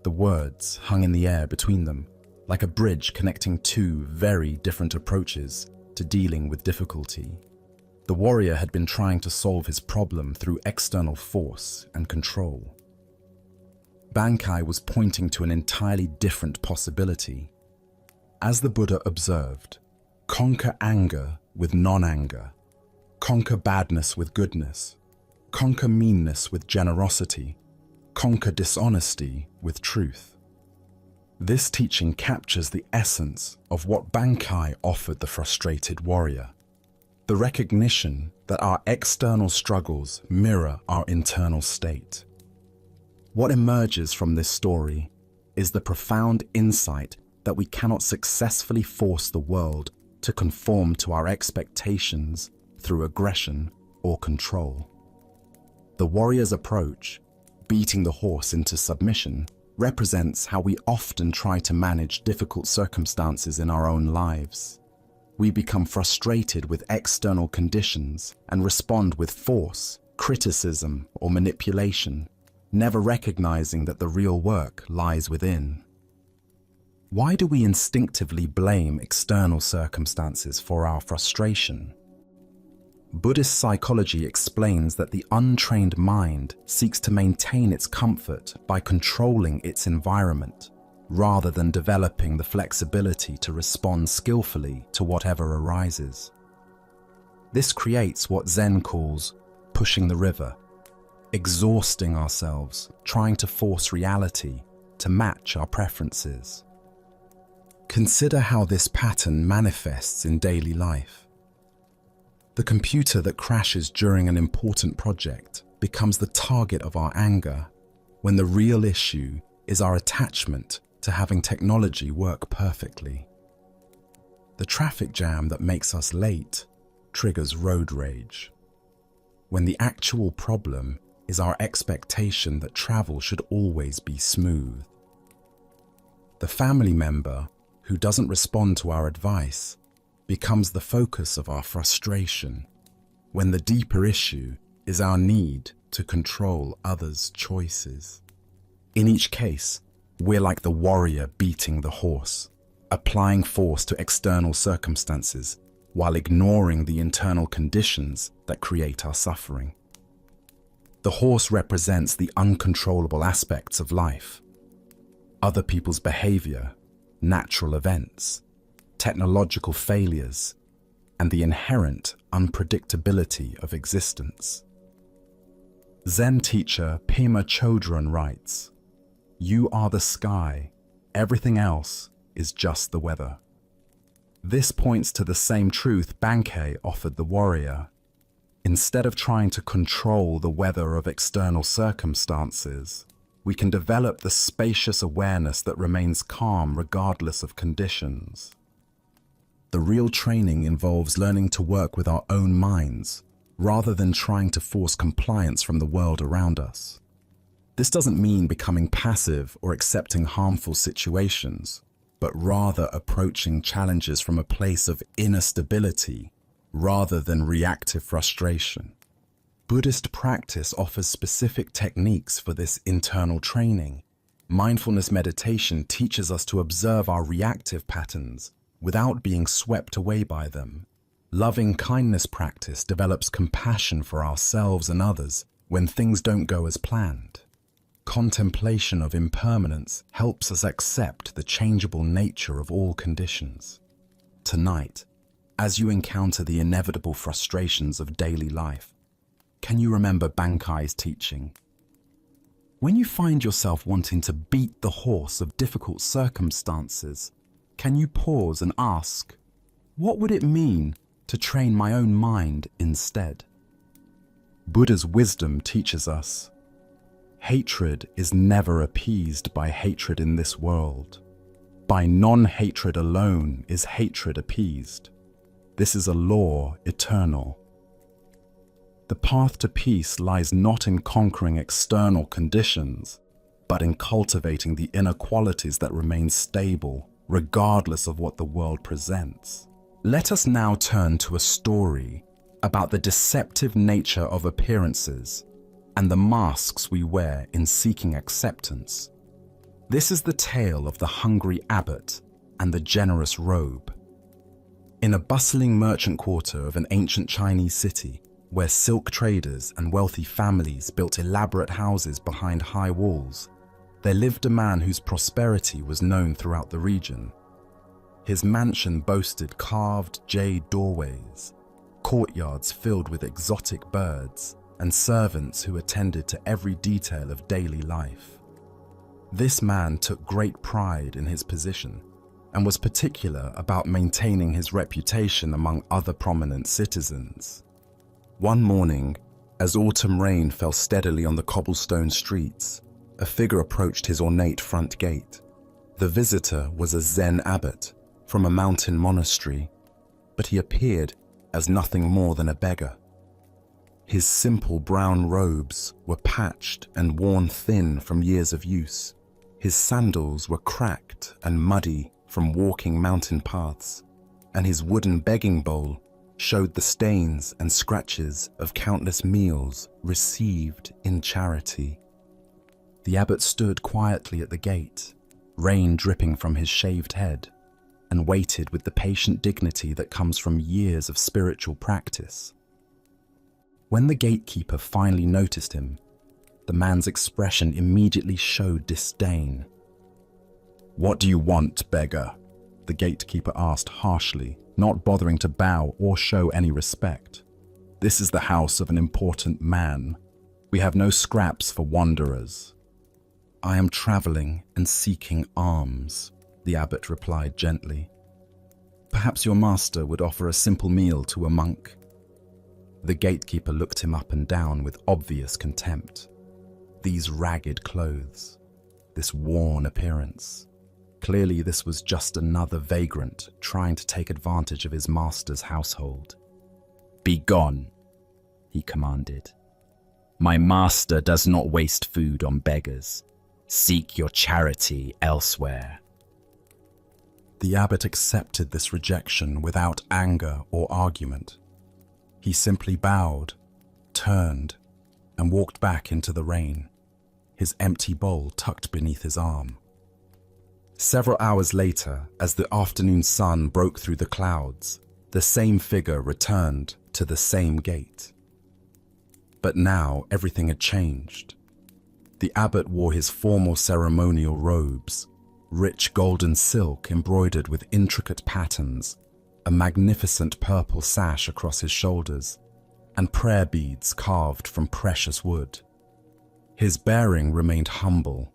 The words hung in the air between them, like a bridge connecting two very different approaches to dealing with difficulty. The warrior had been trying to solve his problem through external force and control. Bankai was pointing to an entirely different possibility. As the Buddha observed, conquer anger with non-anger, conquer badness with goodness, conquer meanness with generosity, conquer dishonesty with truth. This teaching captures the essence of what Bankai offered the frustrated warrior. The recognition that our external struggles mirror our internal state. What emerges from this story is the profound insight that we cannot successfully force the world to conform to our expectations through aggression or control. The warrior's approach, beating the horse into submission, represents how we often try to manage difficult circumstances in our own lives. We become frustrated with external conditions and respond with force, criticism, or manipulation, never recognizing that the real work lies within. Why do we instinctively blame external circumstances for our frustration? Buddhist psychology explains that the untrained mind seeks to maintain its comfort by controlling its environment, rather than developing the flexibility to respond skillfully to whatever arises. This creates what Zen calls pushing the river, exhausting ourselves, trying to force reality to match our preferences. Consider how this pattern manifests in daily life. The computer that crashes during an important project becomes the target of our anger, when the real issue is our attachment to having technology work perfectly. The traffic jam that makes us late triggers road rage, when the actual problem is our expectation that travel should always be smooth. The family member who doesn't respond to our advice becomes the focus of our frustration, when the deeper issue is our need to control others' choices. In each case, we're like the warrior beating the horse, applying force to external circumstances while ignoring the internal conditions that create our suffering. The horse represents the uncontrollable aspects of life: other people's behavior, natural events, technological failures, and the inherent unpredictability of existence. Zen teacher Pema Chodron writes, "You are the sky, everything else is just the weather." This points to the same truth Bankai offered the warrior. Instead of trying to control the weather of external circumstances, we can develop the spacious awareness that remains calm regardless of conditions. The real training involves learning to work with our own minds, rather than trying to force compliance from the world around us. This doesn't mean becoming passive or accepting harmful situations, but rather approaching challenges from a place of inner stability rather than reactive frustration. Buddhist practice offers specific techniques for this internal training. Mindfulness meditation teaches us to observe our reactive patterns without being swept away by them. Loving kindness practice develops compassion for ourselves and others when things don't go as planned. Contemplation of impermanence helps us accept the changeable nature of all conditions. Tonight, as you encounter the inevitable frustrations of daily life, can you remember Bankai's teaching? When you find yourself wanting to beat the horse of difficult circumstances, can you pause and ask, what would it mean to train my own mind instead? Buddha's wisdom teaches us, hatred is never appeased by hatred in this world. By non-hatred alone is hatred appeased. This is a law eternal. The path to peace lies not in conquering external conditions, but in cultivating the inner qualities that remain stable, regardless of what the world presents. Let us now turn to a story about the deceptive nature of appearances and the masks we wear in seeking acceptance. This is the tale of the hungry abbot and the generous robe. In a bustling merchant quarter of an ancient Chinese city, where silk traders and wealthy families built elaborate houses behind high walls, there lived a man whose prosperity was known throughout the region. His mansion boasted carved jade doorways, courtyards filled with exotic birds, and servants who attended to every detail of daily life. This man took great pride in his position and was particular about maintaining his reputation among other prominent citizens. One morning, as autumn rain fell steadily on the cobblestone streets, a figure approached his ornate front gate. The visitor was a Zen abbot from a mountain monastery, but he appeared as nothing more than a beggar. His simple brown robes were patched and worn thin from years of use. His sandals were cracked and muddy from walking mountain paths, and his wooden begging bowl showed the stains and scratches of countless meals received in charity. The abbot stood quietly at the gate, rain dripping from his shaved head, and waited with the patient dignity that comes from years of spiritual practice. When the gatekeeper finally noticed him, the man's expression immediately showed disdain. "What do you want, beggar?" the gatekeeper asked harshly, not bothering to bow or show any respect. "This is the house of an important man. We have no scraps for wanderers." "I am traveling and seeking alms," the abbot replied gently. "Perhaps your master would offer a simple meal to a monk." The gatekeeper looked him up and down with obvious contempt. These ragged clothes, this worn appearance. Clearly this was just another vagrant trying to take advantage of his master's household. "Be gone," he commanded. "My master does not waste food on beggars. Seek your charity elsewhere." The abbot accepted this rejection without anger or argument. He simply bowed, turned, and walked back into the rain, his empty bowl tucked beneath his arm. Several hours later, as the afternoon sun broke through the clouds, the same figure returned to the same gate. But now everything had changed. The abbot wore his formal ceremonial robes, rich golden silk embroidered with intricate patterns, a magnificent purple sash across his shoulders, and prayer beads carved from precious wood. His bearing remained humble,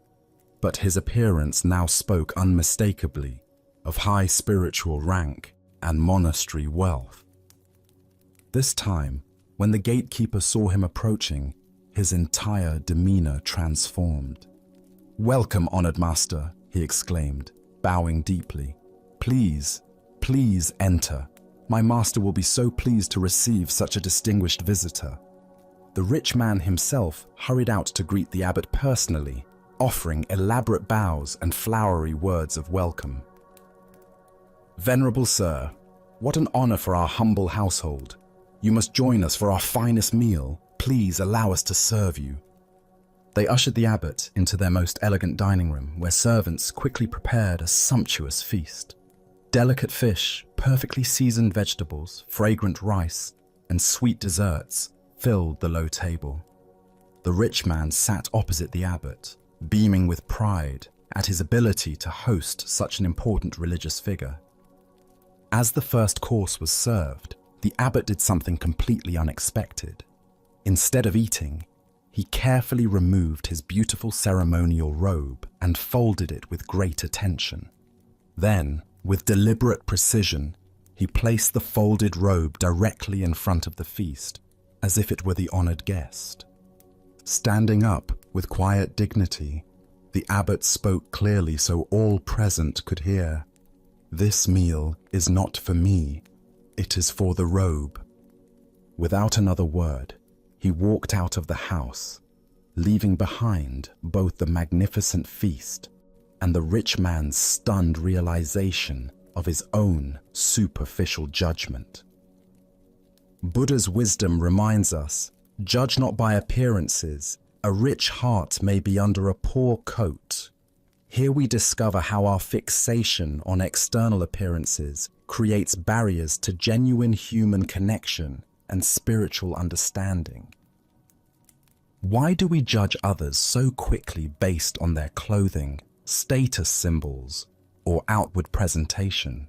but his appearance now spoke unmistakably of high spiritual rank and monastery wealth. This time, when the gatekeeper saw him approaching, his entire demeanor transformed. "Welcome, honored master," he exclaimed, bowing deeply. Please enter. My master will be so pleased to receive such a distinguished visitor." The rich man himself hurried out to greet the abbot personally, offering elaborate bows and flowery words of welcome. "Venerable sir, what an honor for our humble household. You must join us for our finest meal. Please allow us to serve you." They ushered the abbot into their most elegant dining room, where servants quickly prepared a sumptuous feast. Delicate fish, perfectly seasoned vegetables, fragrant rice, and sweet desserts filled the low table. The rich man sat opposite the abbot, beaming with pride at his ability to host such an important religious figure. As the first course was served, the abbot did something completely unexpected. Instead of eating, he carefully removed his beautiful ceremonial robe and folded it with great attention. Then, with deliberate precision, he placed the folded robe directly in front of the feast, as if it were the honored guest. Standing up with quiet dignity, the abbot spoke clearly so all present could hear. "This meal is not for me, it is for the robe." Without another word, he walked out of the house, leaving behind both the magnificent feast and the rich man's stunned realization of his own superficial judgment. Buddha's wisdom reminds us, judge not by appearances. A rich heart may be under a poor coat. Here we discover how our fixation on external appearances creates barriers to genuine human connection and spiritual understanding. Why do we judge others so quickly based on their clothing, status symbols, or outward presentation?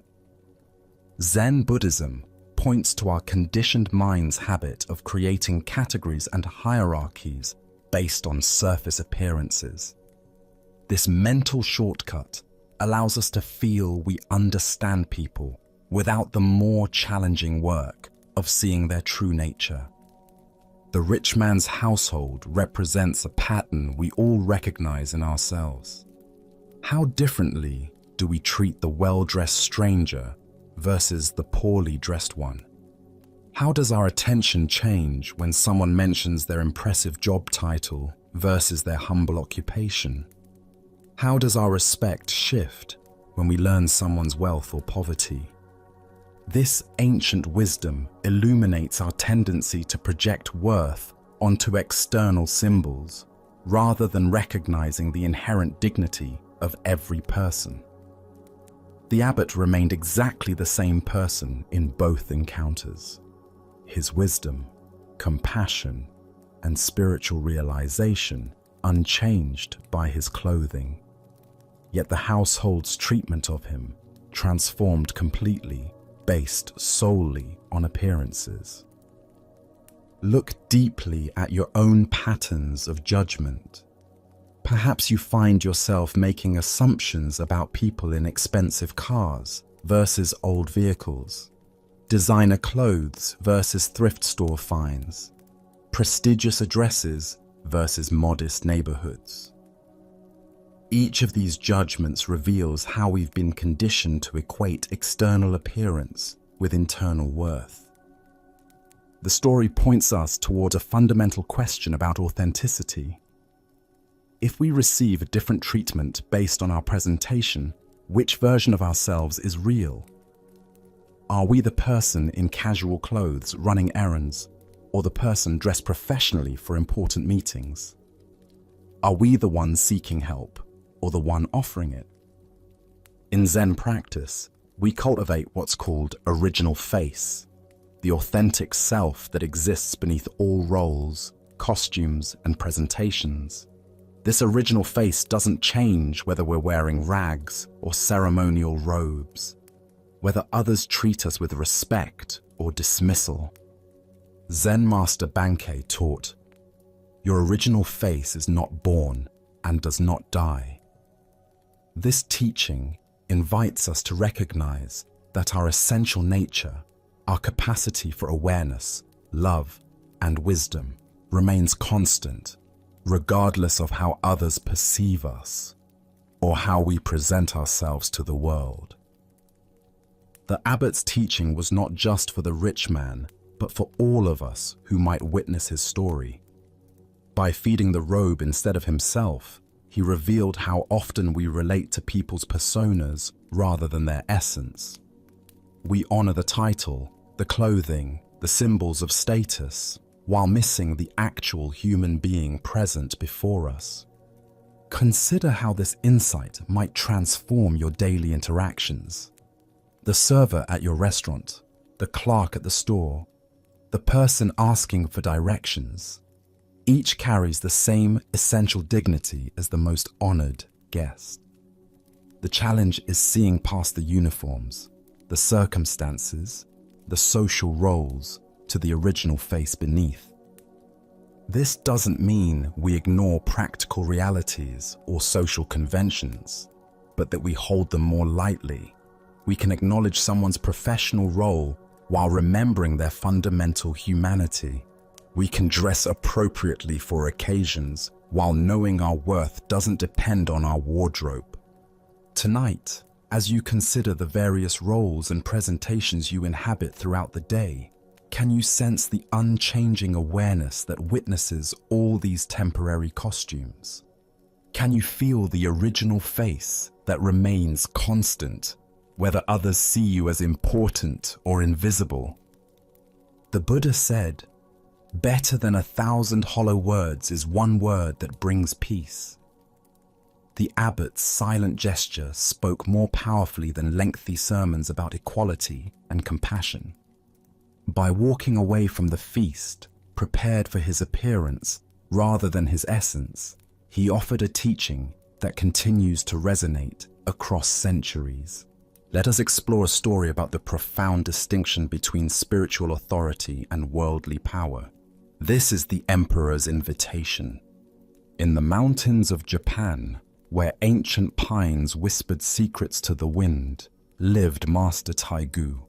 Zen Buddhism points to our conditioned mind's habit of creating categories and hierarchies based on surface appearances. This mental shortcut allows us to feel we understand people without the more challenging work of seeing their true nature. The rich man's household represents a pattern we all recognize in ourselves. How differently do we treat the well-dressed stranger versus the poorly dressed one? How does our attention change when someone mentions their impressive job title versus their humble occupation? How does our respect shift when we learn someone's wealth or poverty? This ancient wisdom illuminates our tendency to project worth onto external symbols, rather than recognizing the inherent dignity of every person. The abbot remained exactly the same person in both encounters. His wisdom, compassion, and spiritual realization unchanged by his clothing. Yet the household's treatment of him transformed completely, based solely on appearances. Look deeply at your own patterns of judgment. Perhaps you find yourself making assumptions about people in expensive cars versus old vehicles, designer clothes versus thrift store finds, prestigious addresses versus modest neighborhoods. Each of these judgments reveals how we've been conditioned to equate external appearance with internal worth. The story points us toward a fundamental question about authenticity. If we receive a different treatment based on our presentation, which version of ourselves is real? Are we the person in casual clothes running errands, or the person dressed professionally for important meetings? Are we the one seeking help, or the one offering it? In Zen practice, we cultivate what's called original face, the authentic self that exists beneath all roles, costumes, and presentations. This original face doesn't change whether we're wearing rags or ceremonial robes, whether others treat us with respect or dismissal. Zen Master Bankei taught, "Your original face is not born and does not die." This teaching invites us to recognize that our essential nature, our capacity for awareness, love, and wisdom remains constant, regardless of how others perceive us or how we present ourselves to the world. The abbot's teaching was not just for the rich man, but for all of us who might witness his story. By feeding the robe instead of himself, he revealed how often we relate to people's personas rather than their essence. We honor the title, the clothing, the symbols of status, while missing the actual human being present before us. Consider how this insight might transform your daily interactions. The server at your restaurant, the clerk at the store, the person asking for directions. Each carries the same essential dignity as the most honored guest. The challenge is seeing past the uniforms, the circumstances, the social roles, to the original face beneath. This doesn't mean we ignore practical realities or social conventions, but that we hold them more lightly. We can acknowledge someone's professional role while remembering their fundamental humanity. We can dress appropriately for occasions while knowing our worth doesn't depend on our wardrobe. Tonight, as you consider the various roles and presentations you inhabit throughout the day, can you sense the unchanging awareness that witnesses all these temporary costumes? Can you feel the original face that remains constant, whether others see you as important or invisible? The Buddha said, "Better than 1,000 hollow words is one word that brings peace." The abbot's silent gesture spoke more powerfully than lengthy sermons about equality and compassion. By walking away from the feast, prepared for his appearance rather than his essence, he offered a teaching that continues to resonate across centuries. Let us explore a story about the profound distinction between spiritual authority and worldly power. This is the Emperor's Invitation. In the mountains of Japan, where ancient pines whispered secrets to the wind, lived Master Taigu,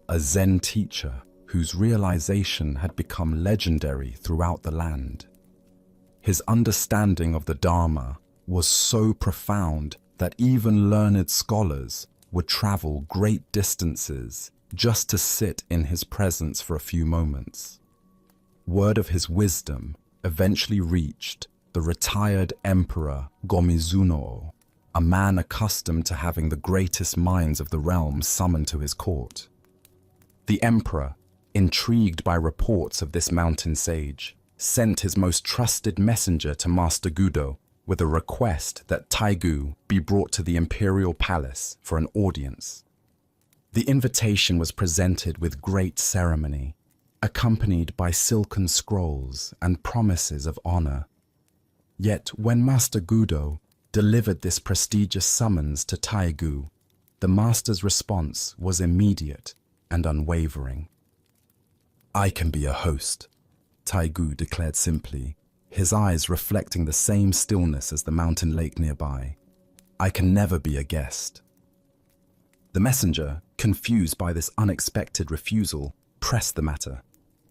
a Zen teacher whose realization had become legendary throughout the land. His understanding of the Dharma was so profound that even learned scholars would travel great distances just to sit in his presence for a few moments. Word of his wisdom eventually reached the retired Emperor Go-Mizuno, a man accustomed to having the greatest minds of the realm summoned to his court. The emperor, intrigued by reports of this mountain sage, sent his most trusted messenger to Master Gudo with a request that Taigu be brought to the imperial palace for an audience. The invitation was presented with great ceremony, accompanied by silken scrolls and promises of honor. Yet when Master Gudo delivered this prestigious summons to Taigu, the master's response was immediate and unwavering. "I can be a host," Taigu declared simply, his eyes reflecting the same stillness as the mountain lake nearby. "I can never be a guest." The messenger, confused by this unexpected refusal, pressed the matter.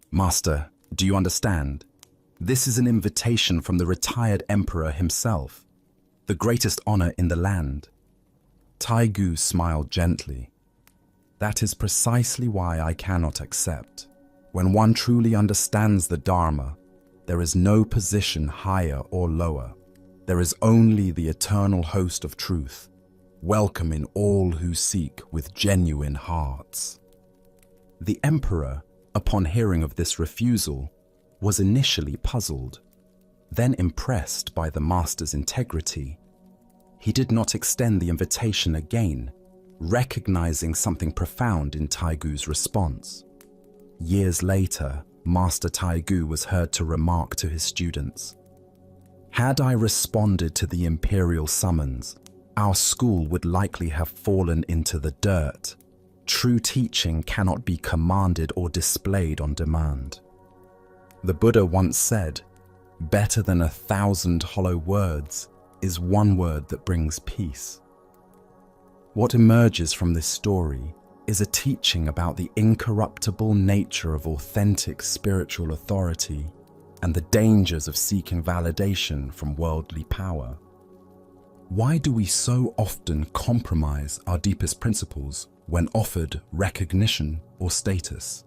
"Master, do you understand? This is an invitation from the retired emperor himself, the greatest honor in the land." Taigu smiled gently. "That is precisely why I cannot accept. When one truly understands the Dharma, there is no position higher or lower. There is only the eternal host of truth, welcoming all who seek with genuine hearts." The emperor, upon hearing of this refusal, was initially puzzled, then impressed by the master's integrity. He did not extend the invitation again, recognizing something profound in Taigu's response. Years later, Master Taigu was heard to remark to his students, "Had I responded to the imperial summons, our school would likely have fallen into the dirt. True teaching cannot be commanded or displayed on demand." The Buddha once said, "Better than 1,000 hollow words is one word that brings peace." What emerges from this story is a teaching about the incorruptible nature of authentic spiritual authority and the dangers of seeking validation from worldly power. Why do we so often compromise our deepest principles when offered recognition or status?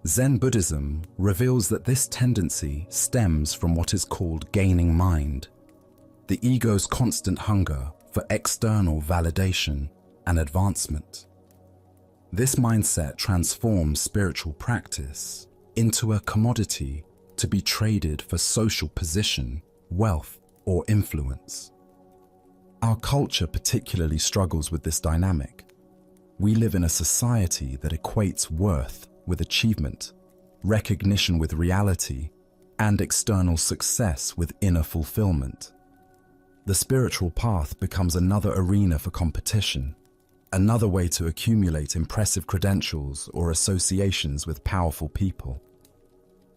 Zen Buddhism reveals that this tendency stems from what is called gaining mind, the ego's constant hunger for external validation and advancement. This mindset transforms spiritual practice into a commodity to be traded for social position, wealth, or influence. Our culture particularly struggles with this dynamic. We live in a society that equates worth with achievement, recognition with reality, and external success with inner fulfillment. The spiritual path becomes another arena for competition, another way to accumulate impressive credentials or associations with powerful people.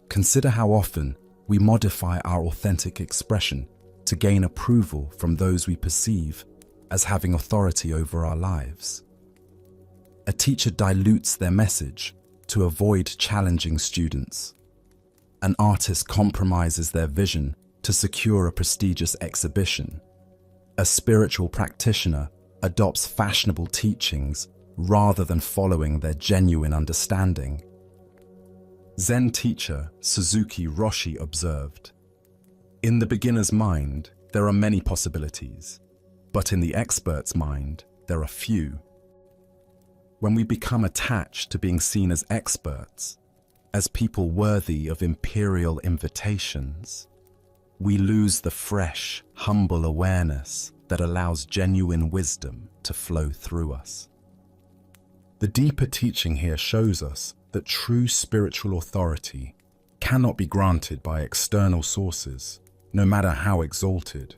Consider how often we modify our authentic expression to gain approval from those we perceive as having authority over our lives. A teacher dilutes their message to avoid challenging students. An artist compromises their vision to secure a prestigious exhibition. A spiritual practitioner adopts fashionable teachings rather than following their genuine understanding. Zen teacher Suzuki Roshi observed, "In the beginner's mind, there are many possibilities, but in the expert's mind, there are few." When we become attached to being seen as experts, as people worthy of imperial invitations, we lose the fresh, humble awareness that allows genuine wisdom to flow through us. The deeper teaching here shows us that true spiritual authority cannot be granted by external sources, no matter how exalted.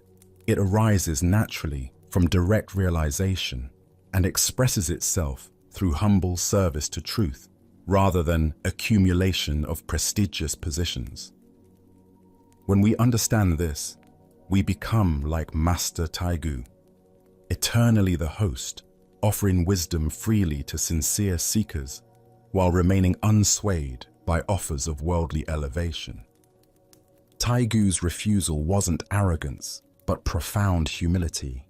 It arises naturally from direct realization and expresses itself through humble service to truth, rather than accumulation of prestigious positions. When we understand this, we become like Master Taigu, eternally the host, offering wisdom freely to sincere seekers while remaining unswayed by offers of worldly elevation. Taigu's refusal wasn't arrogance, but profound humility.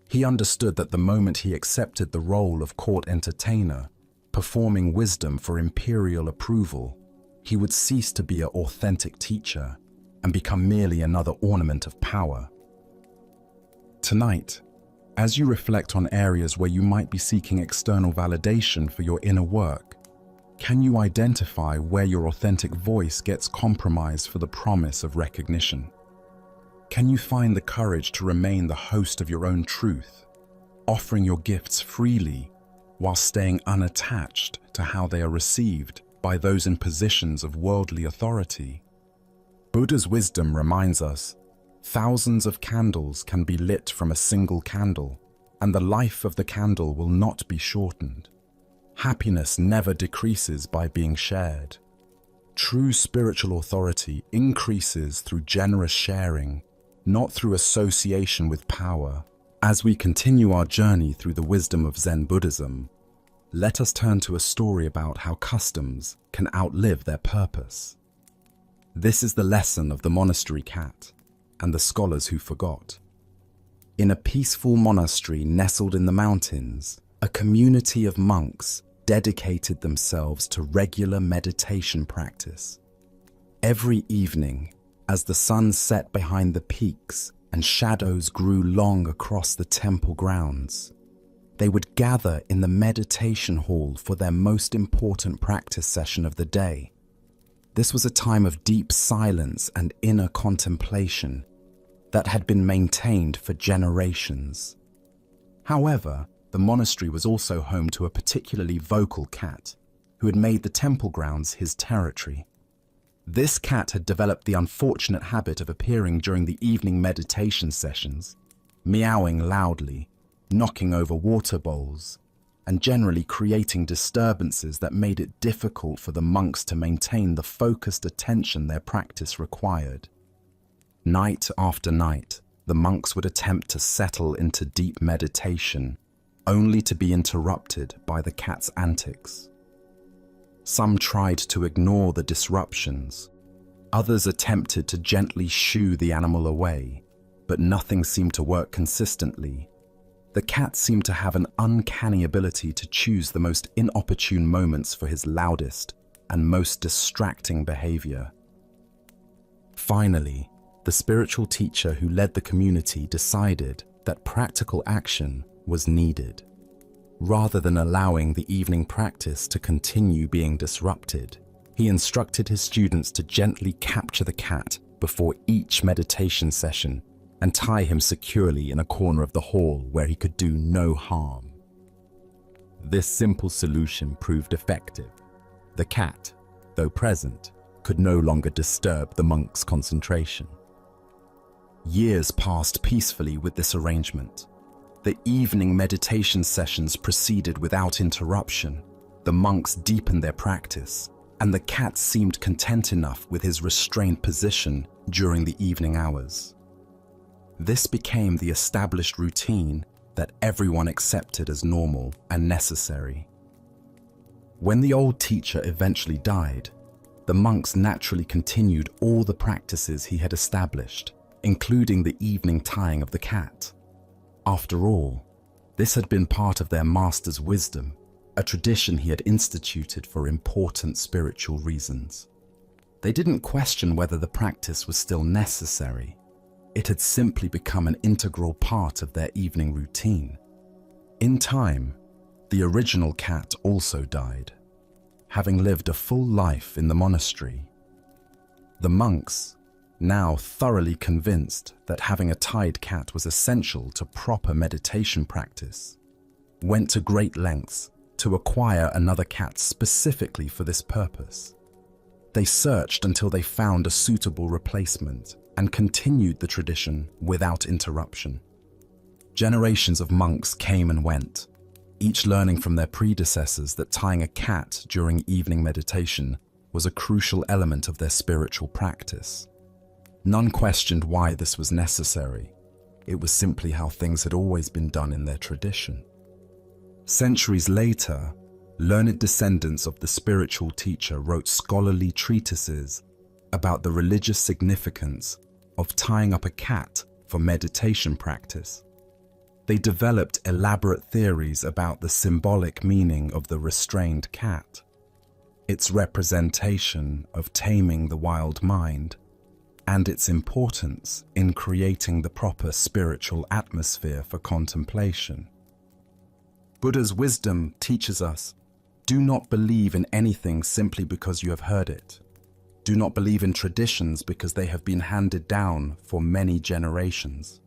He understood that the moment he accepted the role of court entertainer, performing wisdom for imperial approval, he would cease to be an authentic teacher and become merely another ornament of power. Tonight, as you reflect on areas where you might be seeking external validation for your inner work, can you identify where your authentic voice gets compromised for the promise of recognition? Can you find the courage to remain the host of your own truth, offering your gifts freely while staying unattached to how they are received by those in positions of worldly authority? Buddha's wisdom reminds us, thousands of candles can be lit from a single candle, and the life of the candle will not be shortened. Happiness never decreases by being shared. True spiritual authority increases through generous sharing, not through association with power. As we continue our journey through the wisdom of Zen Buddhism, let us turn to a story about how customs can outlive their purpose. This is the lesson of the monastery cat and the scholars who forgot. In a peaceful monastery nestled in the mountains, a community of monks dedicated themselves to regular meditation practice. Every evening, as the sun set behind the peaks and shadows grew long across the temple grounds, they would gather in the meditation hall for their most important practice session of the day. This was a time of deep silence and inner contemplation that had been maintained for generations. However, the monastery was also home to a particularly vocal cat who had made the temple grounds his territory. This cat had developed the unfortunate habit of appearing during the evening meditation sessions, meowing loudly, knocking over water bowls, and generally creating disturbances that made it difficult for the monks to maintain the focused attention their practice required. Night after night, the monks would attempt to settle into deep meditation, only to be interrupted by the cat's antics. Some tried to ignore the disruptions. Others attempted to gently shoo the animal away, but nothing seemed to work consistently. The cat seemed to have an uncanny ability to choose the most inopportune moments for his loudest and most distracting behavior. Finally, the spiritual teacher who led the community decided that practical action was needed. Rather than allowing the evening practice to continue being disrupted, he instructed his students to gently capture the cat before each meditation session and tie him securely in a corner of the hall where he could do no harm. This simple solution proved effective. The cat, though present, could no longer disturb the monk's concentration. Years passed peacefully with this arrangement. The evening meditation sessions proceeded without interruption. The monks deepened their practice, and the cat seemed content enough with his restrained position during the evening hours. This became the established routine that everyone accepted as normal and necessary. When the old teacher eventually died, the monks naturally continued all the practices he had established, including the evening tying of the cat. After all, this had been part of their master's wisdom, a tradition he had instituted for important spiritual reasons. They didn't question whether the practice was still necessary. It had simply become an integral part of their evening routine. In time, the original cat also died, having lived a full life in the monastery. The monks, now thoroughly convinced that having a tied cat was essential to proper meditation practice, went to great lengths to acquire another cat specifically for this purpose. They searched until they found a suitable replacement and continued the tradition without interruption. Generations of monks came and went, each learning from their predecessors that tying a cat during evening meditation was a crucial element of their spiritual practice. None questioned why this was necessary. It was simply how things had always been done in their tradition. Centuries later, learned descendants of the spiritual teacher wrote scholarly treatises about the religious significance of tying up a cat for meditation practice. They developed elaborate theories about the symbolic meaning of the restrained cat, its representation of taming the wild mind, and its importance in creating the proper spiritual atmosphere for contemplation. Buddha's wisdom teaches us, do not believe in anything simply because you have heard it. Do not believe in traditions because they have been handed down for many generations.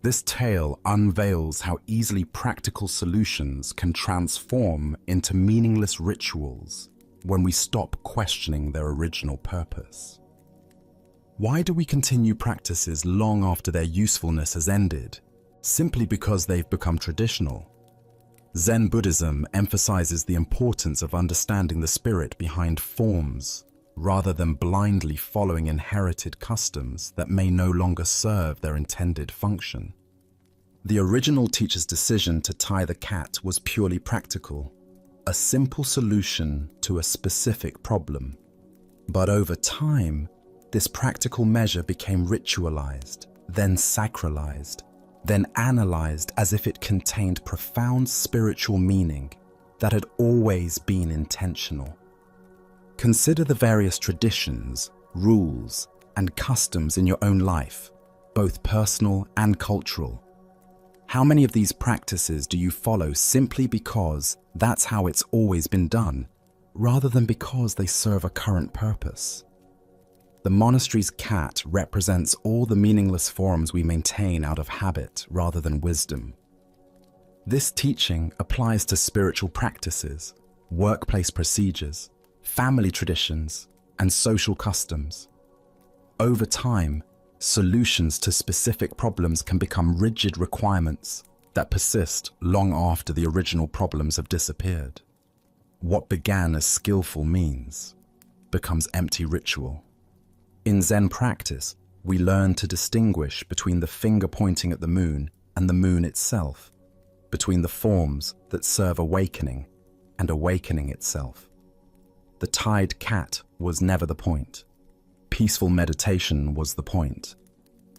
This tale unveils how easily practical solutions can transform into meaningless rituals when we stop questioning their original purpose. Why do we continue practices long after their usefulness has ended, simply because they've become traditional? Zen Buddhism emphasizes the importance of understanding the spirit behind forms, rather than blindly following inherited customs that may no longer serve their intended function. The original teacher's decision to tie the cat was purely practical, a simple solution to a specific problem. But over time, this practical measure became ritualized, then sacralized, then analyzed as if it contained profound spiritual meaning that had always been intentional. Consider the various traditions, rules, and customs in your own life, both personal and cultural. How many of these practices do you follow simply because that's how it's always been done, rather than because they serve a current purpose? The monastery's cat represents all the meaningless forms we maintain out of habit rather than wisdom. This teaching applies to spiritual practices, workplace procedures, family traditions, and social customs. Over time, solutions to specific problems can become rigid requirements that persist long after the original problems have disappeared. What began as skillful means becomes empty ritual. In Zen practice, we learn to distinguish between the finger pointing at the moon and the moon itself, between the forms that serve awakening and awakening itself. The tied cat was never the point. Peaceful meditation was the point.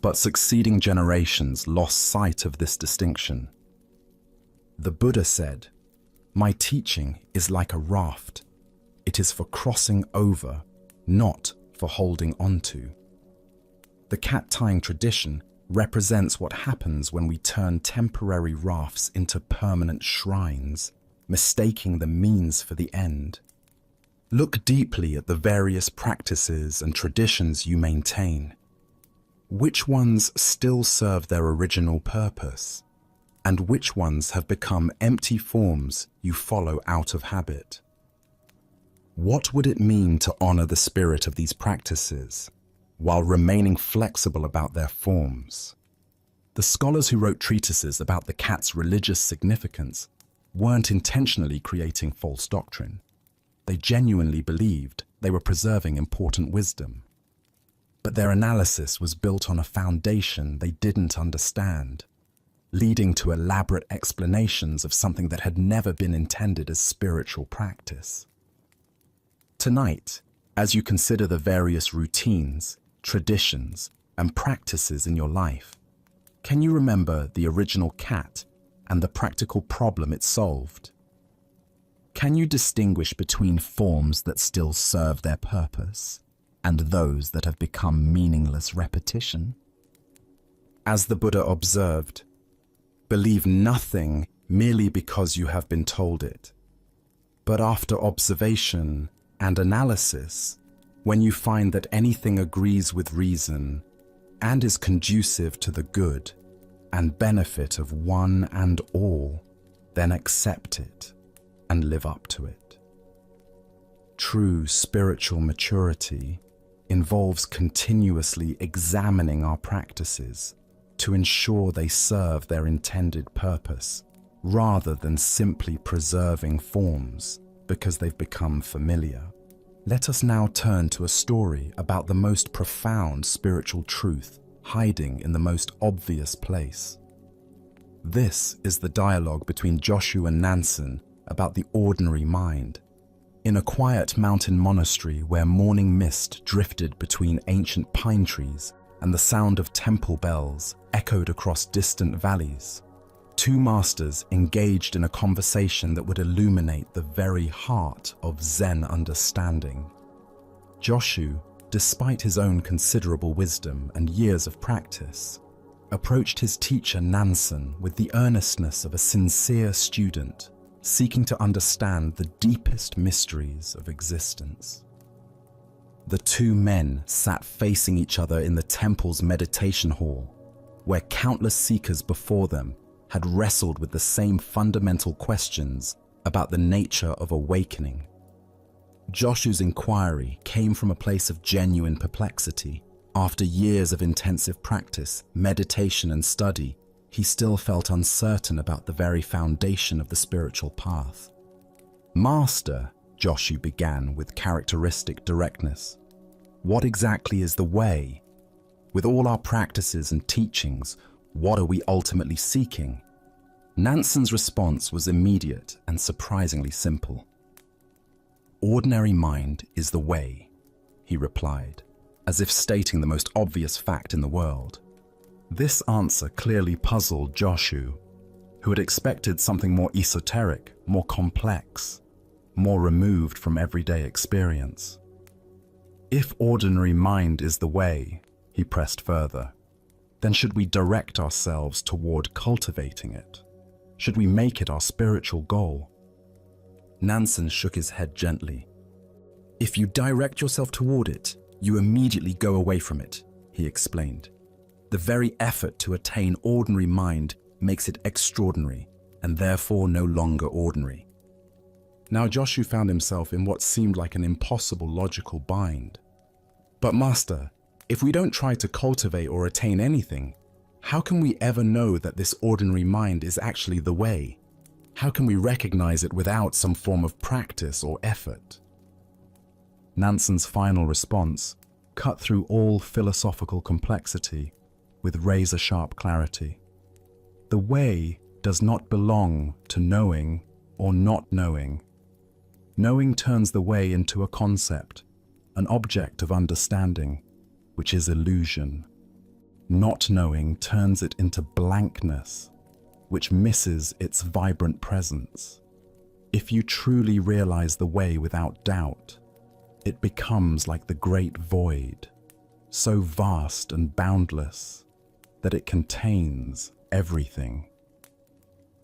But succeeding generations lost sight of this distinction. The Buddha said, "My teaching is like a raft. It is for crossing over, not for holding onto." The cat-tying tradition represents what happens when we turn temporary rafts into permanent shrines, mistaking the means for the end. Look deeply at the various practices and traditions you maintain. Which ones still serve their original purpose, and which ones have become empty forms you follow out of habit? What would it mean to honor the spirit of these practices while remaining flexible about their forms? The scholars who wrote treatises about the cat's religious significance weren't intentionally creating false doctrine. They genuinely believed they were preserving important wisdom. But their analysis was built on a foundation they didn't understand, leading to elaborate explanations of something that had never been intended as spiritual practice. Tonight, as you consider the various routines, traditions, and practices in your life, can you remember the original cat and the practical problem it solved? Can you distinguish between forms that still serve their purpose and those that have become meaningless repetition? As the Buddha observed, believe nothing merely because you have been told it. But after observation and analysis, when you find that anything agrees with reason and is conducive to the good and benefit of one and all, then accept it and live up to it. True spiritual maturity involves continuously examining our practices to ensure they serve their intended purpose, rather than simply preserving forms because they've become familiar. Let us now turn to a story about the most profound spiritual truth hiding in the most obvious place. This is the dialogue between Joshu and Nansen about the ordinary mind. In a quiet mountain monastery where morning mist drifted between ancient pine trees and the sound of temple bells echoed across distant valleys, two masters engaged in a conversation that would illuminate the very heart of Zen understanding. Joshu, despite his own considerable wisdom and years of practice, approached his teacher Nansen with the earnestness of a sincere student seeking to understand the deepest mysteries of existence. The two men sat facing each other in the temple's meditation hall, where countless seekers before them had wrestled with the same fundamental questions about the nature of awakening. Joshu's inquiry came from a place of genuine perplexity. After years of intensive practice, meditation and study, he still felt uncertain about the very foundation of the spiritual path. "Master," Joshu began with characteristic directness, "what exactly is the way? With all our practices and teachings, what are we ultimately seeking?" Nansen's response was immediate and surprisingly simple. "Ordinary mind is the way," he replied, as if stating the most obvious fact in the world. This answer clearly puzzled Joshu, who had expected something more esoteric, more complex, more removed from everyday experience. "If ordinary mind is the way," he pressed further, "then should we direct ourselves toward cultivating it? Should we make it our spiritual goal?" Nansen shook his head gently. "If you direct yourself toward it, you immediately go away from it," he explained. "The very effort to attain ordinary mind makes it extraordinary, and therefore no longer ordinary." Now Joshu found himself in what seemed like an impossible logical bind. "But Master, if we don't try to cultivate or attain anything, how can we ever know that this ordinary mind is actually the way? How can we recognize it without some form of practice or effort?" Nansen's final response cut through all philosophical complexity with razor-sharp clarity. The way does not belong to knowing or not knowing. Knowing turns the way into a concept, an object of understanding, which is illusion. Not knowing turns it into blankness, which misses its vibrant presence. If you truly realize the way without doubt, it becomes like the great void, so vast and boundless that it contains everything.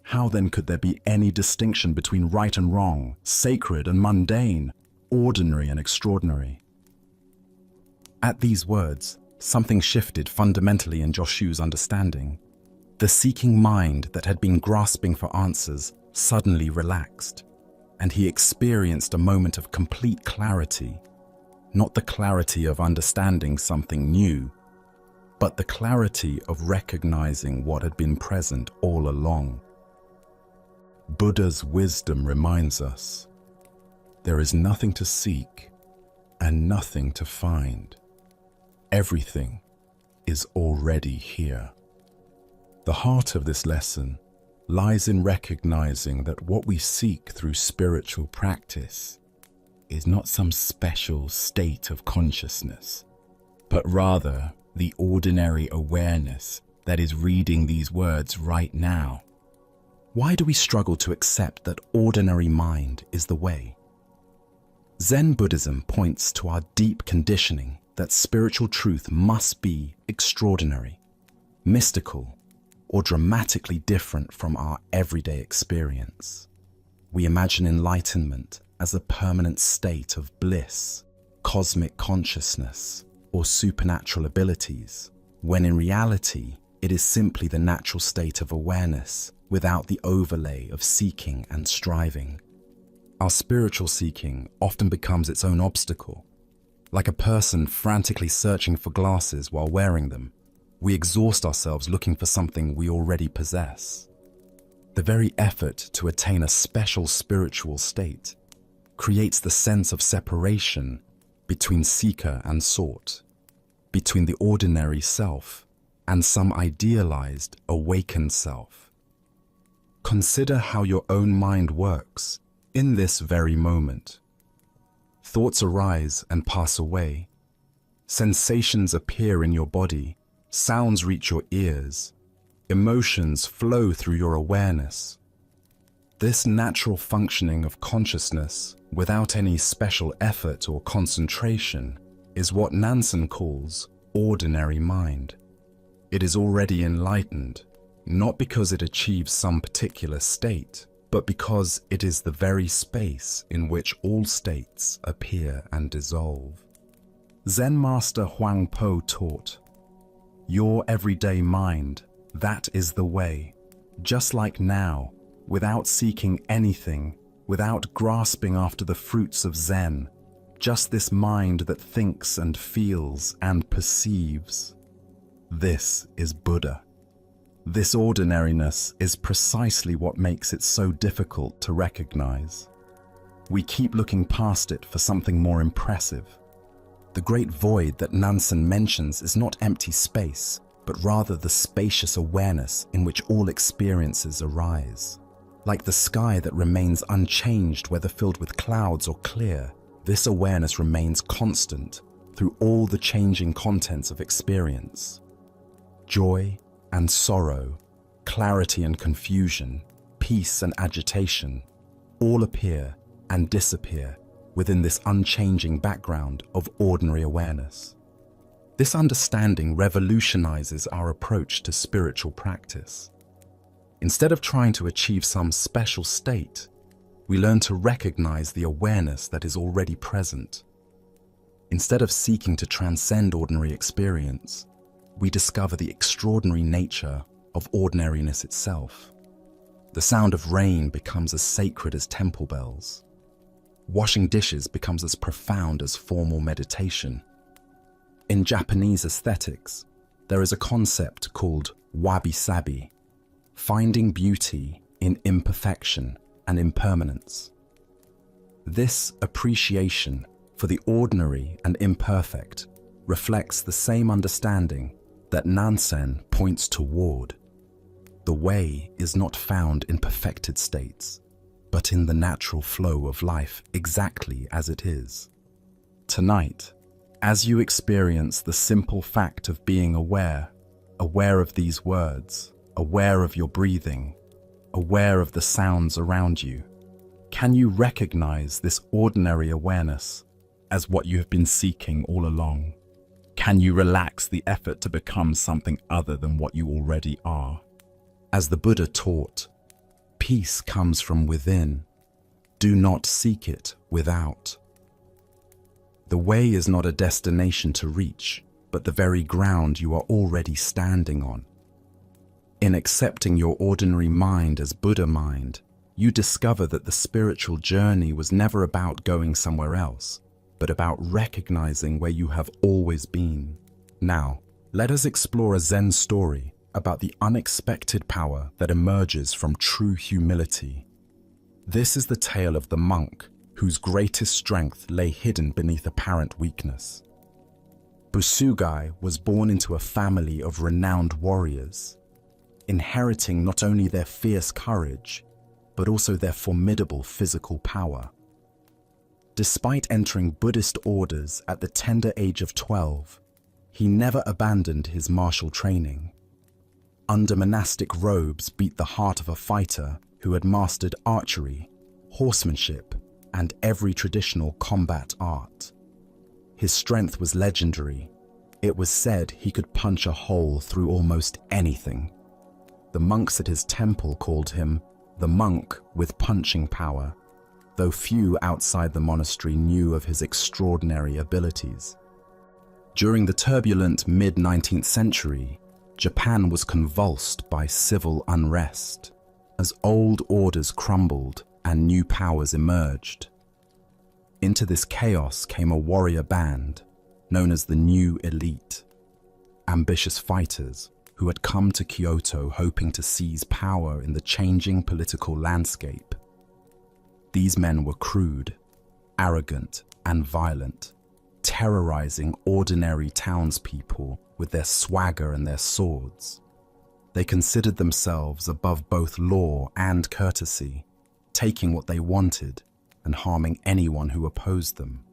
How then could there be any distinction between right and wrong, sacred and mundane, ordinary and extraordinary? At these words, something shifted fundamentally in Joshu's understanding. The seeking mind that had been grasping for answers suddenly relaxed, and he experienced a moment of complete clarity, not the clarity of understanding something new, but the clarity of recognizing what had been present all along. Buddha's wisdom reminds us, there is nothing to seek and nothing to find. Everything is already here. The heart of this lesson lies in recognizing that what we seek through spiritual practice is not some special state of consciousness, but rather the ordinary awareness that is reading these words right now. Why do we struggle to accept that ordinary mind is the way? Zen Buddhism points to our deep conditioning that spiritual truth must be extraordinary, mystical, or dramatically different from our everyday experience. We imagine enlightenment as a permanent state of bliss, cosmic consciousness, or supernatural abilities, when in reality, it is simply the natural state of awareness without the overlay of seeking and striving. Our spiritual seeking often becomes its own obstacle. Like a person frantically searching for glasses while wearing them, we exhaust ourselves looking for something we already possess. The very effort to attain a special spiritual state creates the sense of separation between seeker and sought, between the ordinary self and some idealized, awakened self. Consider how your own mind works in this very moment. Thoughts arise and pass away. Sensations appear in your body. Sounds reach your ears. Emotions flow through your awareness. This natural functioning of consciousness, without any special effort or concentration, is what Nansen calls ordinary mind. It is already enlightened, not because it achieves some particular state, but because it is the very space in which all states appear and dissolve. Zen Master Huang Po taught, "Your everyday mind, that is the way, just like now, without seeking anything, without grasping after the fruits of Zen, just this mind that thinks and feels and perceives. This is Buddha." This ordinariness is precisely what makes it so difficult to recognize. We keep looking past it for something more impressive. The great void that Nansen mentions is not empty space, but rather the spacious awareness in which all experiences arise. Like the sky that remains unchanged whether filled with clouds or clear, this awareness remains constant through all the changing contents of experience. Joy and sorrow, clarity and confusion, peace and agitation, all appear and disappear within this unchanging background of ordinary awareness. This understanding revolutionizes our approach to spiritual practice. Instead of trying to achieve some special state, we learn to recognize the awareness that is already present. Instead of seeking to transcend ordinary experience, we discover the extraordinary nature of ordinariness itself. The sound of rain becomes as sacred as temple bells. Washing dishes becomes as profound as formal meditation. In Japanese aesthetics, there is a concept called wabi-sabi, finding beauty in imperfection and impermanence. This appreciation for the ordinary and imperfect reflects the same understanding that Nansen points toward. The way is not found in perfected states, but in the natural flow of life exactly as it is. Tonight, as you experience the simple fact of being aware of these words, aware of your breathing, aware of the sounds around you, can you recognize this ordinary awareness as what you have been seeking all along? Can you relax the effort to become something other than what you already are? As the Buddha taught, peace comes from within. Do not seek it without. The way is not a destination to reach, but the very ground you are already standing on. In accepting your ordinary mind as Buddha mind, you discover that the spiritual journey was never about going somewhere else, but about recognizing where you have always been. Now, let us explore a Zen story about the unexpected power that emerges from true humility. This is the tale of the monk whose greatest strength lay hidden beneath apparent weakness. Busugai was born into a family of renowned warriors, inheriting not only their fierce courage, but also their formidable physical power. Despite entering Buddhist orders at the tender age of 12, he never abandoned his martial training. Under monastic robes beat the heart of a fighter who had mastered archery, horsemanship, and every traditional combat art. His strength was legendary. It was said he could punch a hole through almost anything. The monks at his temple called him the monk with punching power. though few outside the monastery knew of his extraordinary abilities. During the turbulent mid-19th century, Japan was convulsed by civil unrest as old orders crumbled and new powers emerged. Into this chaos came a warrior band known as the New Elite, ambitious fighters who had come to Kyoto hoping to seize power in the changing political landscape. These men were crude, arrogant, and violent, terrorizing ordinary townspeople with their swagger and their swords. They considered themselves above both law and courtesy, taking what they wanted and harming anyone who opposed them.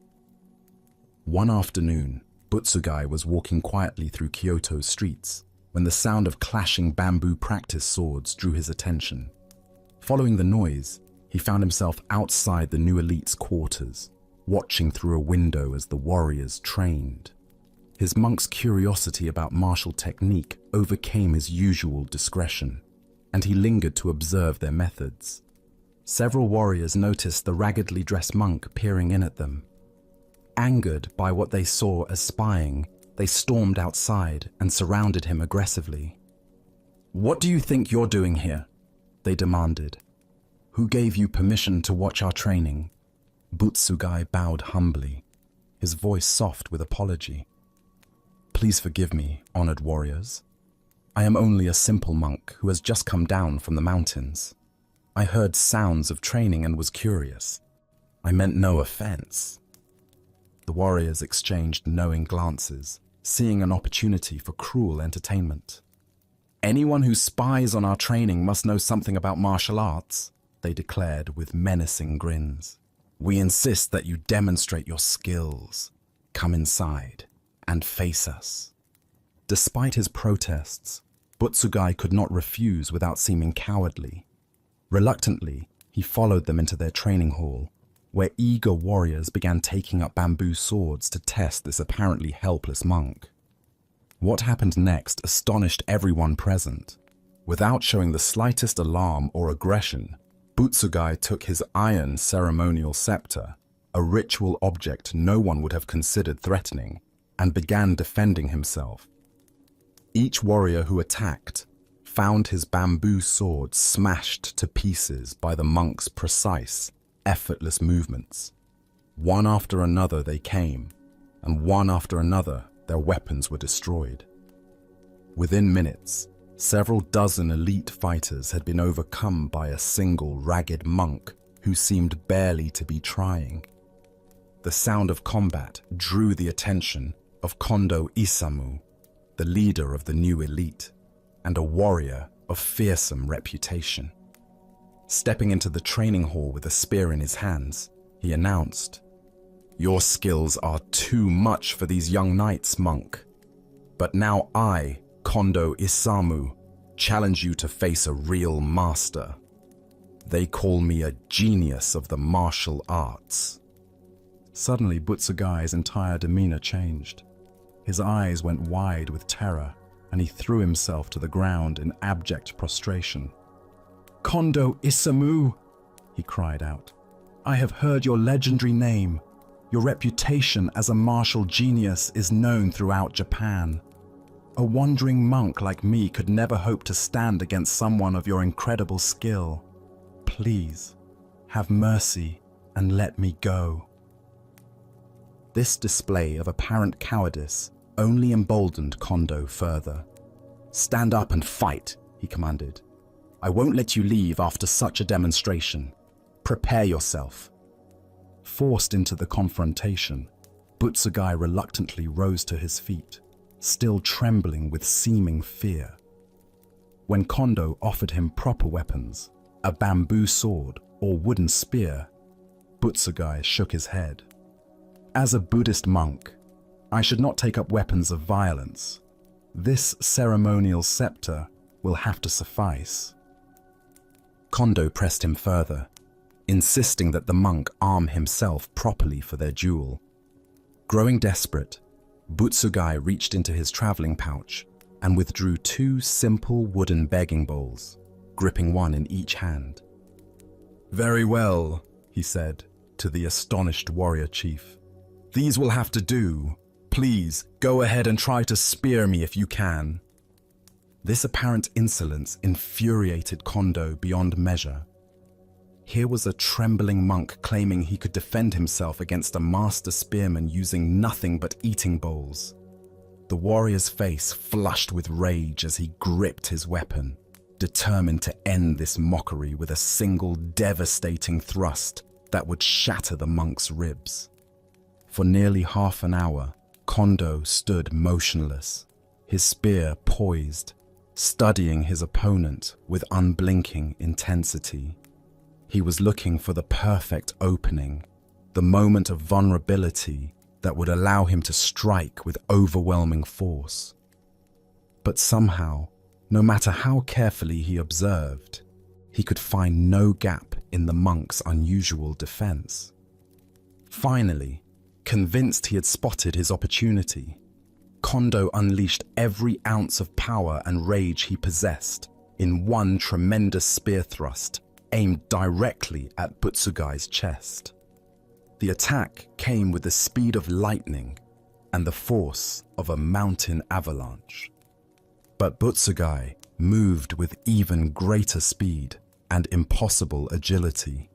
One afternoon, Butsugai was walking quietly through Kyoto's streets when the sound of clashing bamboo practice swords drew his attention. Following the noise, he found himself outside the New Elite's quarters, watching through a window as the warriors trained. His monk's curiosity about martial technique overcame his usual discretion, and he lingered to observe their methods. Several warriors noticed the raggedly dressed monk peering in at them. Angered by what they saw as spying, they stormed outside and surrounded him aggressively. "What do you think you're doing here?" they demanded. "Who gave you permission to watch our training?" Butsugai bowed humbly, his voice soft with apology. "Please forgive me, honored warriors. I am only a simple monk who has just come down from the mountains. I heard sounds of training and was curious. I meant no offense." The warriors exchanged knowing glances, seeing an opportunity for cruel entertainment. "Anyone who spies on our training must know something about martial arts," they declared with menacing grins. "We insist that you demonstrate your skills. Come inside and face us." Despite his protests, Butsugai could not refuse without seeming cowardly. Reluctantly, he followed them into their training hall, where eager warriors began taking up bamboo swords to test this apparently helpless monk. What happened next astonished everyone present. Without showing the slightest alarm or aggression, Butsugai took his iron ceremonial scepter, a ritual object no one would have considered threatening, and began defending himself. Each warrior who attacked found his bamboo sword smashed to pieces by the monk's precise, effortless movements. One after another they came, and one after another their weapons were destroyed. Within minutes, several dozen elite fighters had been overcome by a single ragged monk who seemed barely to be trying. The sound of combat drew the attention of Kondo Isamu, the leader of the New Elite, and a warrior of fearsome reputation. Stepping into the training hall with a spear in his hands, he announced, "Your skills are too much for these young knights, monk. But now I, Kondo Isamu, challenge you to face a real master. They call me a genius of the martial arts." Suddenly, Butsugai's entire demeanor changed. His eyes went wide with terror, and he threw himself to the ground in abject prostration. "Kondo Isamu," he cried out, "I have heard your legendary name. Your reputation as a martial genius is known throughout Japan. A wandering monk like me could never hope to stand against someone of your incredible skill. Please, have mercy and let me go." This display of apparent cowardice only emboldened Kondo further. "Stand up and fight," he commanded. "I won't let you leave after such a demonstration. Prepare yourself." Forced into the confrontation, Butsugai reluctantly rose to his feet, still trembling with seeming fear. When Kondo offered him proper weapons, a bamboo sword or wooden spear, Butsugai shook his head. "As a Buddhist monk, I should not take up weapons of violence. This ceremonial scepter will have to suffice." Kondo pressed him further, insisting that the monk arm himself properly for their duel. Growing desperate, Butsugai reached into his traveling pouch and withdrew two simple wooden begging bowls, gripping one in each hand. "Very well, he said to the astonished warrior chief. "These will have to do. Please, go ahead and try to spear me if you can." This apparent insolence infuriated Kondo beyond measure. Here was a trembling monk claiming he could defend himself against a master spearman using nothing but eating bowls. The warrior's face flushed with rage as he gripped his weapon, determined to end this mockery with a single devastating thrust that would shatter the monk's ribs. For nearly half an hour, Kondo stood motionless, his spear poised, studying his opponent with unblinking intensity. He was looking for the perfect opening, the moment of vulnerability that would allow him to strike with overwhelming force. But somehow, no matter how carefully he observed, he could find no gap in the monk's unusual defense. Finally, convinced he had spotted his opportunity, Kondo unleashed every ounce of power and rage he possessed in one tremendous spear thrust aimed directly at Butsugai's chest. The attack came with the speed of lightning and the force of a mountain avalanche. But Butsugai moved with even greater speed and impossible agility.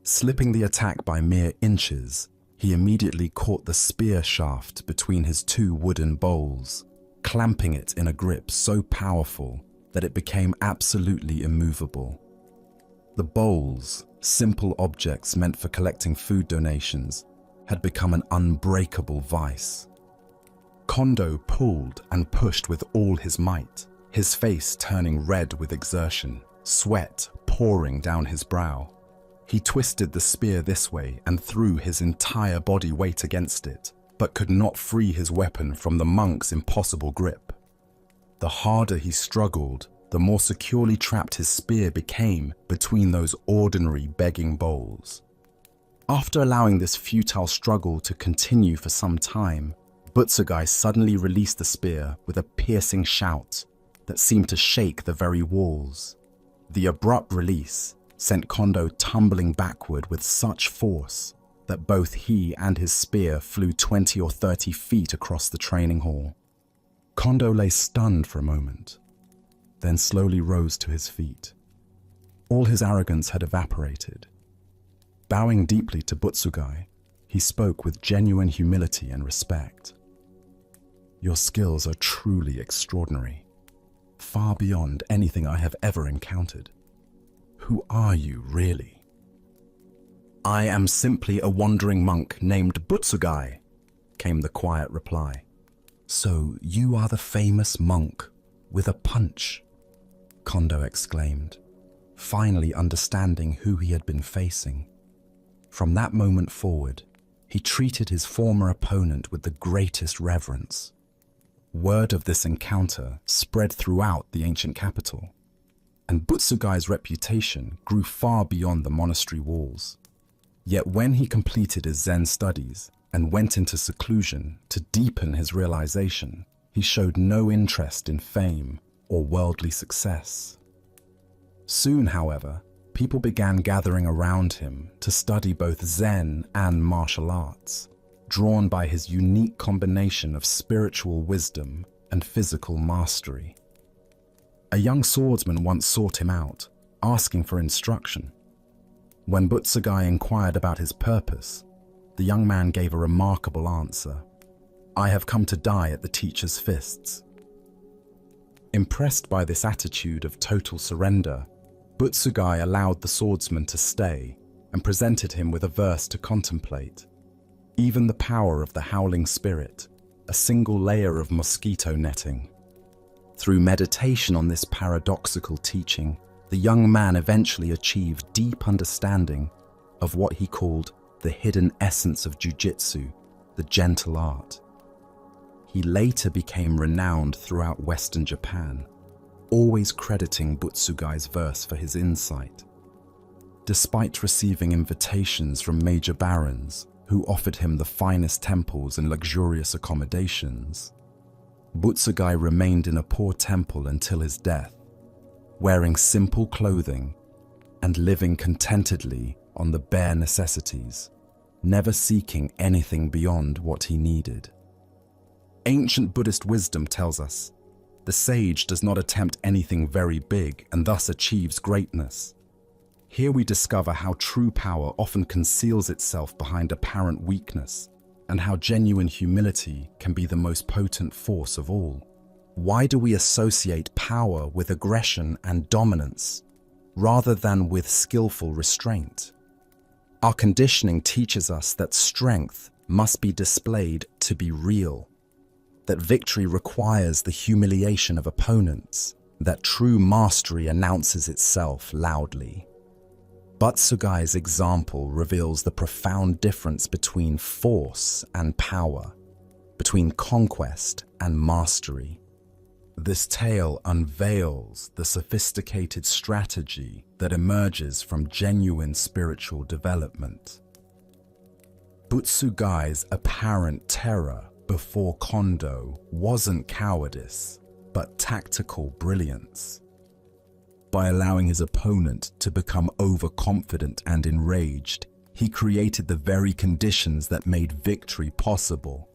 Slipping the attack by mere inches, he immediately caught the spear shaft between his two wooden bowls, clamping it in a grip so powerful that it became absolutely immovable. The bowls, simple objects meant for collecting food donations, had become an unbreakable vice. Kondo pulled and pushed with all his might, his face turning red with exertion, sweat pouring down his brow. He twisted the spear this way and threw his entire body weight against it, but could not free his weapon from the monk's impossible grip. The harder he struggled, the more securely trapped his spear became between those ordinary begging bowls. After allowing this futile struggle to continue for some time, Butsugai suddenly released the spear with a piercing shout that seemed to shake the very walls. The abrupt release sent Kondo tumbling backward with such force that both he and his spear flew 20 or 30 feet across the training hall. Kondo lay stunned for a moment, then slowly rose to his feet. All his arrogance had evaporated. Bowing deeply to Butsugai, he spoke with genuine humility and respect. "Your skills are truly extraordinary, far beyond anything I have ever encountered. Who are you, really?" "I am simply a wandering monk named Butsugai," came the quiet reply. "So you are the famous monk with a punch," Kondo exclaimed, finally understanding who he had been facing. From that moment forward, he treated his former opponent with the greatest reverence. Word of this encounter spread throughout the ancient capital, and Butsugai's reputation grew far beyond the monastery walls. Yet when he completed his Zen studies and went into seclusion to deepen his realization, he showed no interest in fame or worldly success. Soon, however, people began gathering around him to study both Zen and martial arts, drawn by his unique combination of spiritual wisdom and physical mastery. A young swordsman once sought him out, asking for instruction. When Butsugai inquired about his purpose, the young man gave a remarkable answer: "I have come to die at the teacher's fists." Impressed by this attitude of total surrender, Butsugai allowed the swordsman to stay and presented him with a verse to contemplate. Even the power of the howling spirit, a single layer of mosquito netting. Through meditation on this paradoxical teaching, the young man eventually achieved deep understanding of what he called the hidden essence of jujitsu, the gentle art. He later became renowned throughout Western Japan, always crediting Butsugai's verse for his insight. Despite receiving invitations from major barons who offered him the finest temples and luxurious accommodations, Butsugai remained in a poor temple until his death, wearing simple clothing and living contentedly on the bare necessities, never seeking anything beyond what he needed. Ancient Buddhist wisdom tells us, the sage does not attempt anything very big and thus achieves greatness. Here we discover how true power often conceals itself behind apparent weakness, and how genuine humility can be the most potent force of all. Why do we associate power with aggression and dominance, rather than with skillful restraint? Our conditioning teaches us that strength must be displayed to be real, that victory requires the humiliation of opponents, that true mastery announces itself loudly. Butsugai's example reveals the profound difference between force and power, between conquest and mastery. This tale unveils the sophisticated strategy that emerges from genuine spiritual development. Butsugai's apparent terror before Kondo wasn't cowardice, but tactical brilliance. By allowing his opponent to become overconfident and enraged, he created the very conditions that made victory possible.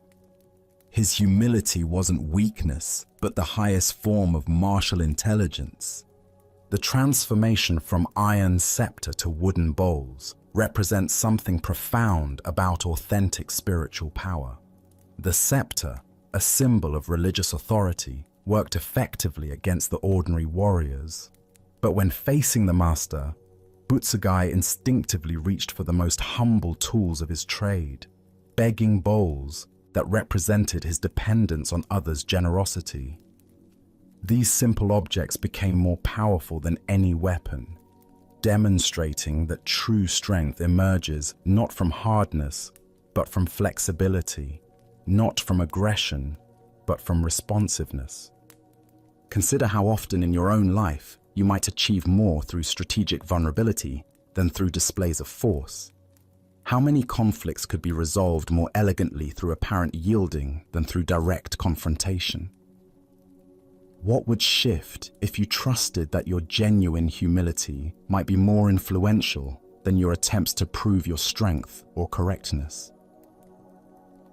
His humility wasn't weakness, but the highest form of martial intelligence. The transformation from iron scepter to wooden bowls represents something profound about authentic spiritual power. The scepter, a symbol of religious authority, worked effectively against the ordinary warriors. But when facing the master, Butsugai instinctively reached for the most humble tools of his trade, begging bowls that represented his dependence on others' generosity. These simple objects became more powerful than any weapon, demonstrating that true strength emerges not from hardness, but from flexibility, not from aggression, but from responsiveness. Consider how often in your own life you might achieve more through strategic vulnerability than through displays of force. How many conflicts could be resolved more elegantly through apparent yielding than through direct confrontation? What would shift if you trusted that your genuine humility might be more influential than your attempts to prove your strength or correctness?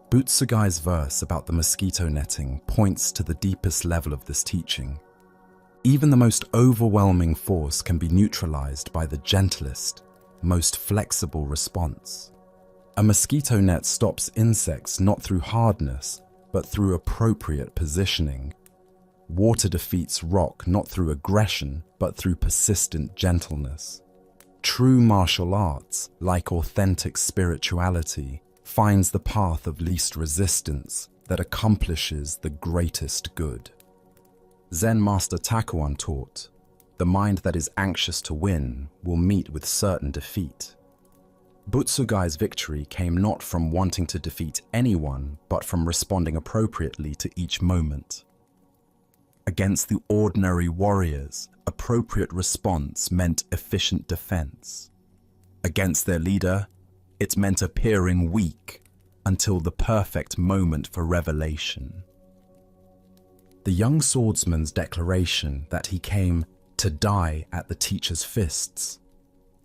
Butsugai's verse about the mosquito netting points to the deepest level of this teaching. Even the most overwhelming force can be neutralized by the gentlest, most flexible response. A mosquito net stops insects not through hardness, but through appropriate positioning. Water defeats rock not through aggression, but through persistent gentleness. True martial arts, like authentic spirituality, finds the path of least resistance that accomplishes the greatest good. Zen Master Takuan taught, the mind that is anxious to win will meet with certain defeat. Butsugai's victory came not from wanting to defeat anyone, but from responding appropriately to each moment. Against the ordinary warriors, appropriate response meant efficient defense. Against their leader, it meant appearing weak until the perfect moment for revelation. The young swordsman's declaration that he came to die at the teacher's fists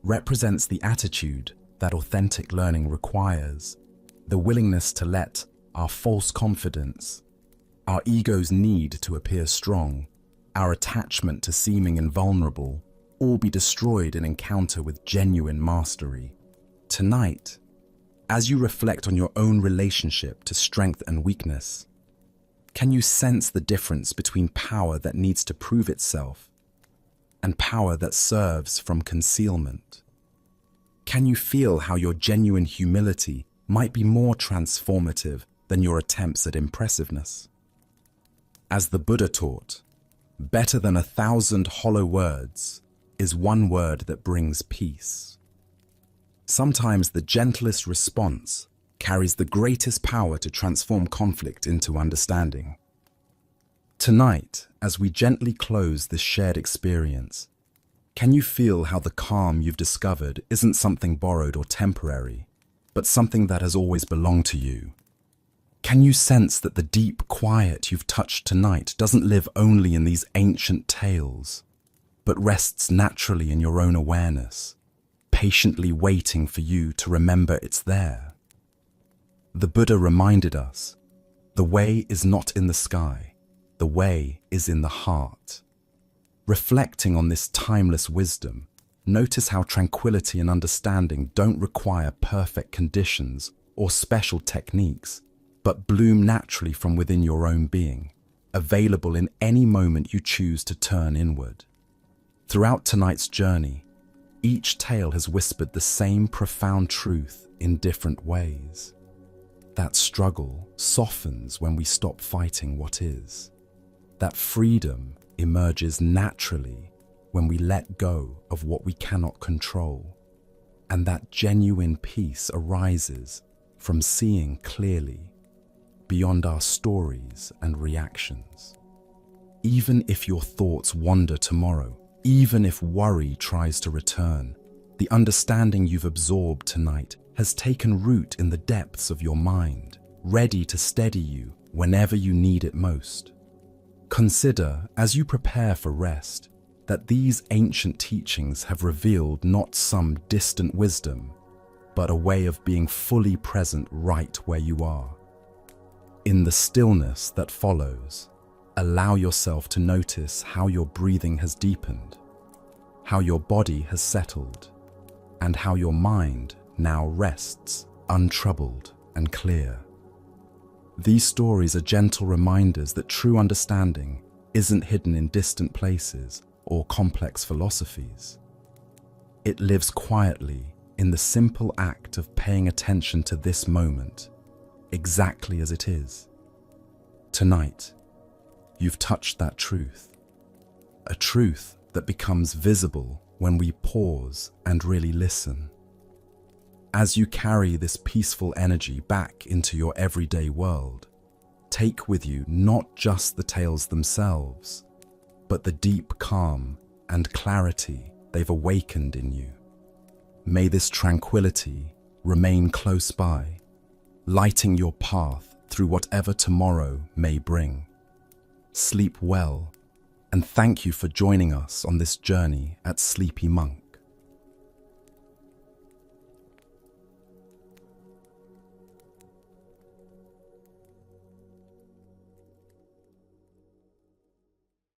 represents the attitude that authentic learning requires, the willingness to let our false confidence, our ego's need to appear strong, our attachment to seeming invulnerable, all be destroyed in encounter with genuine mastery. Tonight, as you reflect on your own relationship to strength and weakness, can you sense the difference between power that needs to prove itself and power that serves from concealment? Can you feel how your genuine humility might be more transformative than your attempts at impressiveness? As the Buddha taught, better than 1,000 hollow words is one word that brings peace. Sometimes the gentlest response carries the greatest power to transform conflict into understanding. Tonight, as we gently close this shared experience, can you feel how the calm you've discovered isn't something borrowed or temporary, but something that has always belonged to you? Can you sense that the deep quiet you've touched tonight doesn't live only in these ancient tales, but rests naturally in your own awareness, patiently waiting for you to remember it's there. The Buddha reminded us, the way is not in the sky, the way is in the heart. Reflecting on this timeless wisdom, notice how tranquility and understanding don't require perfect conditions or special techniques, but bloom naturally from within your own being, available in any moment you choose to turn inward. Throughout tonight's journey, each tale has whispered the same profound truth in different ways. That struggle softens when we stop fighting what is. That freedom emerges naturally when we let go of what we cannot control. And that genuine peace arises from seeing clearly, beyond our stories and reactions. Even if your thoughts wander tomorrow, even if worry tries to return, the understanding you've absorbed tonight has taken root in the depths of your mind, ready to steady you whenever you need it most. Consider, as you prepare for rest, that these ancient teachings have revealed not some distant wisdom, but a way of being fully present right where you are. In the stillness that follows, allow yourself to notice how your breathing has deepened, how your body has settled, and how your mind now rests untroubled and clear. These stories are gentle reminders that true understanding isn't hidden in distant places or complex philosophies. It lives quietly in the simple act of paying attention to this moment, exactly as it is. Tonight, you've touched that truth, a truth that becomes visible when we pause and really listen. As you carry this peaceful energy back into your everyday world, take with you not just the tales themselves, but the deep calm and clarity they've awakened in you. May this tranquility remain close by, lighting your path through whatever tomorrow may bring. Sleep well, and thank you for joining us on this journey at Sleepy Monk.